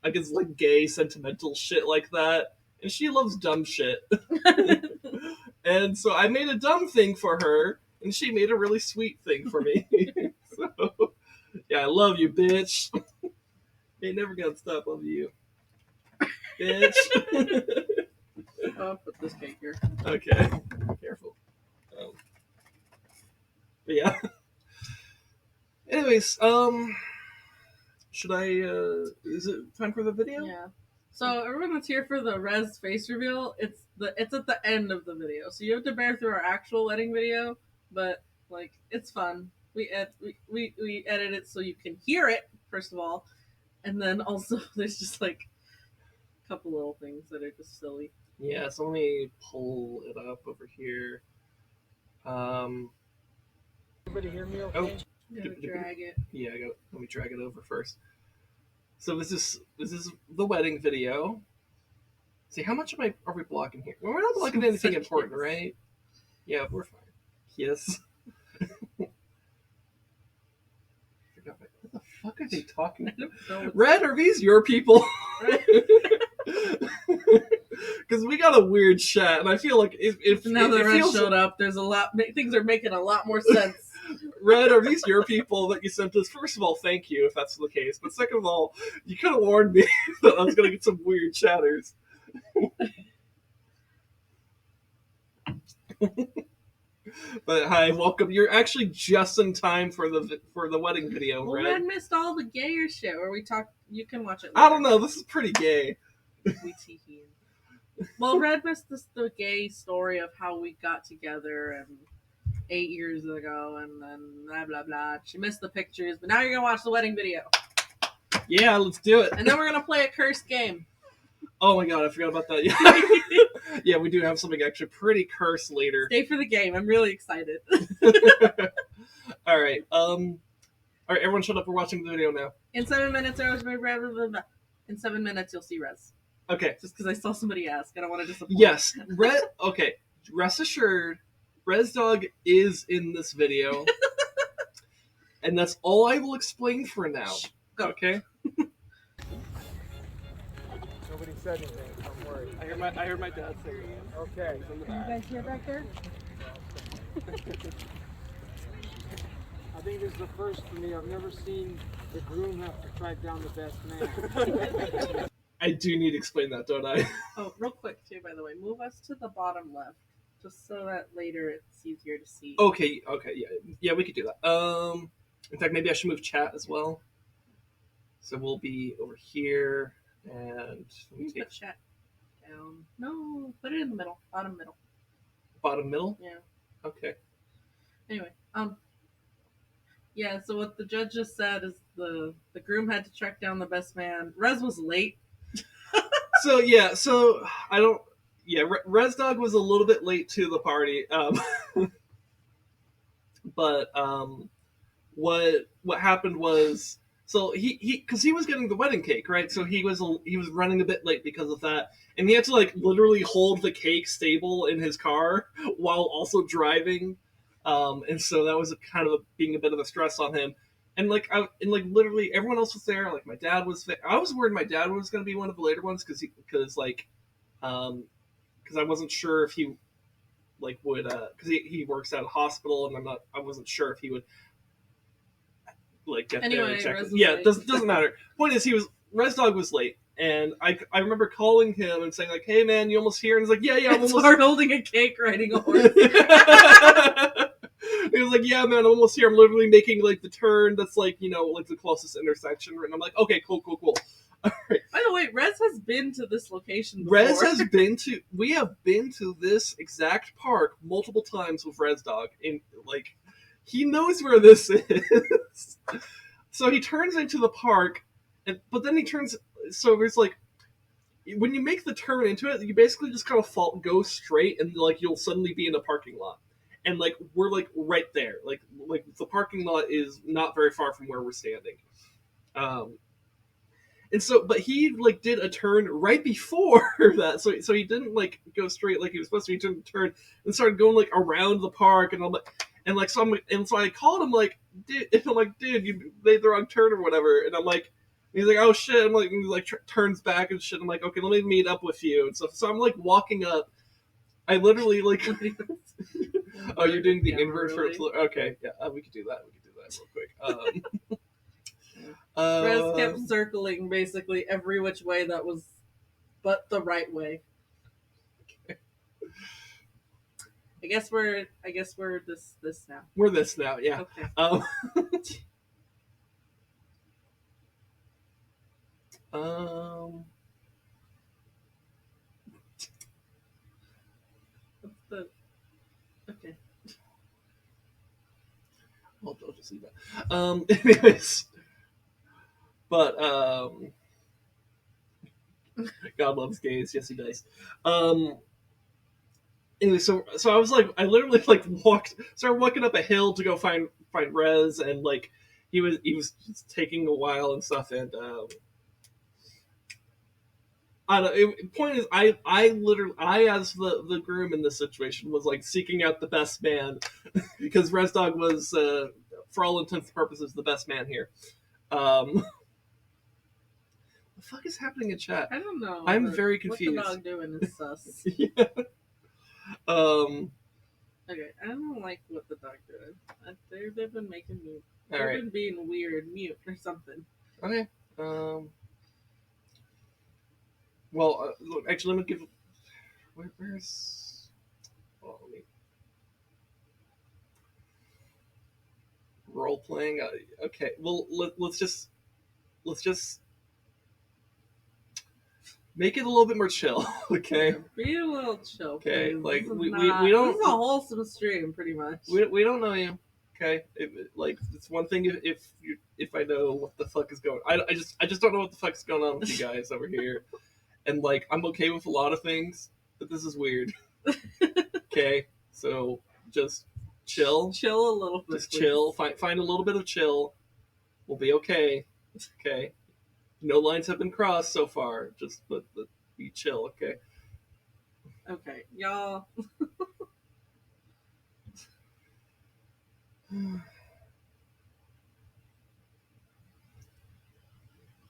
I guess like gay sentimental shit like that, and she loves dumb shit. And so I made a dumb thing for her, and she made a really sweet thing for me. So yeah, I love you, bitch. Ain't never gonna stop loving you, bitch. I'll put this cake here. Okay, careful. But yeah. Anyways, should I? Is it time for the video? Yeah. So everyone that's here for the Rez face reveal, it's at the end of the video, so you have to bear through our actual wedding video, but like it's fun. We edit it so you can hear it first of all, and then also there's just like a couple little things that are just silly. Yeah. So let me pull it up over here. Everybody hear me okay? Oh. You gotta drag it. Yeah, let me drag it over first. So this is the wedding video. See, how much are we blocking here? We're not blocking anything important, right? Yeah, we're fine. Yes. What the fuck are they talking about? Red, are these your people? Because we got a weird chat, and I feel like if now that Red feels showed up, there's a lot. Things are making a lot more sense. Red, are these your people that you sent us? First of all, thank you if that's the case. But second of all, you could have warned me that I was going to get some weird chatters. But hi, welcome. You're actually just in time for the wedding video, Well, Red. Red missed all the gayer shit where we talk. You can watch it later. I don't know. This is pretty gay. We tee. Well, Red missed the gay story of how we got together and 8 years ago, and then blah blah blah. She missed the pictures, but now you're gonna watch the wedding video, Yeah, let's do it. and then we're gonna play a cursed game. Oh my god, I forgot about that. Yeah, yeah, we do have something actually pretty cursed later. Stay for the game. I'm really excited. All right. All right, everyone, shut up. We're watching the video now. In 7 minutes, in 7 minutes, you'll see Rez. Okay. Just because I saw somebody ask, I don't want to disappoint. Yes, Okay, rest assured, Rez Dog is in this video, and that's all I will explain for now. Go. Okay. Nobody said anything. Don't worry. I heard my dad say that. Okay. You guys hear back there? I think this is the first for me. I've never seen the groom have to track down the best man. I do need to explain that, don't I? Oh, real quick too, by the way, move us to the bottom left, just so that later it's easier to see. Okay, yeah, we could do that. In fact, maybe I should move chat as well. So we'll be over here, and let me You take put chat down. No, put it in the middle. Bottom middle. Bottom middle? Yeah. Okay. Anyway, yeah, so what the judge just said is the groom had to track down the best man. Rez was late. So I don't. Yeah, Res Dog was a little bit late to the party, but what happened was, so he because he was getting the wedding cake, right? So he was running a bit late because of that, and he had to like literally hold the cake stable in his car while also driving, and so that was kind of being a bit of a stress on him. And like literally everyone else was there. Like my dad was. I was worried my dad was going to be one of the later ones because I wasn't sure if he like would because he works at a hospital, and I wasn't sure if he would like get there Anyway, exactly. Rez was Yeah, late. doesn't matter. Point is, Res Dog was late, and I remember calling him and saying like, "Hey man, you almost here?" And he's like, "Yeah, I'm It's almost." hard holding a cake riding a horse. He was like, "Yeah, man, I'm almost here. I'm literally making like the turn that's like like the closest intersection." And I'm like, "Okay, cool." All right. By the way, Rez has been to this location before. Rez has been to. We have been to this exact park multiple times with Res Dog, and like he knows where this is. So he turns into the park, but then he turns. So there's like when you make the turn into it, you basically just kind of go straight, and like you'll suddenly be in a parking lot, and like we're like right there. Like the parking lot is not very far from where we're standing. And so, but he like did a turn right before that, so he didn't like go straight like he was supposed to. He turned and started going like around the park, and I'm like, so I called him like, dude, you made the wrong turn or whatever, and I'm like, he's like, oh shit, I'm like, and he like turns back and shit. I'm like, okay, let me meet up with you, and so I'm like walking up. I literally like, oh, you're doing the inverse for okay, yeah, we could do that real quick. Rez kept circling basically every which way that was but the right way. Okay. I guess we're this now. We're this now, yeah. Okay. What's the okay. I'll just leave that. Anyways, but God loves gays. Yes, he does. Anyway, so I was like, I literally like started walking up a hill to go find Rez, and like he was just taking a while and stuff, and I don't know. Point is, I literally as the groom in this situation was like seeking out the best man because Rez Dog was for all intents and purposes the best man here. The fuck is happening in chat? I don't know. I'm very confused. What the dog doing is sus. Yeah. Okay, I don't like what the dog doing. They've been making me. All They've right. been being weird, mute or something. Okay. Well, look, actually, let me give. Where's? Oh, let me. Role playing. Okay. Well, let's just make it a little bit more chill. Okay. Be a little chill. Okay, Please. like, This is we not- don't- This is a wholesome stream, pretty much. We don't know you. Okay. Like it's one thing if I know what the fuck is going. I just don't know what the fuck is going on with you guys over here. And like I'm okay with a lot of things, but this is weird. Okay, so just chill. Chill a little bit. Just chill. Find a little bit of chill. We'll be okay. Okay. No lines have been crossed so far. Just but be chill. Okay. Okay, y'all. You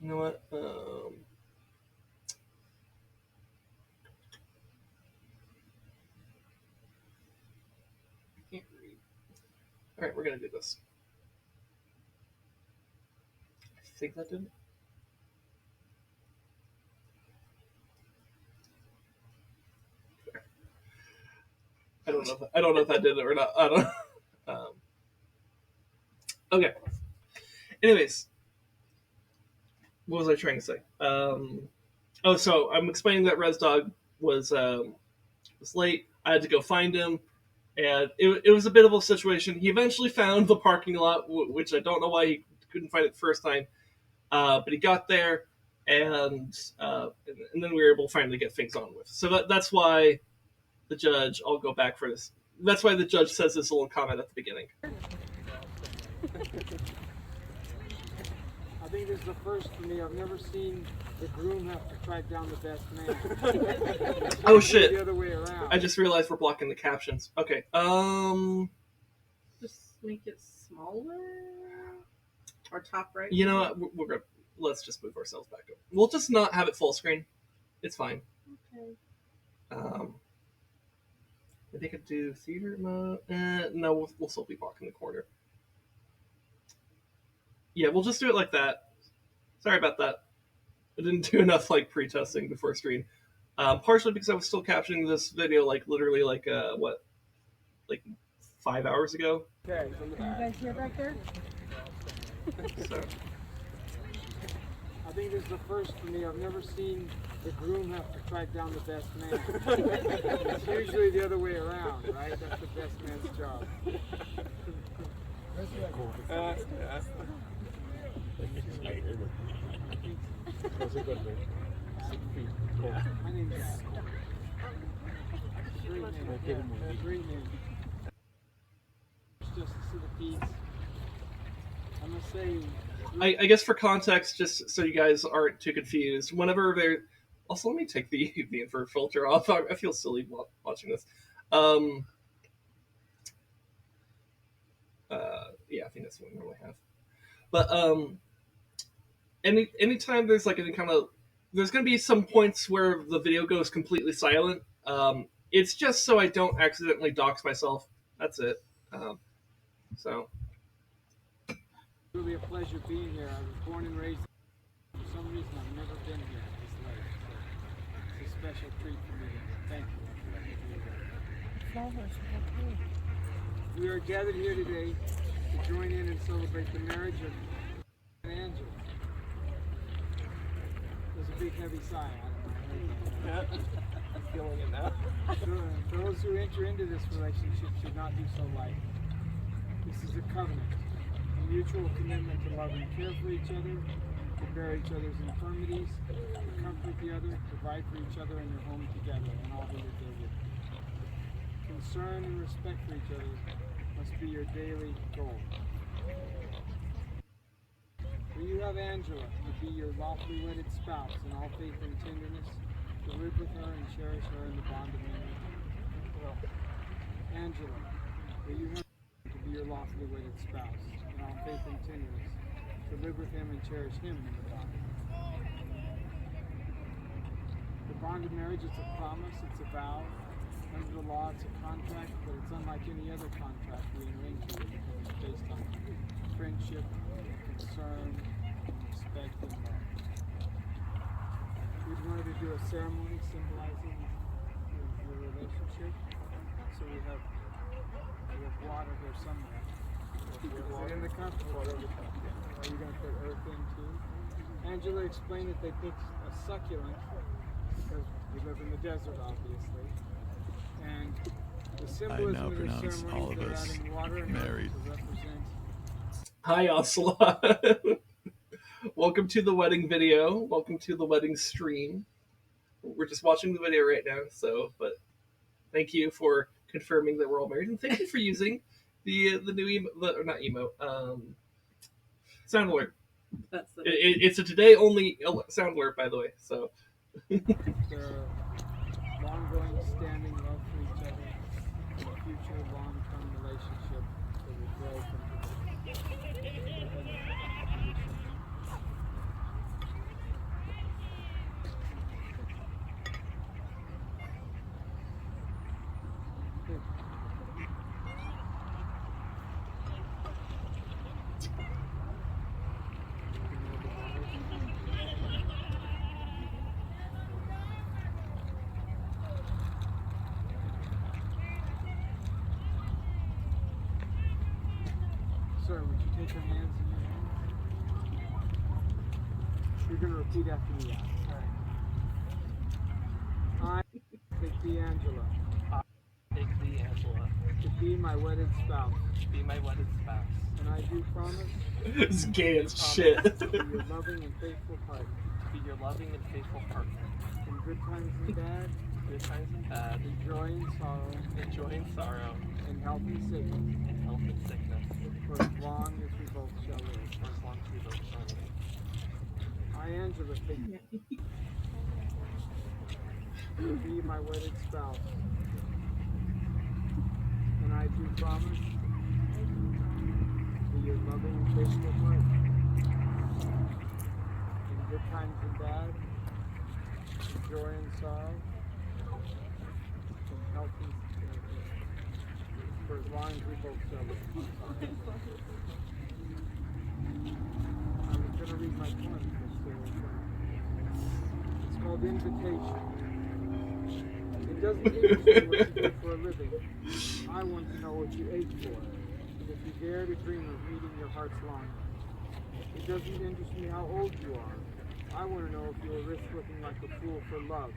know what? I can't read. All right, we're gonna do this. I think that did it. I don't know if that did it or not. I don't. Okay. Anyways, what was I trying to say? So I'm explaining that Res Dog was late. I had to go find him, and it was a bit of a situation. He eventually found the parking lot, which I don't know why he couldn't find it the first time, but he got there, and then we were able to finally get things on with. So that's why the judge. I'll go back for this. That's why the judge says this little comment at the beginning. I think this is the first for me. I've never seen the groom have to track down the best man. It's Oh, usually shit. The other way around. I just realized we're blocking the captions. Okay. Just make it smaller. Or top right. You know what? We're gonna let's just move ourselves back up. We'll just not have it full screen. It's fine. Okay. Maybe I could do theater mode. No, we'll still be blocking the corner. Yeah, we'll just do it like that. Sorry about that. I didn't do enough pre-testing before stream. Partially because I was still captioning this video literally 5 hours ago. Okay, from the back. You guys hear back there? So I think this is the first for me. I've never seen the groom have to track down the best man. It's usually the other way around, right? That's the best man's job. My name's Great name. Yeah, great name. Just to see the piece. I'm gonna say. I guess for context, just so you guys aren't too confused, whenever they're also let me take the invert filter off. I feel silly watching this. Yeah, I think that's what we normally have. But anytime there's any kind of there's gonna be some points where the video goes completely silent. It's just so I don't accidentally dox myself. That's it. So. Really a pleasure being here. I was born and raised. For some reason, I've never been here this late. So it's a special treat for me. Thank you for letting me do that. We are gathered here today to join in and celebrate the marriage of Angela. There's a big heavy sigh. I don't know. I'm feeling it now. Those who enter into this relationship should not be so light. This is a covenant. A mutual commitment to love and care for each other, to bear each other's infirmities, to comfort the other, to provide for each other in your home together, and all that they with. Concern and respect for each other must be your daily goal. Will you have Angela to be your lawfully wedded spouse in all faith and tenderness, to live with her and cherish her in the bond of marriage? Angela, will you have to be your lawfully wedded spouse in all faith and tenderness, to live with him and cherish him in the bond? The bond of marriage is a promise, it's a vow. Under the law, it's a contract, but it's unlike any other contract we enter into because it's based on friendship, concern, respect, and love. We wanted to do a ceremony symbolizing your relationship, so we have water here somewhere. Is it in the cup? Are you going to put earth in too? Angela explained that they picked a succulent because we live in the desert, obviously. And the symbolism of the ceremony is they're adding water and earth to represent. Hi, Ocelot. Welcome to the wedding video. Welcome to the wedding stream. We're just watching the video right now, but thank you for confirming that we're all married, and thank you for using the new sound alert. That's the It's a today only sound alert, by the way. So Their long-going standing love for each other, and a future long-term relationship that will grow from Sir, would you take your hands in your hands? You're going to repeat after me. All right. Angela, Take thee, Angela, to be my wedded spouse, to be my wedded spouse. and I do promise It's gay as shit. to be your loving and faithful partner, To be your loving and faithful partner. in good times and bad, Good times and bad, in joy and sorrow, in joy and sorrow, in health and sickness, in health and sickness, for as long as we both shall live. for as long as we both shall live. I, Angela, take to be my wedded spouse, and I do promise to be your loving and faithful partner, in good times and bad, in joy and sorrow, in health and sickness, for as long as we both shall live. I was going to read my poem, it's called Invitation. It doesn't interest me what you do for a living. I want to know what you ate for, and if you dare to dream of meeting your heart's longing. It doesn't interest me how old you are. I want to know if you will risk looking like a fool for love,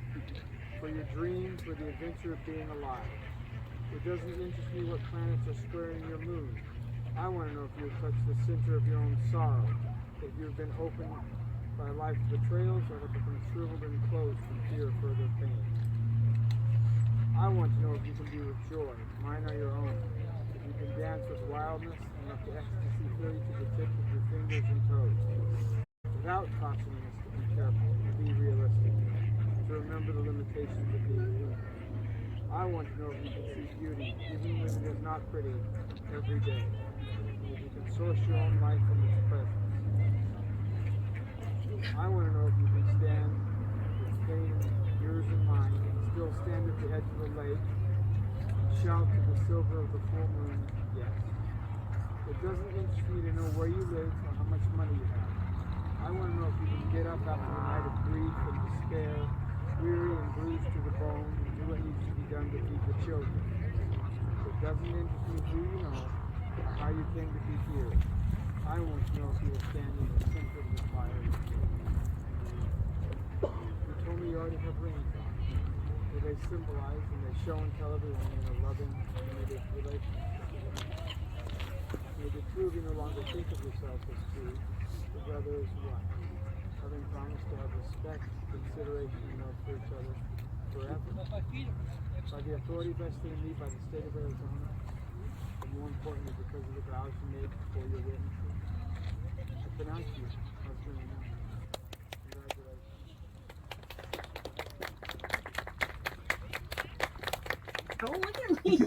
for your dreams, for the adventure of being alive. It doesn't interest me what planets are squaring your moon. I want to know if you have touched the center of your own sorrow, if you have been opened by life's betrayals, or have become shriveled and closed from fear of further pain. I want to know if you can be with joy, mine are your own, if you can dance with wildness and let the ecstasy fill you to the tips of your fingers and toes, without cautioning us to be careful, to be realistic, to remember the limitations of being human. I want to know if you can see beauty, even when it is not pretty, every day, and if you can source your own life from its presence. I want to know if you can stand with pain, yours and mine, still stand at the edge of the lake and shout to the silver of the full moon, yes. It doesn't interest me to know where you live or how much money you have. I want to know if you can get up after a night of grief and despair, weary and bruised to the bone, and do what needs to be done to feed the children. It doesn't interest me who you know or how you came to be here. I want to know if you will stand in the center of the fire. You told me you already have rings on. Do they symbolize and they show and tell everyone in a loving, committed relationship? May the two of you no longer think of yourselves as two, but rather as one, having promised to have respect, consideration, and love for each other forever. By the authority vested in me by the state of Arizona, and more importantly because of the vows you made before your witnesses, I pronounce you husband and wife. Congratulations. Don't look at me.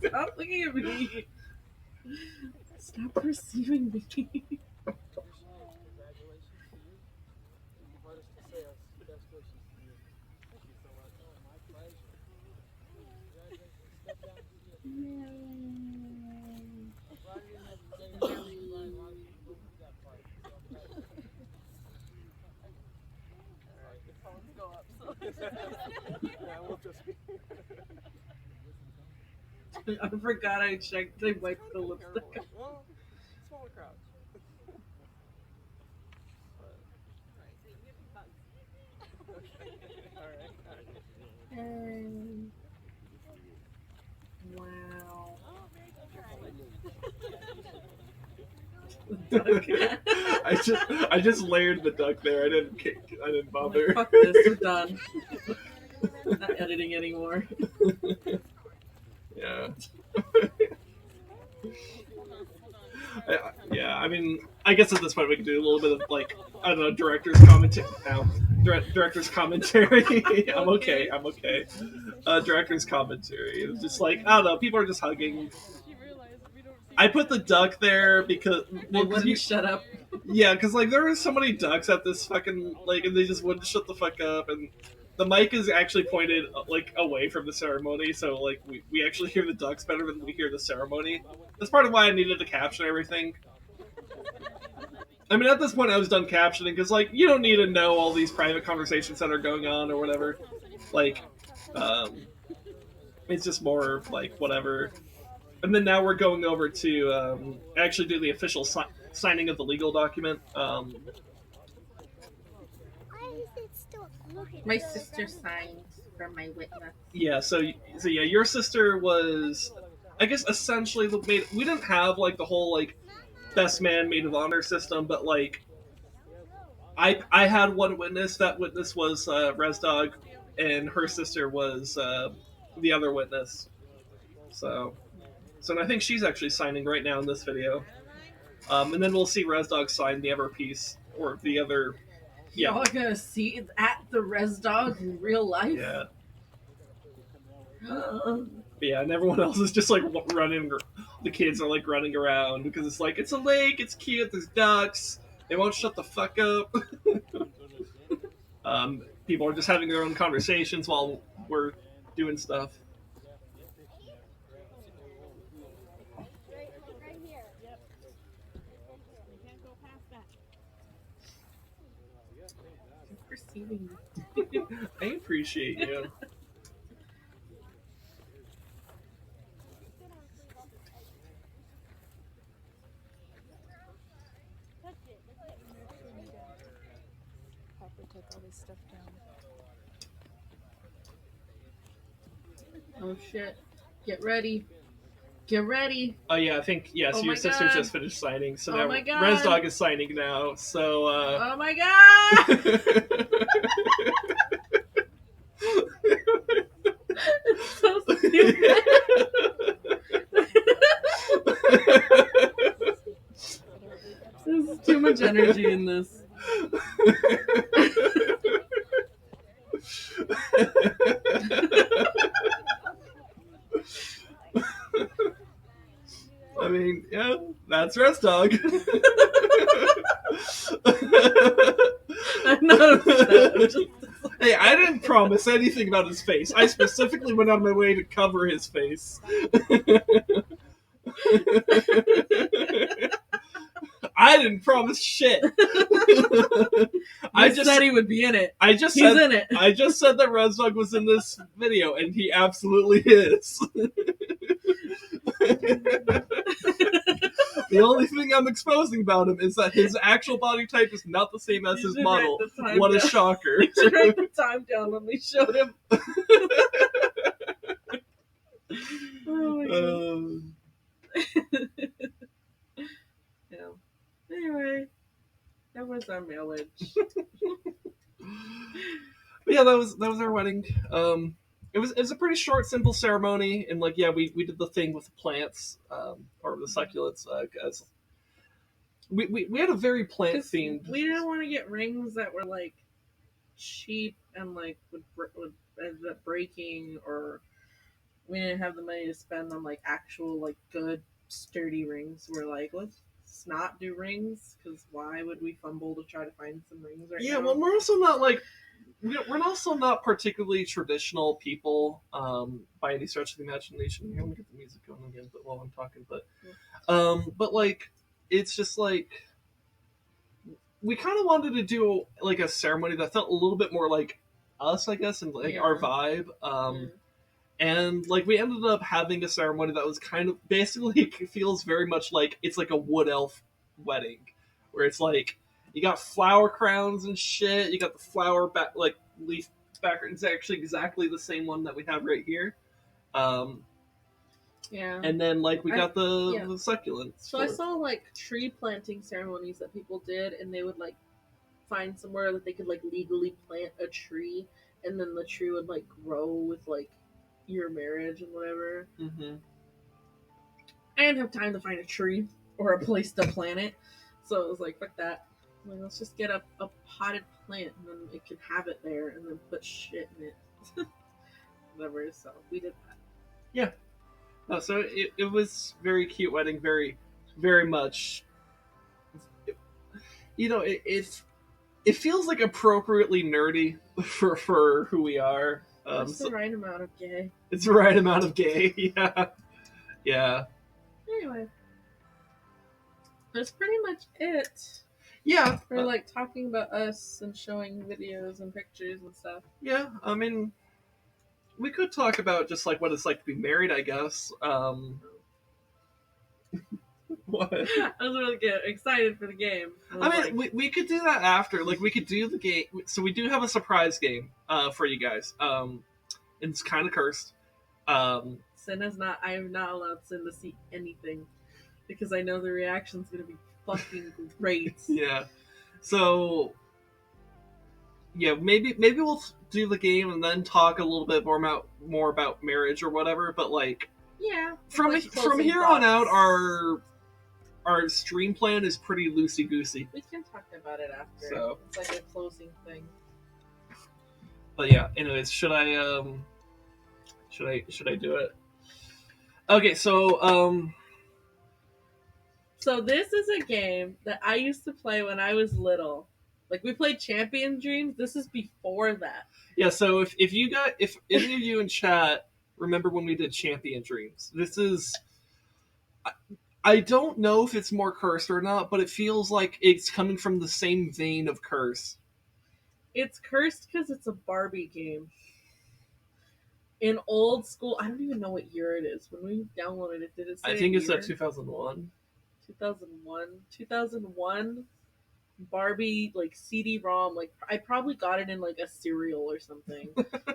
Stop looking at me. Stop perceiving me. Congratulations to you. And you've let us to say our best wishes to you. Thank you so much. Oh, my pleasure. Congratulations. Step down to the Well, I didn't have to say anything. A lot of people don't do that part. Alright. The phones go up, so. Yeah, we'll just be. I forgot I checked. I wiped the lipstick. Well, smaller crowd. Wow. I just layered the duck there. I didn't bother. Fuck this, we're done. Not editing anymore. Yeah. Yeah, I mean, I guess at this point we can do a little bit of, like, I don't know, director's commentary. Director's commentary. I'm okay. Director's commentary. It's just like, I don't know, people are just hugging. I put the duck there because... They wouldn't shut up. Yeah, because, like, there were so many ducks at this fucking, like, and they just wouldn't shut the fuck up, and the mic is actually pointed, like, away from the ceremony, so, like, we actually hear the ducks better than we hear the ceremony. That's part of why I needed to caption everything. I mean, at this point I was done captioning, because, like, you don't need to know all these private conversations that are going on or whatever. Like, it's just more, like, whatever. And then now we're going over to actually do the official signing of the legal document. My sister signed from my witness. Yeah, so yeah, your sister was, I guess, essentially the maid. We didn't have like the whole like best man maid of honor system, but like I had one witness. That witness was Resdog, and her sister was the other witness. So I think she's actually signing right now in this video. And then we'll see Resdog sign the other piece or the other. Yeah, Y'all are gonna see it at the Res Dog in real life. yeah. Yeah, and everyone else is just like running. The kids are like running around because it's like it's a lake, it's cute, there's ducks. They won't shut the fuck up. People are just having their own conversations while we're doing stuff. Right here. Perceiving. I appreciate you. Papa took all this stuff down. Oh shit! Get ready. Get ready. Oh yeah, I think yeah. So Oh your my sister God. just finished signing. So Oh now my God. Resdog is signing now. So. Oh my god! It's so stupid. There's too much energy in this. I mean, yeah, that's Resdog. I'm not upset. I'm just Hey, I didn't promise anything about his face. I specifically went out of my way to cover his face. I didn't promise shit. I just said he would be in it. I just He's said in it. I just said that Resdog was in this video, and he absolutely is. The only thing I'm exposing about him is that his actual body type is not the same as his model. What a shocker. You should write the time down when we showed him. Oh my god. Yeah. Anyway, that was our marriage. But yeah, that was our wedding. It was a pretty short, simple ceremony, and like yeah, we did the thing with the plants, or the succulents, as we had a very plant themed. We didn't want to get rings that were like cheap and like would end up breaking, or we didn't have the money to spend on like actual like good sturdy rings. We're like, let's not do rings, because why would we fumble to try to find some rings right Yeah, now? well, we're also not like we're also not particularly traditional people by any stretch of the imagination. Here, let me get the music going again, but while I'm talking, but like it's just like we kind of wanted to do like a ceremony that felt a little bit more like us, I guess, and like our vibe. And like we ended up having a ceremony that was kind of basically feels very much like it's like a wood elf wedding, where it's like you got flower crowns and shit. You got the flower back like leaf background. It's actually exactly the same one that we have right here. Yeah. And then like we got the succulents. So I saw like tree planting ceremonies that people did, and they would like find somewhere that they could like legally plant a tree, and then the tree would like grow with like your marriage and whatever. Mm-hmm. I didn't have time to find a tree or a place to plant it, so it was like, fuck that. Like, let's just get a potted plant, and then it can have it there, and then put shit in it. Whatever. So we did that. Yeah. No, so it was very cute wedding, very, very much. You know, it feels like appropriately nerdy for who we are. It's the right amount of gay. It's the right amount of gay. Yeah. Yeah. Anyway, that's pretty much it. Yeah. For like talking about us and showing videos and pictures and stuff. Yeah, I mean, we could talk about just like what it's like to be married, I guess. What? I was really excited for the game. I mean, we could do that after. Like, we could do the game. So we do have a surprise game for you guys. It's kind of cursed. Sin is not. I am not allowed Sin to see anything because I know the reaction's gonna be fucking great. Yeah. So yeah, maybe we'll do the game and then talk a little bit more about marriage or whatever. But like Yeah. from like from closing here on out, thoughts. our stream plan is pretty loosey goosey. We can talk about it after. So. It's like a closing thing. But yeah, anyways, should I do it? Okay, so So this is a game that I used to play when I was little. Like we played Champion Dreams. This is before that. yeah, so if any of you in chat remember when we did Champion Dreams, this is I don't know if it's more cursed or not, but it feels like it's coming from the same vein of curse. It's cursed because it's a Barbie game. In old school, I don't even know what year it is. When we downloaded it, did it say I think a it's year? at 2001. 2001 Barbie like CD-ROM. Like I probably got it in like a cereal or something.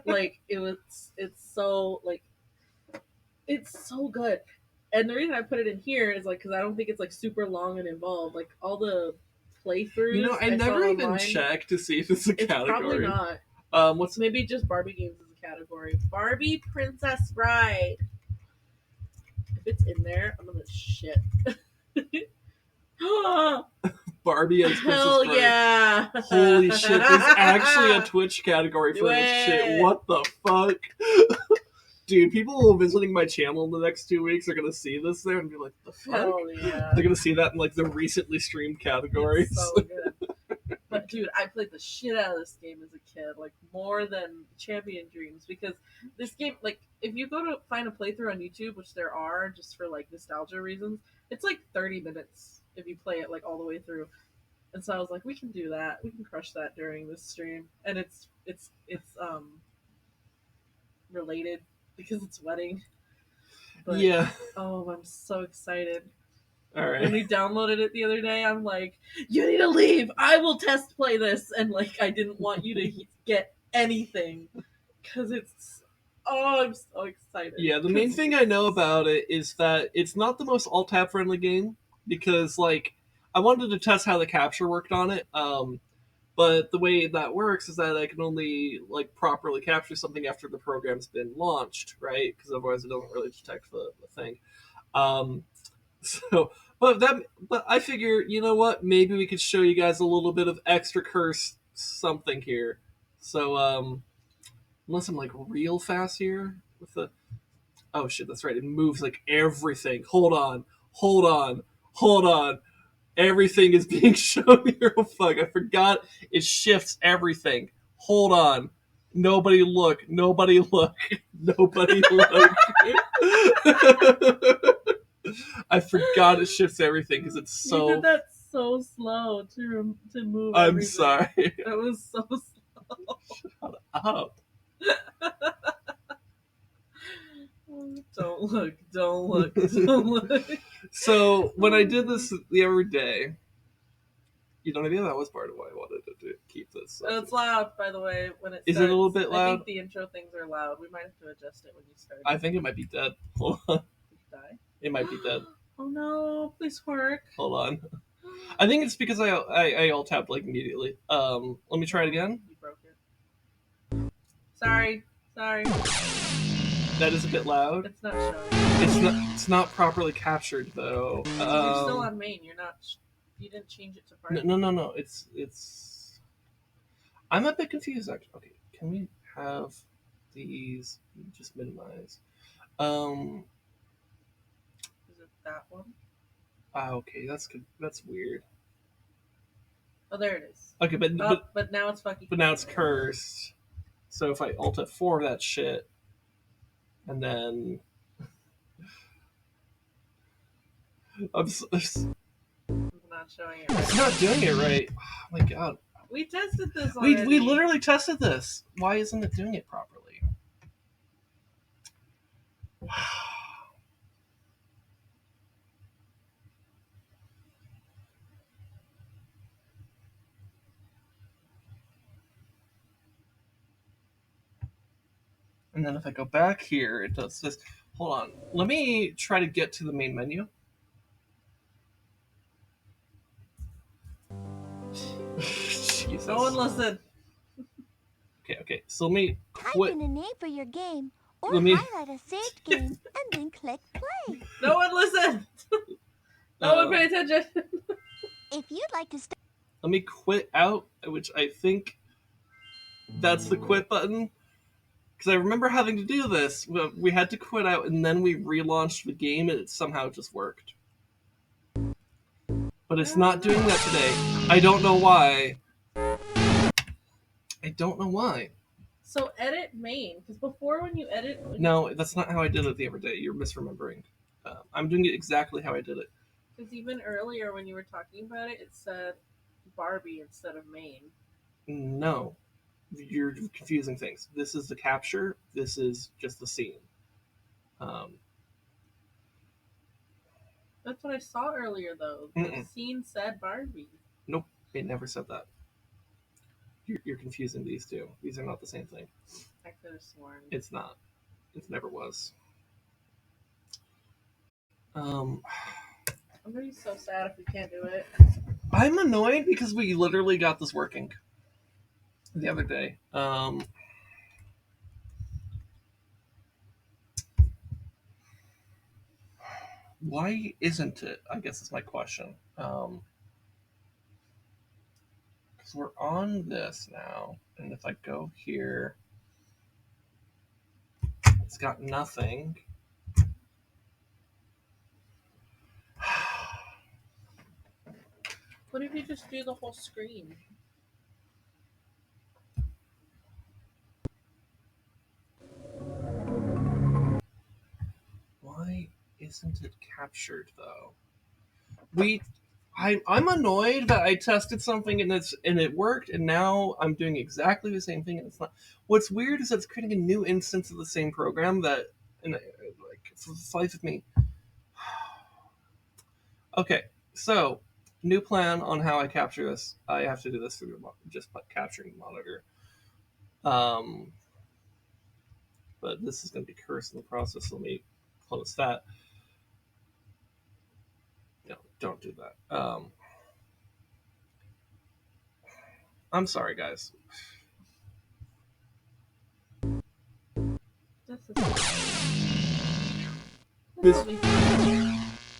Like it's so like it's so good. And the reason I put it in here is like because I don't think it's like super long and involved. Like all the playthroughs. You know, I saw never even online, checked to see if it's a It's category. probably not. What's Maybe just Barbie games as a category. Barbie Princess Bride. If it's in there, I'm gonna shit. Barbie as Princess Hell Bride? yeah! Holy shit, there's actually a Twitch category for this shit. Yeah. What the fuck? Dude, people visiting my channel in the next 2 weeks are gonna see this there and be like, the fuck? Hell yeah! They're gonna see that in like the recently streamed categories. It's so good. But dude, I played the shit out of this game as a kid, like more than Champion Dreams, because this game, like, if you go to find a playthrough on YouTube, which there are, just for like nostalgia reasons, it's like 30 minutes if you play it like all the way through. And so I was like, we can do that. We can crush that during this stream, and it's related because it's wedding. But, yeah. oh, I'm so excited. All When right. we downloaded it the other day, I'm like, you need to leave. I will test play this. And like, I didn't want you to get anything because it's, oh, I'm so excited. Yeah, the main thing I know about it is that it's not the most alt-tab friendly game because like I wanted to test how the capture worked on it. But the way that works is that I can only like properly capture something after the program's been launched, right? Because otherwise it doesn't really detect the thing. So, but I figure, you know what? Maybe we could show you guys a little bit of extra curse something here. So, unless I'm like real fast here with the, oh shit, that's right. It moves like everything. Hold on. Everything is being shown here. Oh fuck, I forgot. It shifts everything. Hold on. Nobody look. Nobody look. I forgot it shifts everything because it's so. You did that so slow to move. I'm everything. sorry. That was so slow. Shut up. Don't look. So when I did this the other day, you know, maybe that was part of why I wanted to keep this. It's loud, by the way. When it Is starts. it a little bit I loud? think the intro things are loud. We might have to adjust it when you start. I think it might be dead. Hold on. Did you die? It might be dead. Oh no! Please work. Hold on. I think it's because I alt tapped like immediately. Let me try it again. You broke it. Sorry. That is a bit loud. It's not showing. It's not properly captured though. You're still on main. You're not. You didn't change it to party. No. It's. I'm a bit confused actually. Okay, can we have these just minimize? Is it that one? Okay, that's weird. Oh, there it is. Okay, but now it's fucking. now it's cursed. So if I alt F4 that shit, and then It's not showing it. it's Right. not doing it right. Oh my god. We tested this already. We literally tested this. Why isn't it doing it properly? And then if I go back here, it does this. Hold on. Let me try to get to the main menu. Jesus. No one listen. Okay. So let me Type quit. in a name for your game or Let me- highlight a saved game and then click play. No one listen. No one pay attention. If you'd like to start, Let me quit out, which I think that's the quit button. Because I remember having to do this. We had to quit out, and then we relaunched the game, and it somehow just worked. But it's not doing that today. I don't know why. So edit main, because before when you edit, No, that's not how I did it the other day. You're misremembering. I'm doing it exactly how I did it. because even earlier when you were talking about it, it said Barbie instead of main. No. You're confusing things. This is the capture. This is just the scene. That's what I saw earlier, though. The scene said Barbie. Nope, it never said that. You're confusing these two. These are not the same thing. I could have sworn. It's not. It never was. I'm gonna be so sad if we can't do it. I'm annoyed because we literally got this working the other day. Why isn't it? I guess is my question. Because we're on this now, and if I go here, it's got nothing. What if you just do the whole screen? Why isn't it captured though? I'm annoyed that I tested something and it worked, and now I'm doing exactly the same thing and it's not. What's weird is that it's creating a new instance of the same program for the life of me. Okay, so new plan on how I capture this. I have to do this through just capturing the monitor. But this is going to be cursed in the process. Let me close that. No, don't do that. I'm sorry, guys.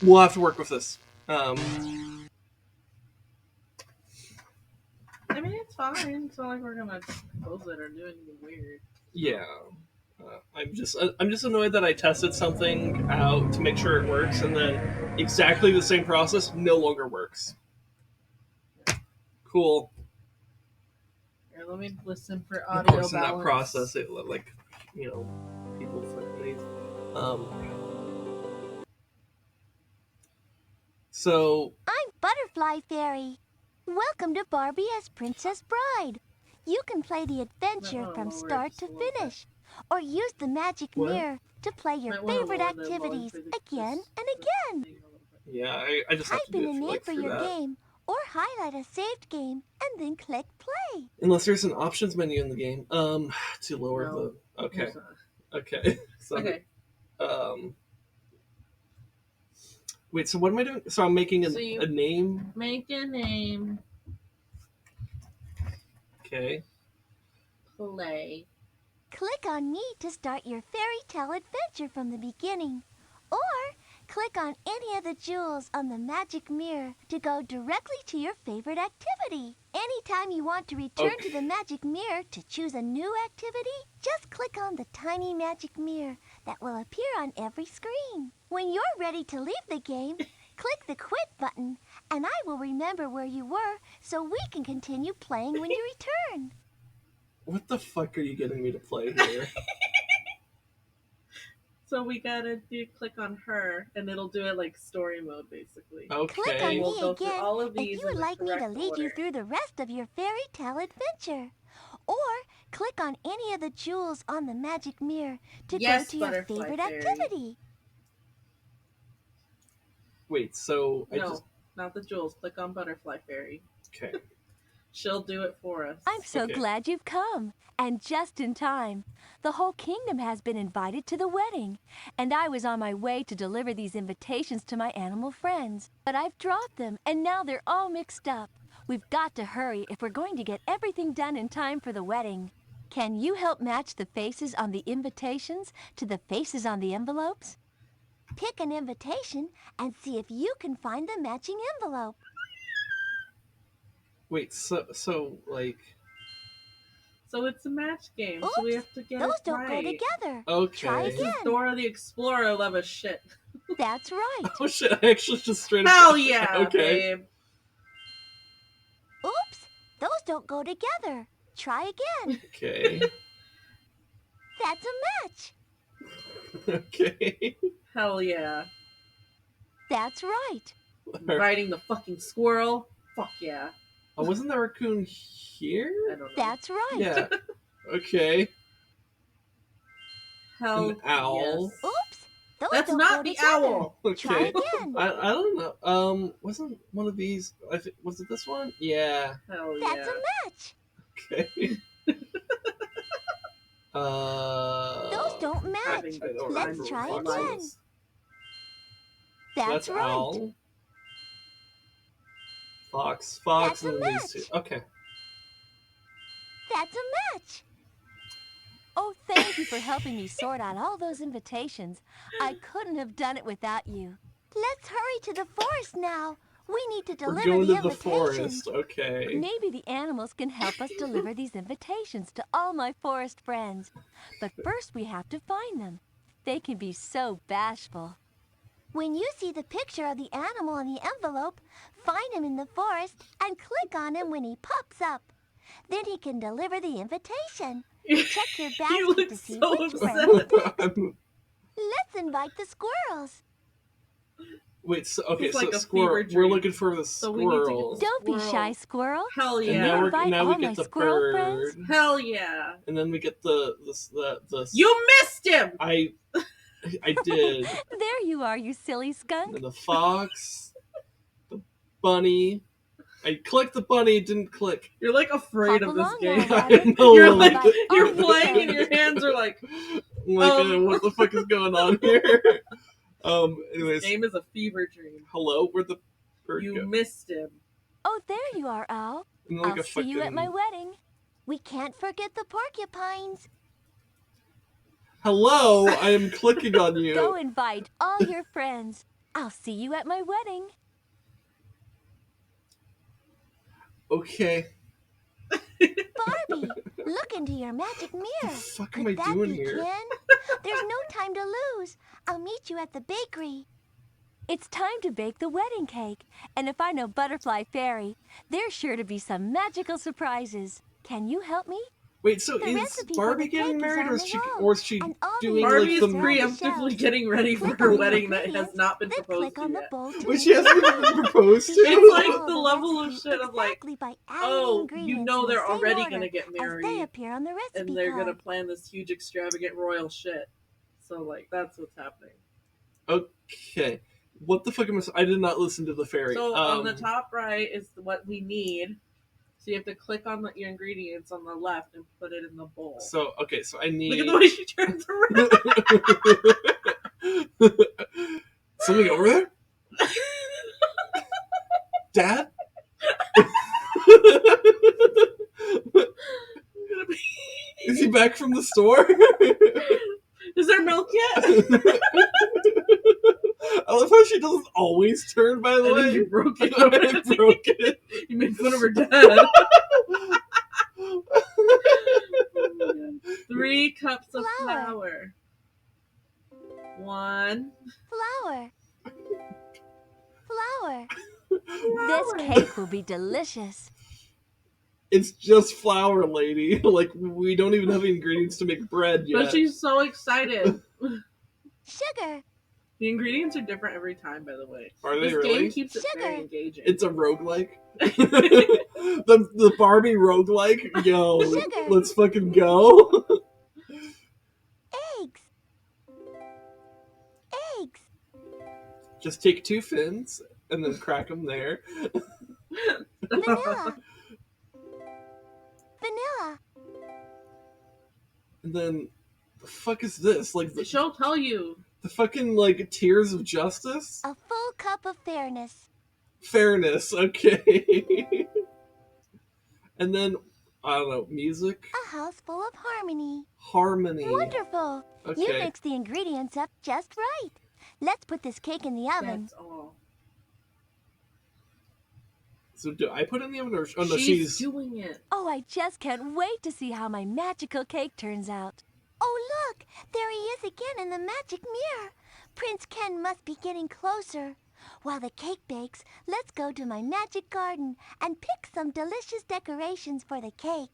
We'll have to work with this. I mean, it's fine. It's not like we're gonna close it or do anything weird. Yeah. I'm just annoyed that I tested something out to make sure it works, and then exactly the same process no longer works. Cool. Here, let me listen for audio Of course, in balance. that process, it people things. So I'm Butterfly Fairy. Welcome to Barbie as Princess Bride. You can play the adventure from start to finish, or use the magic mirror to play your favorite activities again and again. yeah, I just have Type to do in it a for, name for through your that. game, or highlight a saved game and then click play. Unless there's an options menu in the game. To lower No, the. Okay. there's not. Okay. So, Okay. Wait. So what am I doing? So I'm making a name. Make a name. Okay. Play. Click on me to start your fairy tale adventure from the beginning. Or click on any of the jewels on the magic mirror to go directly to your favorite activity. Anytime you want to return to the magic mirror to choose a new activity, just click on the tiny magic mirror that will appear on every screen. When you're ready to leave the game, click the quit button, and I will remember where you were so we can continue playing when you return. What the fuck are you getting me to play here? So we gotta click on her, and it'll do it like story mode, basically. Okay. Click on We'll me go through again all of if these you would in the like me to correct lead you order. through the rest of your fairy tale adventure. Or click on any of the jewels on the magic mirror to go to your Butterfly favorite Fairy. activity. Wait. So No, not the jewels. Click on Butterfly Fairy. Okay. She'll do it for us. I'm so Okay. glad you've come, and just in time. The whole kingdom has been invited to the wedding, and I was on my way to deliver these invitations to my animal friends. But I've dropped them, and now they're all mixed up. We've got to hurry if we're going to get everything done in time for the wedding. Can you help match the faces on the invitations to the faces on the envelopes? Pick an invitation and see if you can find the matching envelope. Wait, so like, So it's a match game, so we Oops, have to get those it don't go right. together. okay. Try This is again. Dora the Explorer level shit. That's right. Oh shit! I actually just straight up. Hell yeah, Okay. babe. Oops, those don't go together. Try again. Okay. That's a match. Okay. Hell yeah. That's right. Riding the fucking squirrel. Fuck yeah. Oh, wasn't the raccoon here? I don't know. That's right. Yeah. Okay. Hell An owl. yes. Oops, those That's don't not go the together. owl. Try Okay. again. I don't know. Wasn't one of these? Was it this one? Yeah. Hell That's yeah. a match. Okay. Those don't match. Having I don't Let's remember try what fox again. was. That's So right. owl. Fox, That's a and then these two. match. Okay. That's a match. Oh, thank you for helping me sort out all those invitations. I couldn't have done it without you. Let's hurry to the forest now. We need to We're deliver going the to the invitations. forest. Okay. Maybe the animals can help us deliver these invitations to all my forest friends. But first we have to find them. They can be so bashful. When you see the picture of the animal on the envelope, find him in the forest and click on him when he pops up. Then he can deliver the invitation. Check your You basket look to see so which friend upset. it picks. I'm- Let's invite the squirrels. Wait, so okay, It's so like a squirrel. fever We're dream. looking for the So we need to get squirrel. the Don't be Squirrel. shy, squirrel. Hell And yeah. now invite now we all my get the squirrel bird. friends. Hell yeah. And then we get the You missed him! I did. There you are, you silly And skunk. then the fox, the bunny. I clicked the bunny, it didn't click. You're like afraid Hop of this along game. now, I rabbit. know. You're I'm like, Invite all you're your playing and friends. your hands are like, what the fuck is going on here? Anyways, this game is a fever dream. hello, where'd the bird You go? missed him. Oh, there you are, Owl. And like I'll a see you at my fucking- wedding. We can't forget the porcupines. Hello, I am clicking on you. Go invite all your friends. I'll see you at my wedding. Okay. Barbie, look into your magic mirror. What the fuck Could am I that doing be here? Ken? There's no time to lose. I'll meet you at the bakery. It's time to bake the wedding cake. And if I know Butterfly Fairy, there's sure to be some magical surprises. Can you help me? Wait, so The is recipe for Barbie the getting cake is married, on or the is she wall, and all the doing Barbie is like the? ingredients preemptively getting ready for Click her on the wedding that has ingredients, not been then proposed click to on the yet. bowl to Which mix she hasn't the even cake. proposed Be to. sure It's like follow the the level of recipe shit of like, exactly by adding the oh, ingredients you know in the they're same already order gonna get as they married, appear on the recipe and they're gonna card. plan this huge extravagant royal shit. So like that's what's happening. Okay, what the fuck am I did not listen to the fairy. So on the top right is what we need. So you have to click on your ingredients on the left and put it in the bowl. So okay, so I need. Look at the way she turns around. Something over there, Dad. Is he back from the store? Is there milk yet? I love how she doesn't always turn. By the I way, think you broke it. I broke it. You made fun of her dad. 3 cups of flour. 1. Flour. Flour. This cake will be delicious. It's just flour, lady. Like, we don't even have the ingredients to make bread yet. But she's so excited. Sugar. The ingredients are different every time, by the way. Are they This really? game keeps it very Sugar. engaging. It's a roguelike. the Barbie roguelike. Yo, Sugar. let's fucking go. Eggs. Eggs. Just take 2 fins and then crack them there. Vanilla. vanilla. And then, the fuck is this? Like, She'll tell you. the fucking, like, Tears of Justice? A full cup of fairness. Fairness, okay. And then, I don't know, music? A house full of harmony. Harmony. Wonderful. Okay. You mixed the ingredients up just right. Let's put this cake in the oven. That's all. So do I put it in the oven or oh, no, She's doing it. Oh, I just can't wait to see how my magical cake turns out. Oh, look! There he is again in the magic mirror. Prince Ken must be getting closer. While the cake bakes, let's go to my magic garden and pick some delicious decorations for the cake.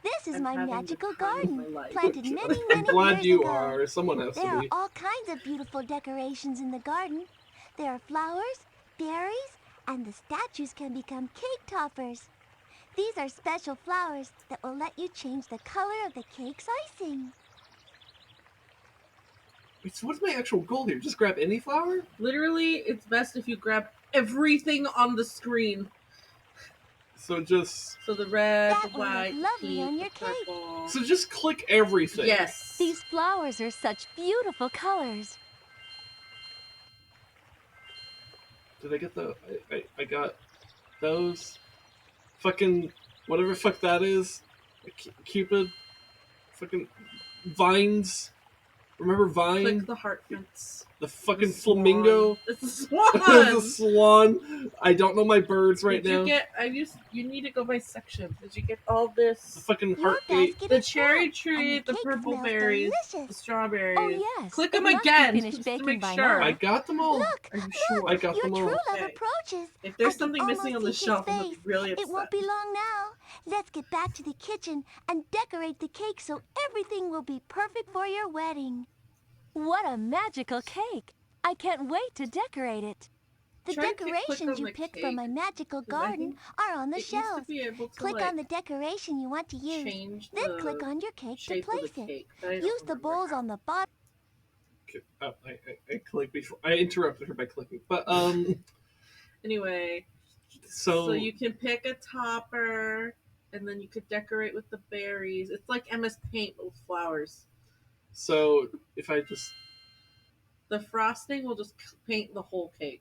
This is I'm my having the magical time of garden, my life. planted many, I'm many glad years you ago. are. Someone has There to are be. all kinds of beautiful decorations in the garden. There are flowers, berries, and the statues can become cake toppers. These are special flowers that will let you change the color of the cake's icing. Wait, so what's my actual goal here? Just grab any flower? Literally, it's best if you grab everything on the screen. So just... So the red, That the will look white, lovely the on pink, your the cake. purple. So just click everything. Yes. These flowers are such beautiful colors. Did I get the... I got those. Fucking... Whatever fuck that is. Cupid. Fucking... Vines. Remember Vine? Click the heart fence. The fucking The swan. flamingo. It's a swan. The swan. I don't know my birds right Did now. you get? You need to go by section. Did you get all this? The fucking Your heartbeat. basket The is cherry full, tree, and the cake purple smells berries, the delicious. strawberries. Oh, yes. Click It them must be again finished just to baking make by sure. now. I got them all. Look, Are you look, sure? I got your them all. true love Okay. approaches. If there's I can something missing on almost the see his shelf, I'm gonna be face. really upset. It won't be long now. Let's get back to the kitchen and decorate the cake so everything will be perfect for your wedding. What a magical cake! I can't wait to decorate it. The Try to click decorations on you the picked cake, from my magical 'cause I garden think are on the it used to shelves. be able to, Click like, on the decoration you want to use. change Then the click on your cake to shape of the place it. cake. but I don't Use the remember bowls how. on the bottom. Okay. Oh, I clicked before. I interrupted her by clicking. But, Anyway, so... so you can pick a topper, and then you could decorate with the berries. It's like MS Paint with flowers. So, if I just... The frosting will just paint the whole cake.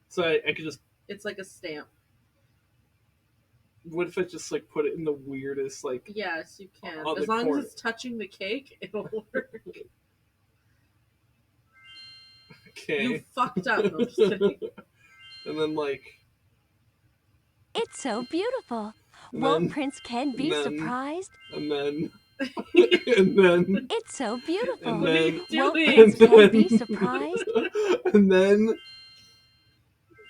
So I could just... It's like a stamp. What if I just, like, put it in the weirdest, like... Yes, you can. On the As long corner. as it's touching the cake, it'll work. Okay. You fucked up. No, I'm just kidding. And then, like... It's so beautiful. And Won't then- Prince Ken be and then- surprised? And then... and then... It's so beautiful. And What are then... you Won't doing? Prince Ken then- be surprised? And then...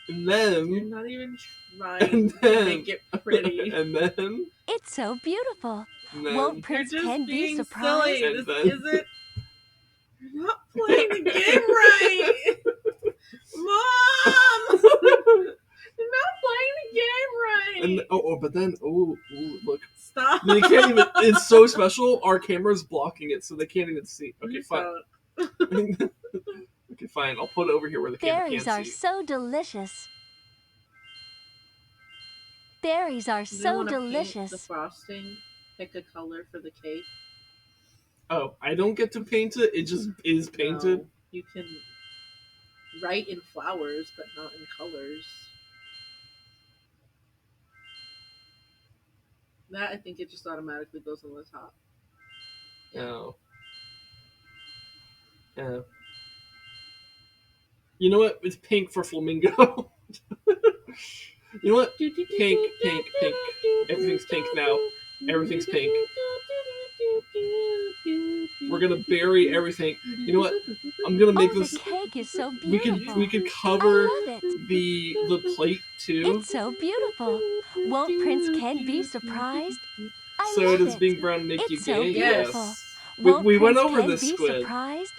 And You're then... not even trying And to then... make it pretty. And then... It's so beautiful. And then... Won't You're Prince just Ken be being surprised? silly. And This then- isn't. You're not playing the game right. Mom! You're not playing the game right. And but then, look. Stop. They can't even, it's so special, our camera's blocking it, so they can't even see. Okay, You fine. don't. Okay, fine, I'll put it over here where the camera Berries can't are see. so delicious. Berries are Do you so wanna paint delicious. the frosting, pick a color for the cake. Oh, I don't get to paint it, it just is painted? No, you can write in flowers, but not in colors. That, I think it just automatically goes on the top. No. Yeah. You know what? It's pink for flamingo. You know what? Pink, pink, pink. Everything's pink now. Everything's pink. We're gonna bury everything. You know what? I'm gonna make Oh, this. the cake is so We beautiful. could cover I love it. the plate too, It's so beautiful. Won't Prince Ken be surprised? I so love does it. being brown make you It's so gay? beautiful. Yes. Won't We went Prince over Ken this, be Squid. surprised?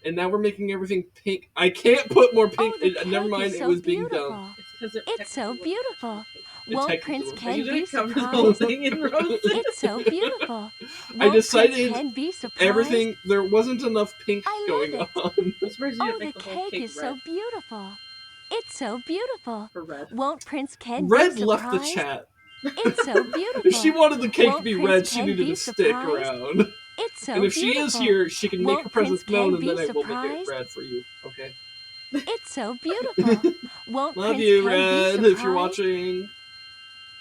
And now we're making everything pink. I can't put more pink. Oh, the Never cake mind, is it so was being beautiful. done. It's so beautiful. It Won't technically Prince was. Are Ken you gonna be cover the whole surprised? thing in roses? It's so beautiful. I Won't decided Prince Ken be surprised? Everything, there wasn't enough pink I love going it. on. I'm surprised you Oh, didn't the make the whole cake is so red beautiful. It's so beautiful. for red. Won't Prince Ken Red be left surprised? the chat. It's so beautiful. If she wanted the cake to Won't be Prince red, she Ken needed be to stick surprised? around. It's so And if beautiful. she is here, she can make Won't her presence Prince known, Ken and be then I will make it surprised? red for you. Okay. It's so beautiful. Won't Love Prince you, Ken Red, be if surprised? you're watching.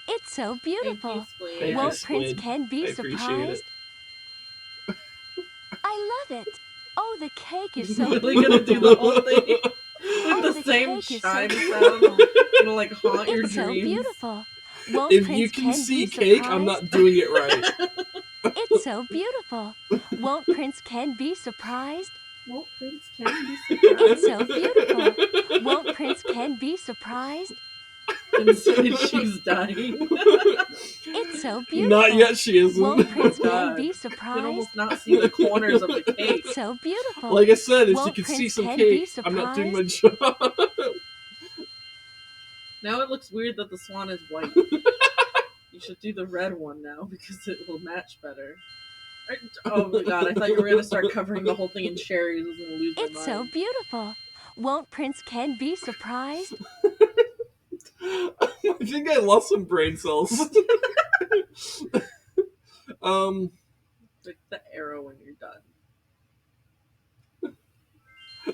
It's so Thank you, beautiful. Squid. Thank you, Won't Prince Squid. Ken be I appreciate surprised? it. I love it. Oh, the cake is so Really beautiful. gonna do the whole thing with Oh, the the same cake is so chime beautiful. sound? Gonna like haunt your It's so dreams. beautiful. Won't If Prince you can Ken see be cake, I'm surprised? not doing it right. It's so beautiful. Won't Prince Ken be surprised? Won't Prince Ken be surprised? It's so beautiful. Won't Prince Ken be surprised? Inside she's dying. It's so beautiful. Not yet, she isn't. Won't Prince Ken God. be You can surprised? almost not see the corners of the cake. It's so beautiful. Like I said, if Won't you can see Prince some Ken cake, be I'm not doing my surprised? job. Now it looks weird that the swan is white. You should do the red one now because it will match better. Oh my god, I thought you were gonna start covering the whole thing in cherries. I was gonna lose my It's so mind. beautiful. Won't Prince Ken be surprised? I think I lost some brain cells. Like the arrow when you're done.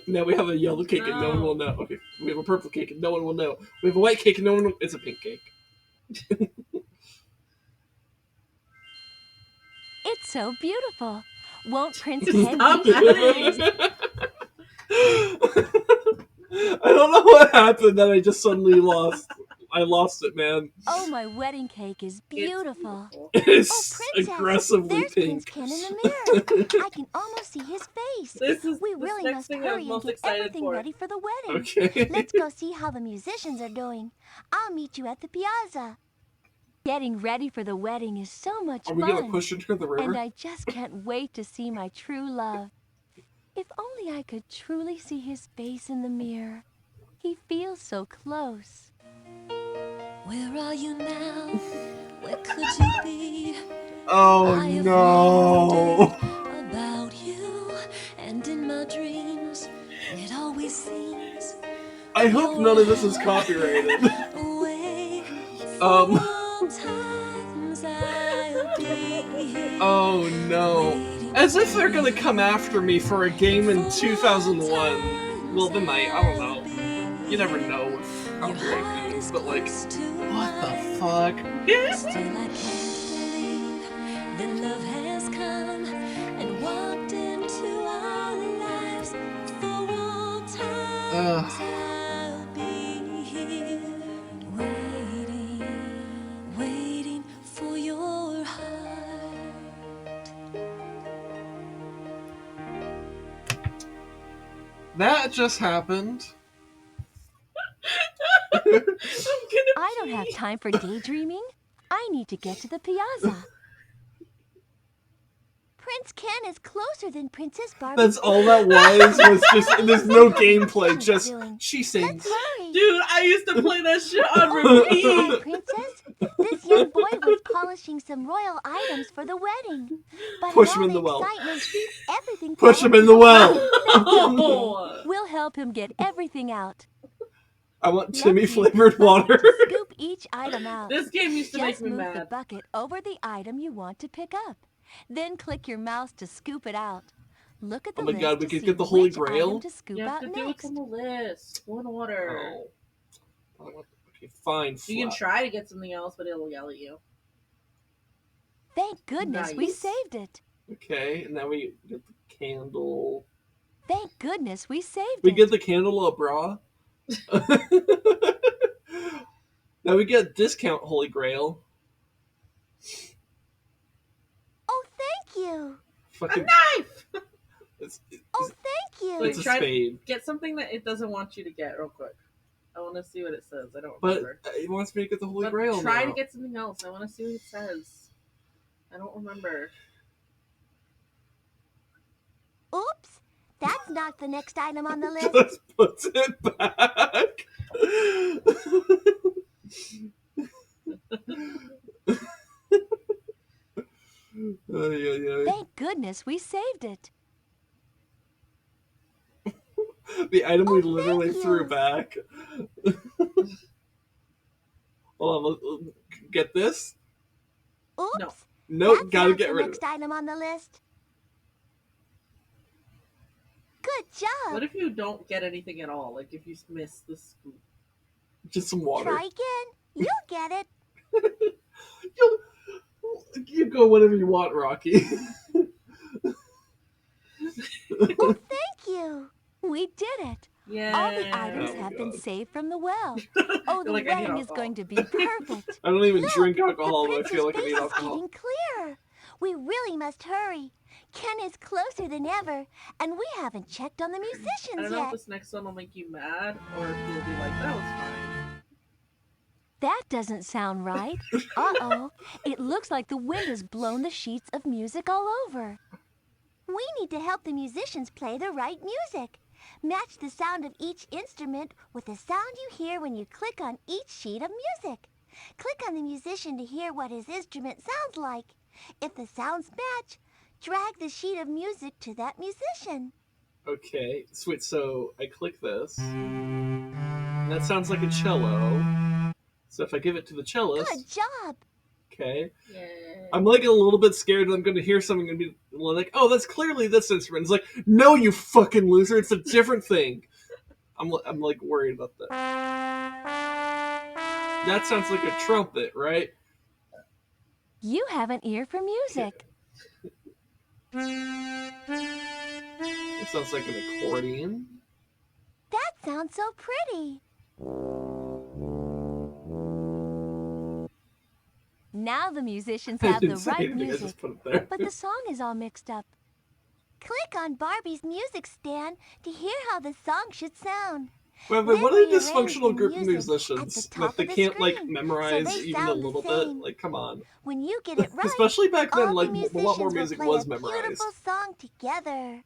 Now we have a yellow cake and no one will know. Okay, we have a purple cake and no one will know. We have a white cake and no one will... It's a pink cake. It's so beautiful. Won't Prince Ken Stop be adding. surprised? I don't know what happened that I just suddenly lost. I lost it, man. Oh, my wedding cake is It's beautiful. beautiful. It's Oh, Princess, aggressively there's Prince pink. Ken in the mirror. I can almost see his face. This is We this really next must thing hurry I'm and most get excited everything for. ready for the wedding. Okay. Let's go see how the musicians are doing. I'll meet you at the piazza. Getting ready for the wedding is so much Are we gonna fun. push into the river? And I just can't wait to see my true love. If only I could truly see his face in the mirror. He feels so close. Where are you now? Where could you be? Oh I have no! wondered about you, and in my dreams, it always seems I hope none of this is copyrighted. away. Um. Sometimes I'll be here. Oh no! As if they're gonna come after me for a game in 2001. Well, they might. I don't know. You never know with copyright goes, but like, what the fuck? Still, I can't believe that love has come and walked into our lives. For all times I'll be here, waiting for your heart. That just happened. I don't have time for daydreaming. I need to get to the piazza. Prince Ken is closer than Princess Barbie. That's all that was just, there's no gameplay, just, she sings. Let's hurry. Dude, I used to play that shit on Hi, repeat. Princess. This young boy was polishing some royal items for the wedding. But Push in him all in the well. excitement, everything Push fell him in the well! Oh. We'll help him get everything out. I want Let's Timmy use flavored this bucket water. to scoop each item out. This game used to Just make me move the mad. bucket over the item you want to pick up. Then click your mouse to scoop it out. Look at the Oh my list god, we to could see get the Holy which Grail? item to scoop You have out to do it next. from the list. Go in order. Oh. Okay, fine. You can Flap. try to get something else, but it'll yell at you. Thank goodness we Nice. saved it. Okay, and now we get the candle. Thank goodness we saved We it. get the candle a bra. Now we get discount Holy Grail. Oh, thank you. Fucking Knife! Oh, thank you. it's a Try- spade. Get something that it doesn't want you to get real quick. I want to see what it says. I don't But remember. it wants me to get the Holy But Grail try now. to get something else. I want to see what it says. I don't remember. Oops. That's not the next item on the list. Just puts it back. Ay, ay, ay. Thank goodness we saved it. The item we Oh, literally thank threw you. back. Hold on, get this? Oops. No. Nope, That's gotta not get the rid of next it. item on the list. Good job. What if you don't get anything at all? Like if you miss the scoop? Just some water. Try again. You'll get it. You go whatever you want, Rocky. Oh, thank you. We did it. Yeah. All the items Oh, have been God. saved from the well. Oh, the Like, I need wedding is alcohol. going to be perfect. I don't even Look, drink the alcohol, but I prince's feel like I face need is alcohol. getting clearer. We really must hurry. Ken is closer than ever, and we haven't checked on the I musicians don't know if yet. this next one will make you mad or if you'll be like, that was fine. That doesn't sound right. Uh-oh. It looks like the wind has blown the sheets of music all over. We need to help the musicians play the right music. Match the sound of each instrument with the sound you hear when you click on each sheet of music. Click on the musician to hear what his instrument sounds like. If the sounds match, drag the sheet of music to that musician. Okay, sweet. So I click this. And that sounds like a cello. So if I give it to the cellist, Good job. okay. Yay. I'm like a little bit scared that I'm going to hear something and be like, "Oh, that's clearly this instrument." It's like, "No, you fucking loser! It's a different thing." I'm like worried about that. That sounds like a trumpet, right? You have an ear for music. It sounds like an accordion. That sounds so pretty. Now the musicians I have didn't the say right anything, I music, just put it there. but the song is all mixed up. Click on Barbie's music stand to hear how the song should sound. Wait, Then what are rearrange dysfunctional the group of music at musicians the that top they of the can't like screen, memorize so they even a sound the little same. bit? Like, come on. When you get it right, Especially back then, all like the a musicians lot more will music play was a memorized. beautiful song together.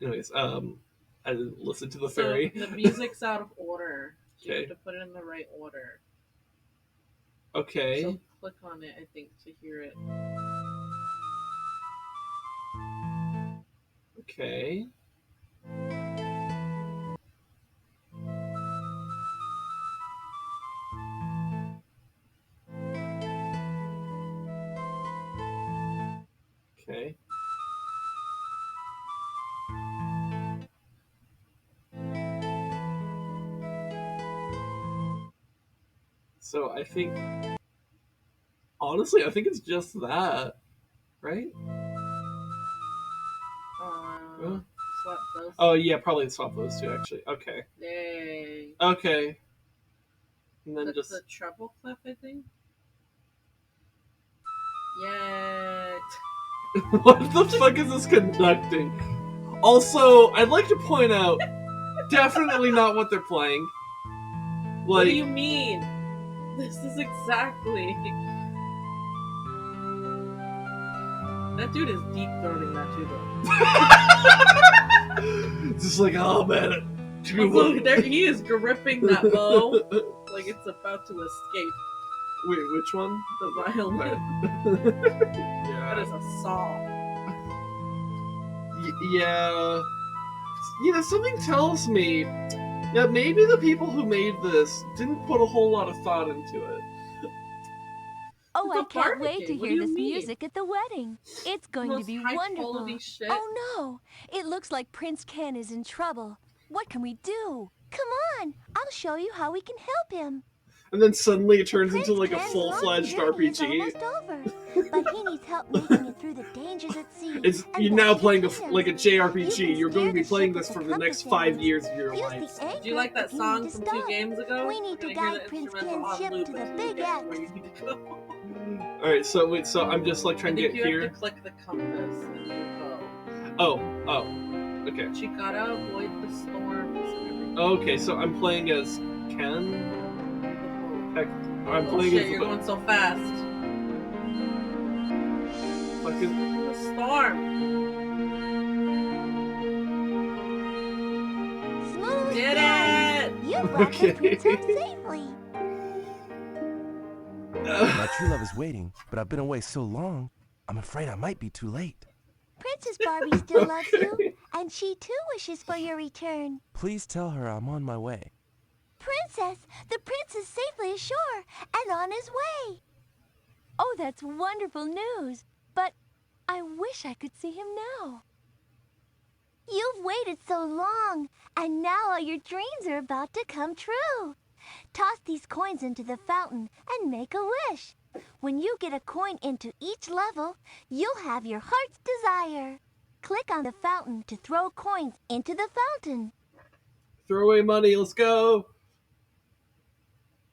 Anyways, I listened to the So fairy. the music's out of order. So you Okay. have to put it in the right order. Okay. So click on it, I think, to hear it. Okay. Okay. So I think, honestly, I think it's just that, right? Huh? Swap those. Oh yeah, probably swap those two actually. Okay. Yay. Okay. And then That's just the treble clef, I think. Yay. what the fuck is this conducting? Also, I'd like to point out, definitely not what they're playing. What do Like, you mean? This is exactly. That dude is deep throating that tuba. it's just like, oh man, Look, there he is gripping that bow like it's about to escape. Wait, which one? The violin. Yeah. That is a saw. Yeah. You know, something tells me that maybe the people who made this didn't put a whole lot of thought into it. Oh, It's a I can't Barbie wait to game. What hear do you this mean? music at the wedding. It's going to Most be high wonderful. quality shit. Oh no, it looks like Prince Ken is in trouble. What can we do? Come on, I'll show you how we can help him. And then suddenly it turns Prince into like a Ken's full-fledged long journey is RPG. almost over, but he needs help making it through the dangers at sea. It's and you're back now to the playing kingdom. like a You JRPG. can You're going to be steer the playing ship this with for the the next compass 5 arrows. years of your Use life. the anchor Do you like that if you need song to from stop. 2 games ago? We need to We're gonna hear guide the Prince instrumental Ken's on ship loop to the until you big get X. where you need to go. All right, so wait, so I'm just like I trying to think get you here. have to click the compass and you go. Oh, okay. You gotta avoid the storms and everything. Okay, so I'm playing as Ken. Heck, I'm Oh playing shit, as you're going so fast. fucking. The storm. Smooth Did down. it! You brought Okay. the prince home safely. My true love is waiting, but I've been away so long, I'm afraid I might be too late. Princess Barbie still loves you, Okay. and she too wishes for your return. Please tell her I'm on my way. Princess Princess! The prince is safely ashore and on his way. Oh, that's wonderful news. But I wish I could see him now. You've waited so long, and now all your dreams are about to come true. Toss these coins into the fountain and make a wish. When you get a coin into each level, you'll have your heart's desire. Click on the fountain to throw coins into the fountain. Throw away money, let's go!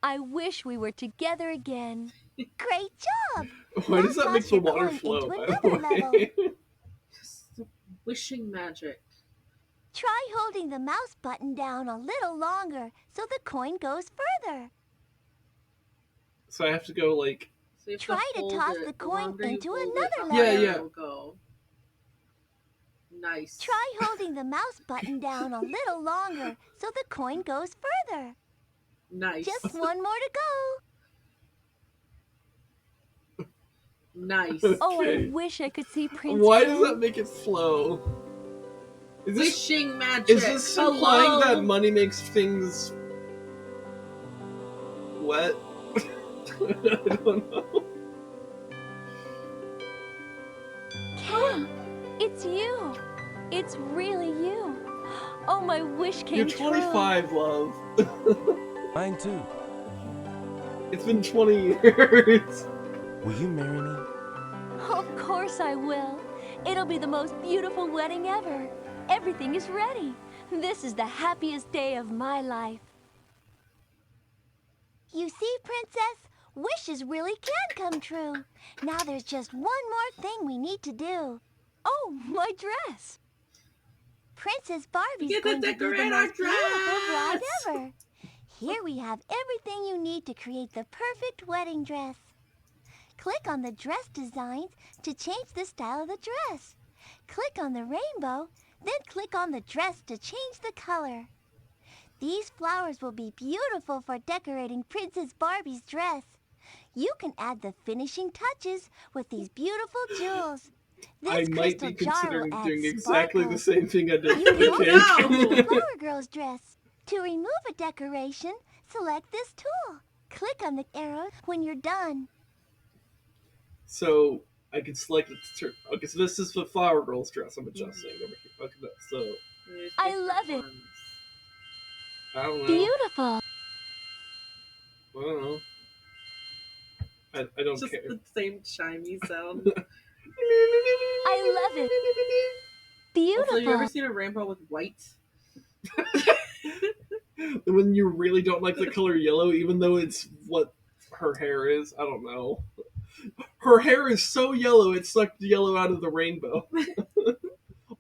I wish we were together again. Great job! Why Now does that make toss the your water coin flow, into by another the level. way? Wishing magic. Try holding the mouse button down a little longer so the coin goes further. So I have to go, like... So you have Try to hold toss it. the The coin longer you into hold it, another the level. Yeah, higher yeah. it'll go. Nice. Try holding the mouse button down a little longer so the coin goes further. Nice. Just one more to go. Nice. Oh, I Okay. wish I could see Prince Why Ken. does that make it flow? Is this, Wishing magic. is this implying Hello? that money makes things... wet? I don't know. Ken, it's you. It's really you. Oh, my wish came You're true. 25, love. Mine too. It's been 20 years. Will you marry me? Of course I will. It'll be the most beautiful wedding ever. Everything is ready. This is the happiest day of my life. You see, Princess, wishes really can come true. Now there's just one more thing we need to do. Oh, my dress. Princess Barbie's get to going to do the decorate our most beautiful bride dress. ever. Here we have everything you need to create the perfect wedding dress. Click on the dress designs to change the style of the dress. Click on the rainbow, then click on the dress to change the color. These flowers will be beautiful for decorating Princess Barbie's dress. You can add the finishing touches with these beautiful jewels. I This might crystal be jar considering will add doing exactly the sparkles. same thing I did You for can the also no. change the cake. flower girl's dress. To remove a decoration, select this tool. Click on the arrow when you're done. So I can select it to turn. Okay, so this is the flower girl's dress I'm adjusting over here. Okay, so There's I different love it. ones. I don't know. Beautiful. I don't know. I don't Just care. the same chimey sound. I love it. Also, you ever Beautiful. seen a rainbow with white? When you really don't like the color yellow, even though it's what her hair is, I don't know. Her hair is so yellow, it sucked yellow out of the rainbow.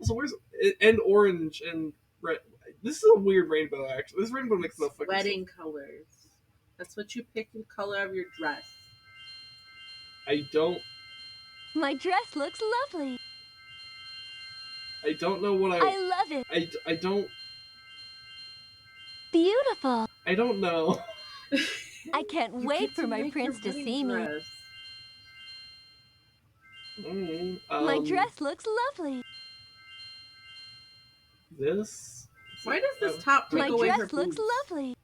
Also, where's and orange and red? This is a weird rainbow, actually. This rainbow makes no fucking Wedding sense. colors. That's what you pick the color of your dress. I don't My dress looks lovely. know what I love it. I don't Beautiful. know. I can't You wait get for to my make prince your to wedding see me. dress. My dress looks lovely. This. Why does this top take My away her dress looks boobs? lovely.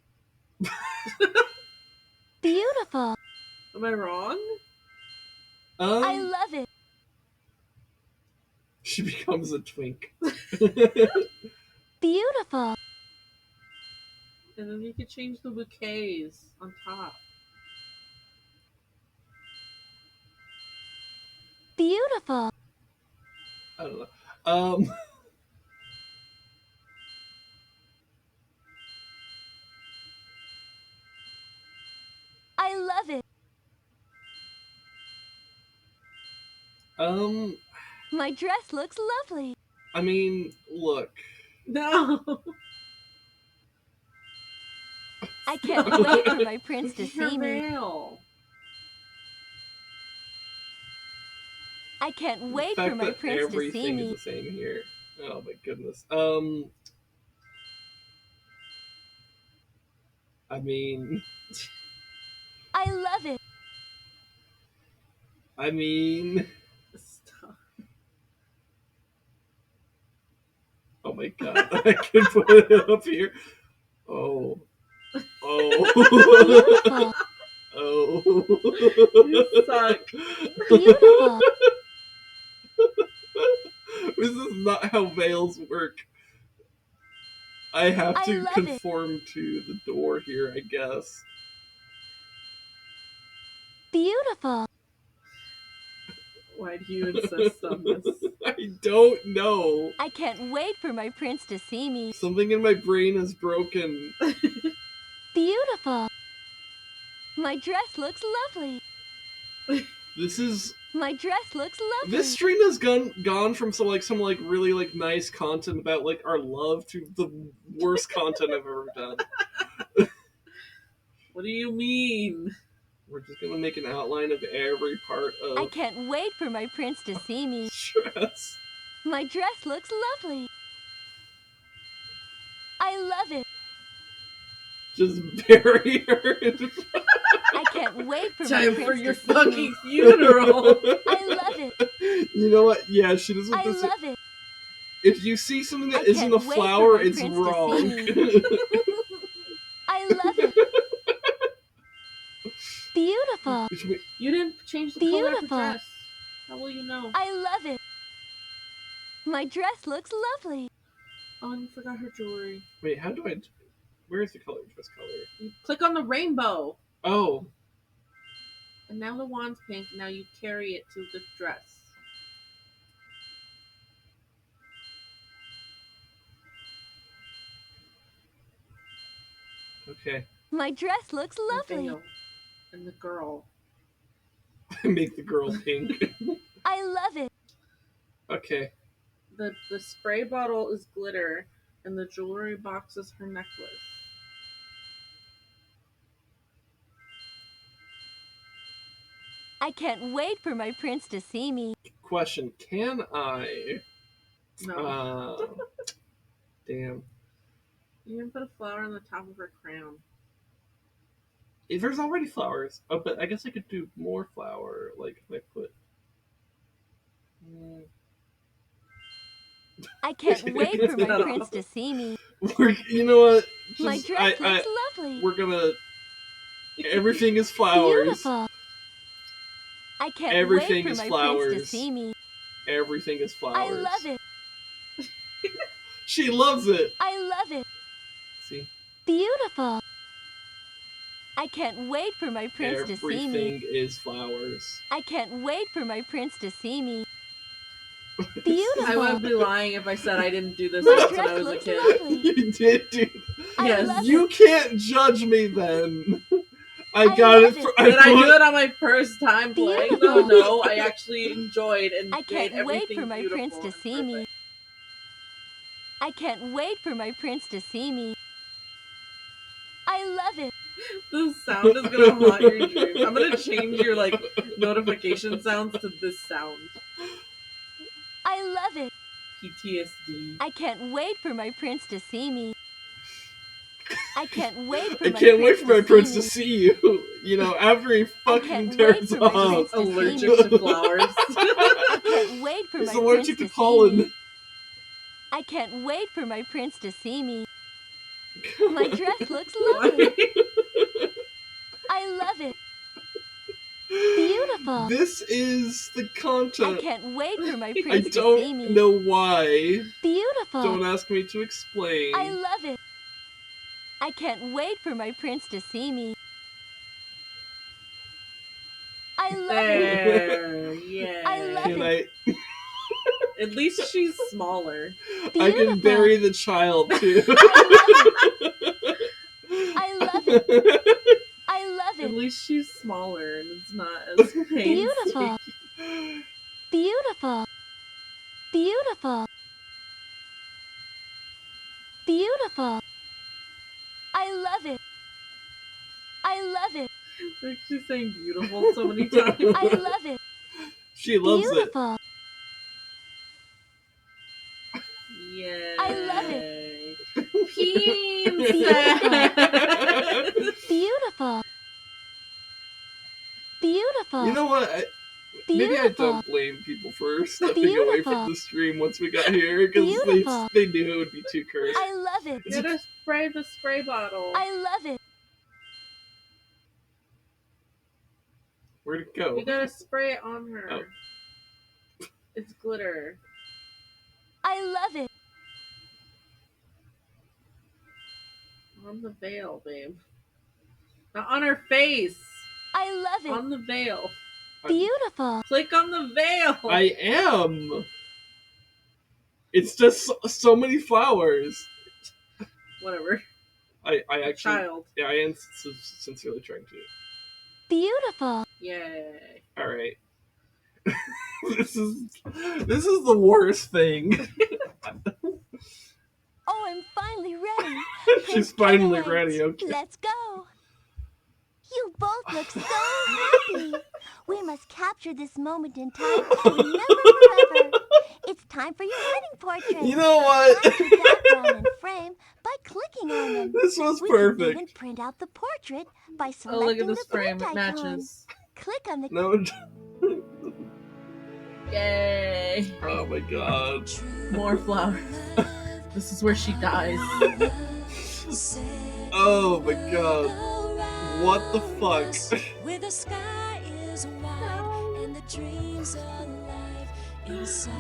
Beautiful. Am I wrong? I love it. She becomes a twink. Beautiful. And then you could change the bouquets on top. Beautiful. I don't know. I love it. My dress looks lovely. I mean, look. No! I can't wait for my prince to Your see me. veil. I can't The wait fact for my that prince to see everything me. is the same here. Oh my goodness. I mean, I love it. Stop. oh my god, I can put it up here. Oh, Oh. Oh. You suck. Beautiful. This is not how veils work. I have I to love it. conform to the door here, I guess. Beautiful. Why do you insist on this? I don't know. I can't wait for my prince to see me. Something in my brain is broken. Beautiful. My dress looks lovely. This is My dress looks lovely. this stream has gone from some really like nice content about like our love to the worst content I've ever done. What do you mean? We're just gonna make an outline of every part of I can't wait for my prince to see me. stress. My dress looks lovely. I love it. Just bury her. I can't wait for my Time prince for your to see me. fucking funeral. I love it. You know what? Yeah, she doesn't. I love it. If you see something that I isn't can't a wait for flower, my it's prince to see wrong. me. I love it. Beautiful. Which mean- You didn't change the color of the Beautiful. dress. How will you know? I love it. My dress looks lovely. Oh, and you forgot her jewelry. Wait, how do I? Where's the color? Dress color? You click on the rainbow. Oh, And now the wand's pink. Now you carry it to the dress. okay. My dress looks lovely. Nathaniel. And the girl. Make the girl pink. I love it. Okay. The spray bottle is glitter, and the jewelry box is her necklace. I can't wait for my prince to see me. Question: can I? No. Damn. You can put a flower on the top of her crown. If there's already flowers. Oh, but I guess I could do more flower. Like if I put. I can't wait for my Not prince all. to see me. You know what? My Just- dress looks lovely. We're gonna. Everything is flowers. Beautiful. I can't Everything wait is for my flowers. prince to see me. Everything is flowers. I love it. She loves it. I love it. See, Beautiful. I can't wait for my prince to see me. everything is flowers. I can't wait for my prince to see me. I Beautiful. wouldn't be lying if I said I didn't do this My once when dress I was a looks kid. lovely. You did do. I Yes. love You it. can't judge me then. I I got love it. it. For, Did I put- do it on my first time playing? Beautiful. No, I actually enjoyed and I made can't wait everything for my beautiful prince to and see me. perfect. I can't wait for my prince to see me. I love it. This sound is gonna haunt your dreams. I'm gonna change your like notification sounds to this sound. I love it. PTSD. I can't wait for my prince to see me. I can't wait for I my can't wait prince for my to prince see to me. see you. You know, after he fucking can't tears wait for my off. prince to see Allergic me. to flowers. I can't wait for He's my allergic prince to to see pollen. me. I can't wait for my prince to see me. My dress looks lovely. I love it. Beautiful. This is the I content. can't wait for my I prince to see don't me. know why. Beautiful. Don't ask me to explain. I love it. I can't wait for my prince to see me. I love it. There, yeah. I love Can it. At least she's smaller. I can Beautiful. bury the child too. I love it. I love At it. least she's smaller and it's not as Beautiful. painstaking. Beautiful. Beautiful. Beautiful. I love it. I love it. Like she's saying beautiful so many times. I love it. She loves it. Beautiful. Yay. I love it. Princess. Beautiful. Beautiful. You know what? maybe I Beautiful. don't blame people for stepping away from Beautiful. the stream once we got here because Beautiful. they knew it would be too cursed. I love it. You gotta spray the spray bottle. I love it. Where'd it go? You gotta spray it on her. Oh. It's glitter. I love it. On the veil, babe. Not on her face. I love it. On the veil. Beautiful. Click on the veil. I am. It's just so many flowers. Whatever. I actually, Child. yeah, I am sincerely trying to. Beautiful. Yay. All right. this is the worst thing. Oh, I'm finally ready. She's I can't finally wait. ready. Okay. Let's go. You both look so happy. We must capture this moment in time to remember forever. It's time for your wedding portrait. You know what? Find your background and frame by clicking on them. This was We can perfect. even print out the portrait by Oh, selecting look at this the frame. print It icon. matches. Click on the No. Yay. Oh my god. More flowers. This is where she dies. Oh my god. What the fuck? Where the sky is wide and the dreams alive inside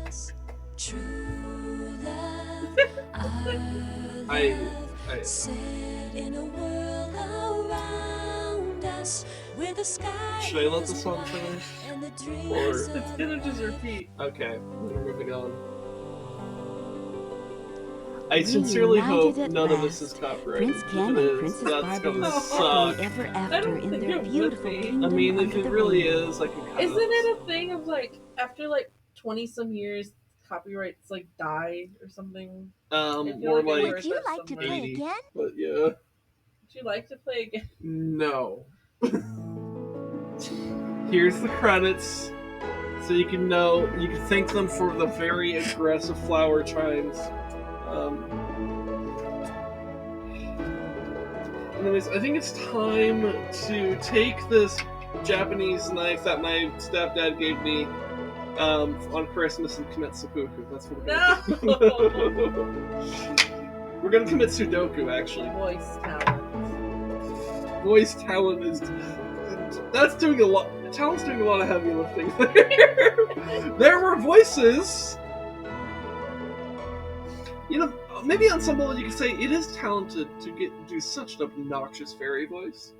us. True love, our love set in a world around us. Where the sky Should I let the is song wide finish? and the dreams Or It's gonna just repeat. okay, we're moving on. I sincerely Reunited hope at none of this is last. copyrighted. Prince If Ken it and is, Princess that's Barbie gonna live suck. happily ever after don't in think their it would beautiful be. kingdom I mean, if under it the really rainbow. is, I can kind Isn't of. it a thing of like after like 20 some years copyrights like die or something? I feel More like I like heard Would you that like to somewhere. play 80. again? But yeah, Would you like to play again? no. Here's the credits, so you can know, you can thank them for the very aggressive flower chimes. Anyways, I think it's time to take this Japanese knife that my stepdad gave me on Christmas and commit seppuku. That's what we're gonna do. We're gonna commit Sudoku, actually. Voice talent. Voice talent is... That's doing a lot... Talent's doing a lot of heavy lifting there. There were voices... You know, maybe on some level you could say it is talented to do such an obnoxious fairy voice.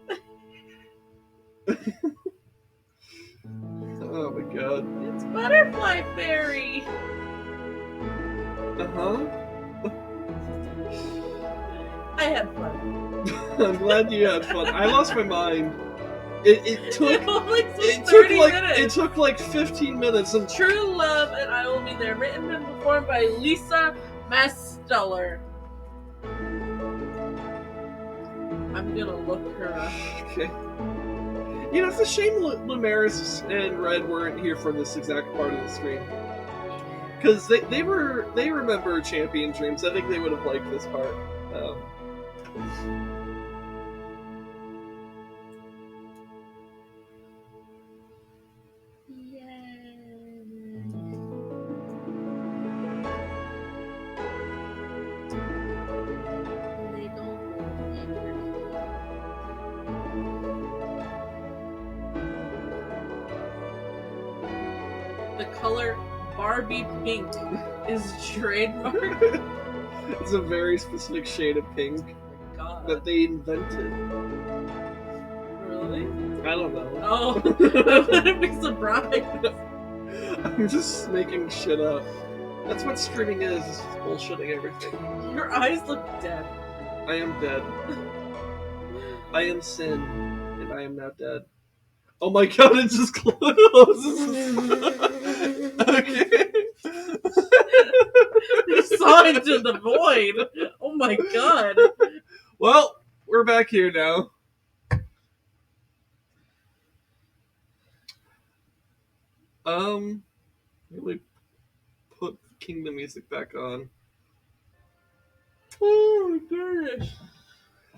Oh my god. It's Butterfly Fairy. Uh-huh. I had fun. I'm glad you had fun. I lost my mind. It took It only took it 30 took like minutes. it took like 15 minutes and True Love and I Will Be There, written and performed by Lisa Masteller. I'm gonna look her up. okay. You know, it's a shame Lumaris and Red weren't here for this exact part of the stream. Because they remember Champion Dreams. I think they would have liked this part. The color Barbie pink is trademarked. It's a very specific shade of pink God. that they invented. Really? I don't know. Oh, I wouldn't be surprised. I'm just making shit up. That's what streaming is just bullshitting everything. Your eyes look dead. I am dead. I am sin, and I am now dead. Oh my god, it just closes. Okay. You saw into the void. Oh my god. Well, we're back here now. Really put Kingdom music back on. Oh my goodness.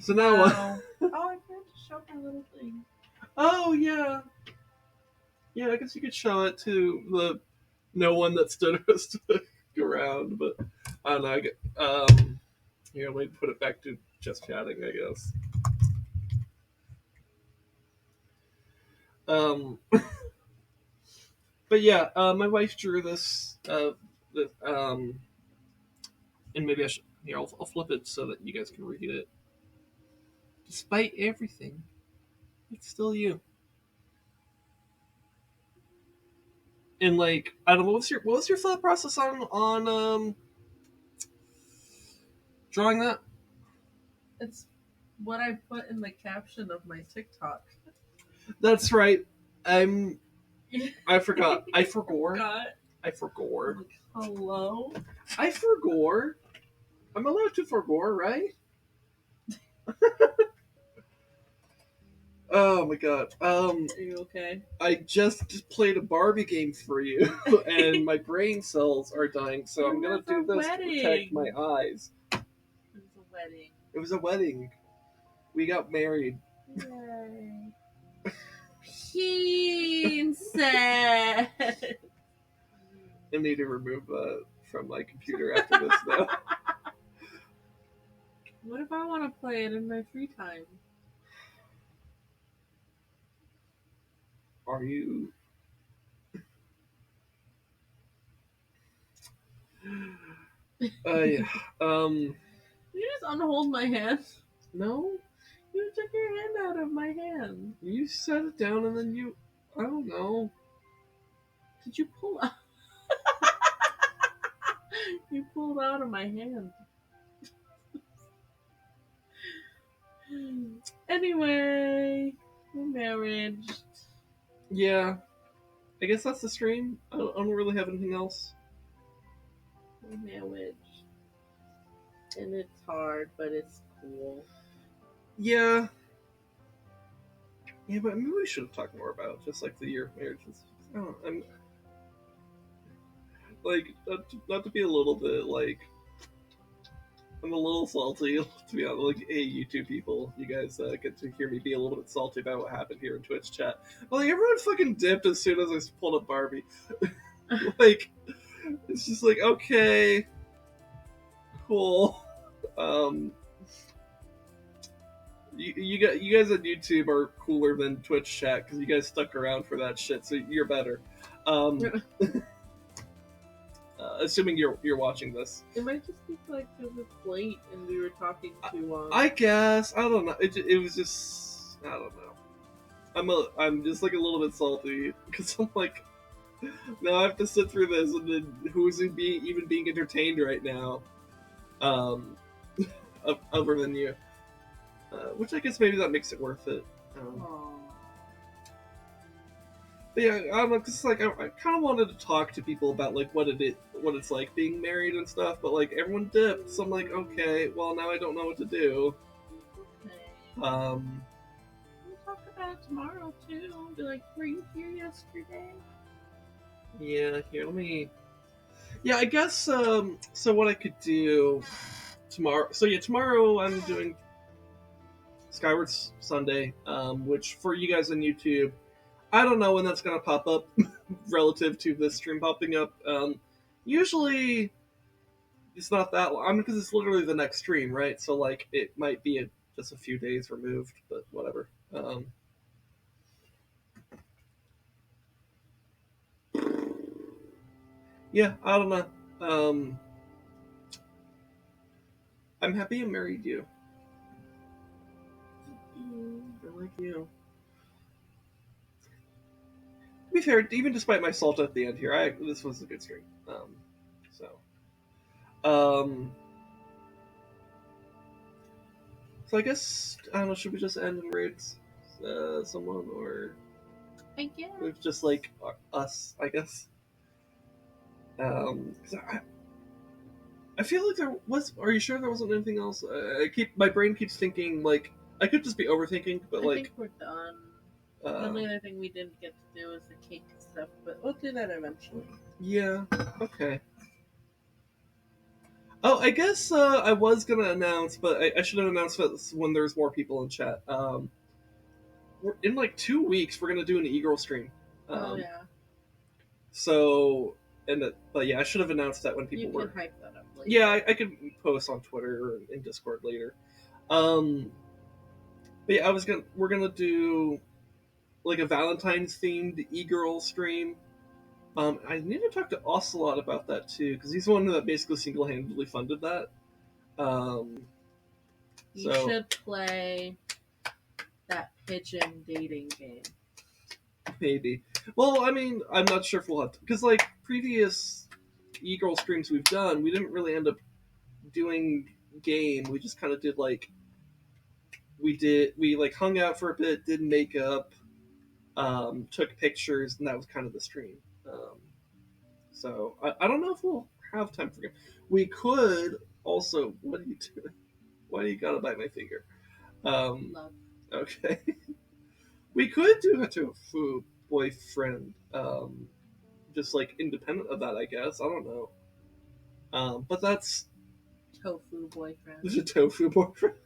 So now what? Wow. Oh, I forgot to show my little thing. Oh yeah, yeah. I guess you could show it to the no one that stood around, but I don't know. Yeah, we put it back to just chatting, I guess. Um, but yeah, my wife drew this. And maybe I should. Here, I'll flip it so that you guys can read it. Despite everything, it's still you. And like, I don't know, what was your thought process on drawing that? It's what I put in the caption of my TikTok. That's right. I forgot. I forgot. I forgot. Like, hello? I forgot. I'm allowed to forget, right? Oh my god. Are you okay? I just played a Barbie game for you, and my brain cells are dying, so I'm gonna do this to protect my eyes. It was a wedding. It was a wedding. We got married. Yay. He said. I need to remove that from my computer after this now. What if I want to play it in my free time? Are you? Yeah. You just unhold my hand. No. You took your hand out of my hand. You set it down and then you. I don't know. Did you pull out? You pulled out of my hand. Anyway, we're married. Yeah. I guess that's the stream. I don't really have anything else. We're married. And it's hard, but it's cool. Yeah. Yeah, but maybe we should have talked more about just like the year of marriage. I don't know, I'm like not to be a little bit like I'm a little salty to be honest. Like, hey, you two people, you guys get to hear me be a little bit salty about what happened here in Twitch chat. But like everyone fucking dipped as soon as I pulled up Barbie. Like, it's just like okay, cool. You guys on YouTube are cooler than Twitch chat because you guys stuck around for that shit, so you're better. Assuming you're watching this. It might just be like because it's late and we were talking too long. I guess I don't know. It was just I don't know. I'm just like a little bit salty because I'm like now I have to sit through this and then who's even being entertained right now, other than you. Which I guess maybe that makes it worth it. But yeah, I don't know, cause like I kind of wanted to talk to people about like what it's like being married and stuff, but like everyone dipped, so I'm like, okay, well now I don't know what to do. We'll talk about it tomorrow too. Be like, were you here yesterday? Yeah, here let me. Yeah, I guess. So what I could do tomorrow? So yeah, tomorrow I'm doing Skyward Sunday, which for you guys on YouTube, I don't know when that's gonna pop up relative to this stream popping up. Usually it's not that long because it's literally the next stream, right? So like it might be just a few days removed, but whatever. Yeah, I don't know. I'm happy I married you. I like you. To be fair, even despite my salt at the end here, this was a good stream. So I guess I don't know. Should we just end and rate someone, or I guess with just like us? I guess. 'Cause I feel like there was. Are you sure there wasn't anything else? My brain keeps thinking like I could just be overthinking, but I think we're done. The only other thing we didn't get to do is the cake stuff, but we'll do that eventually. Yeah. Okay. Oh, I guess I was gonna announce, but I should have announced this when there's more people in chat. in like 2 weeks we're gonna do an e-girl stream. Oh yeah. So but yeah, I should have announced that when people You were. can hype that up later. Yeah, I could post on Twitter or in Discord later. But yeah, we're gonna do like a Valentine's themed e-girl stream. I need to talk to Ocelot about that too, because he's the one that basically single-handedly funded that. You So should play that pigeon dating game. maybe. Well, I mean, I'm not sure if we'll have to, because like previous e-girl streams we've done, we didn't really end up doing game. We just kind of did like we like hung out for a bit, did makeup, took pictures, and that was kind of the stream. So I don't know if we'll have time for game. We could also. What are you doing? Why do you gotta bite my finger? Love. Okay. We could do a tofu boyfriend, just like independent of that, I guess. I don't know. But that's Tofu boyfriend. there's a tofu boyfriend.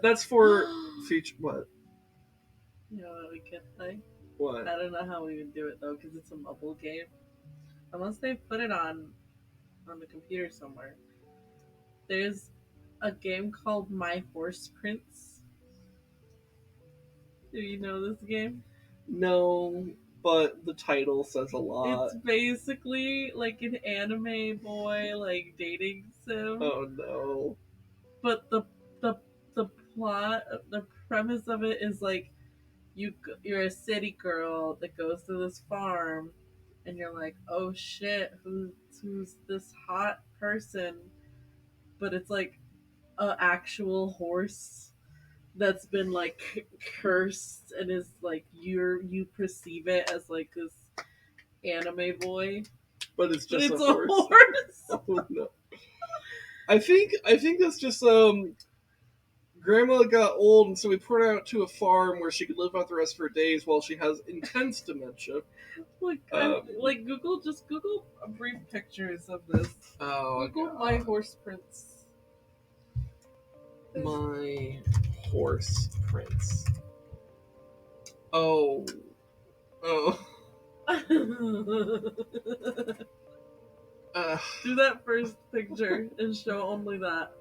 That's for future. What? You know what we could play? What? I don't know how we would do it though, because it's a mobile game. Unless they put it on the computer somewhere. There's a game called My Horse Prince. Do you know this game? No, but the title says a lot. It's basically like an anime boy like dating sim. Oh no. But the plot, the premise of it is like you're a city girl that goes to this farm, and you're like, oh shit, who's this hot person? But it's like a actual horse that's been like cursed, and is like you perceive it as like this anime boy, But it's but just it's a a horse. horse. Oh no. I think that's just Grandma got old, and so we put her out to a farm where she could live out the rest of her days while she has intense dementia. Like Google brief pictures of this. Oh, Google God. My Horse Prince. My Horse Prince. Oh. Do that first picture and show only that.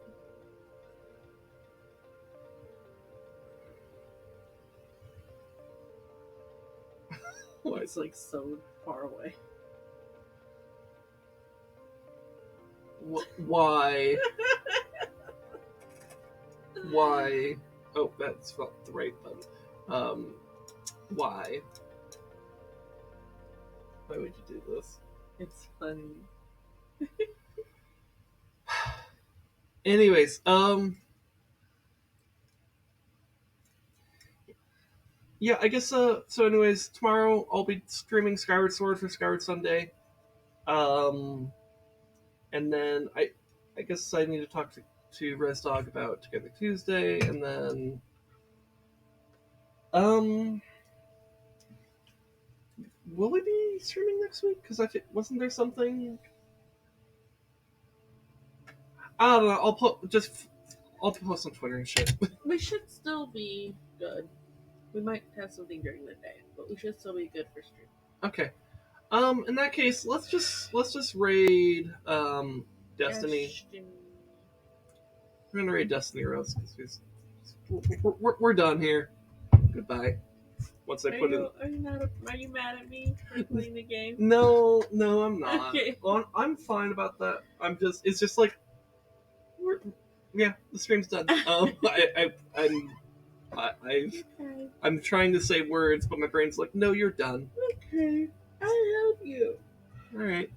It's like so far away. Why? Why? Oh, that's not the right button. Why? Why would you do this? It's funny. Anyways, yeah, I guess, so anyways, tomorrow I'll be streaming Skyward Sword for Skyward Sunday. And then I guess I need to talk to Res Dog about Together Tuesday, and then, will we be streaming next week? Because wasn't there something? I don't know. I'll post on Twitter and shit. We should still be good. We might have something during the day, but we should still be good for stream. Okay. In that case, let's just raid Destiny. We're gonna raid Destiny Rose because we're done here. Goodbye. Once I put it. Are you mad at me for playing the game? No, I'm not. Okay. Well, I'm fine about that. It's just like, the stream's done. I'm trying to say words, but my brain's like, no, you're done. Okay, I love you. All right.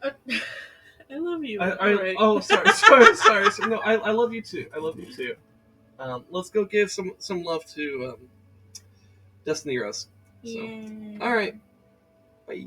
I love you. Right. Oh, sorry. No, I love you too. Let's go give some love to Destiny Rose. So, all right. Bye.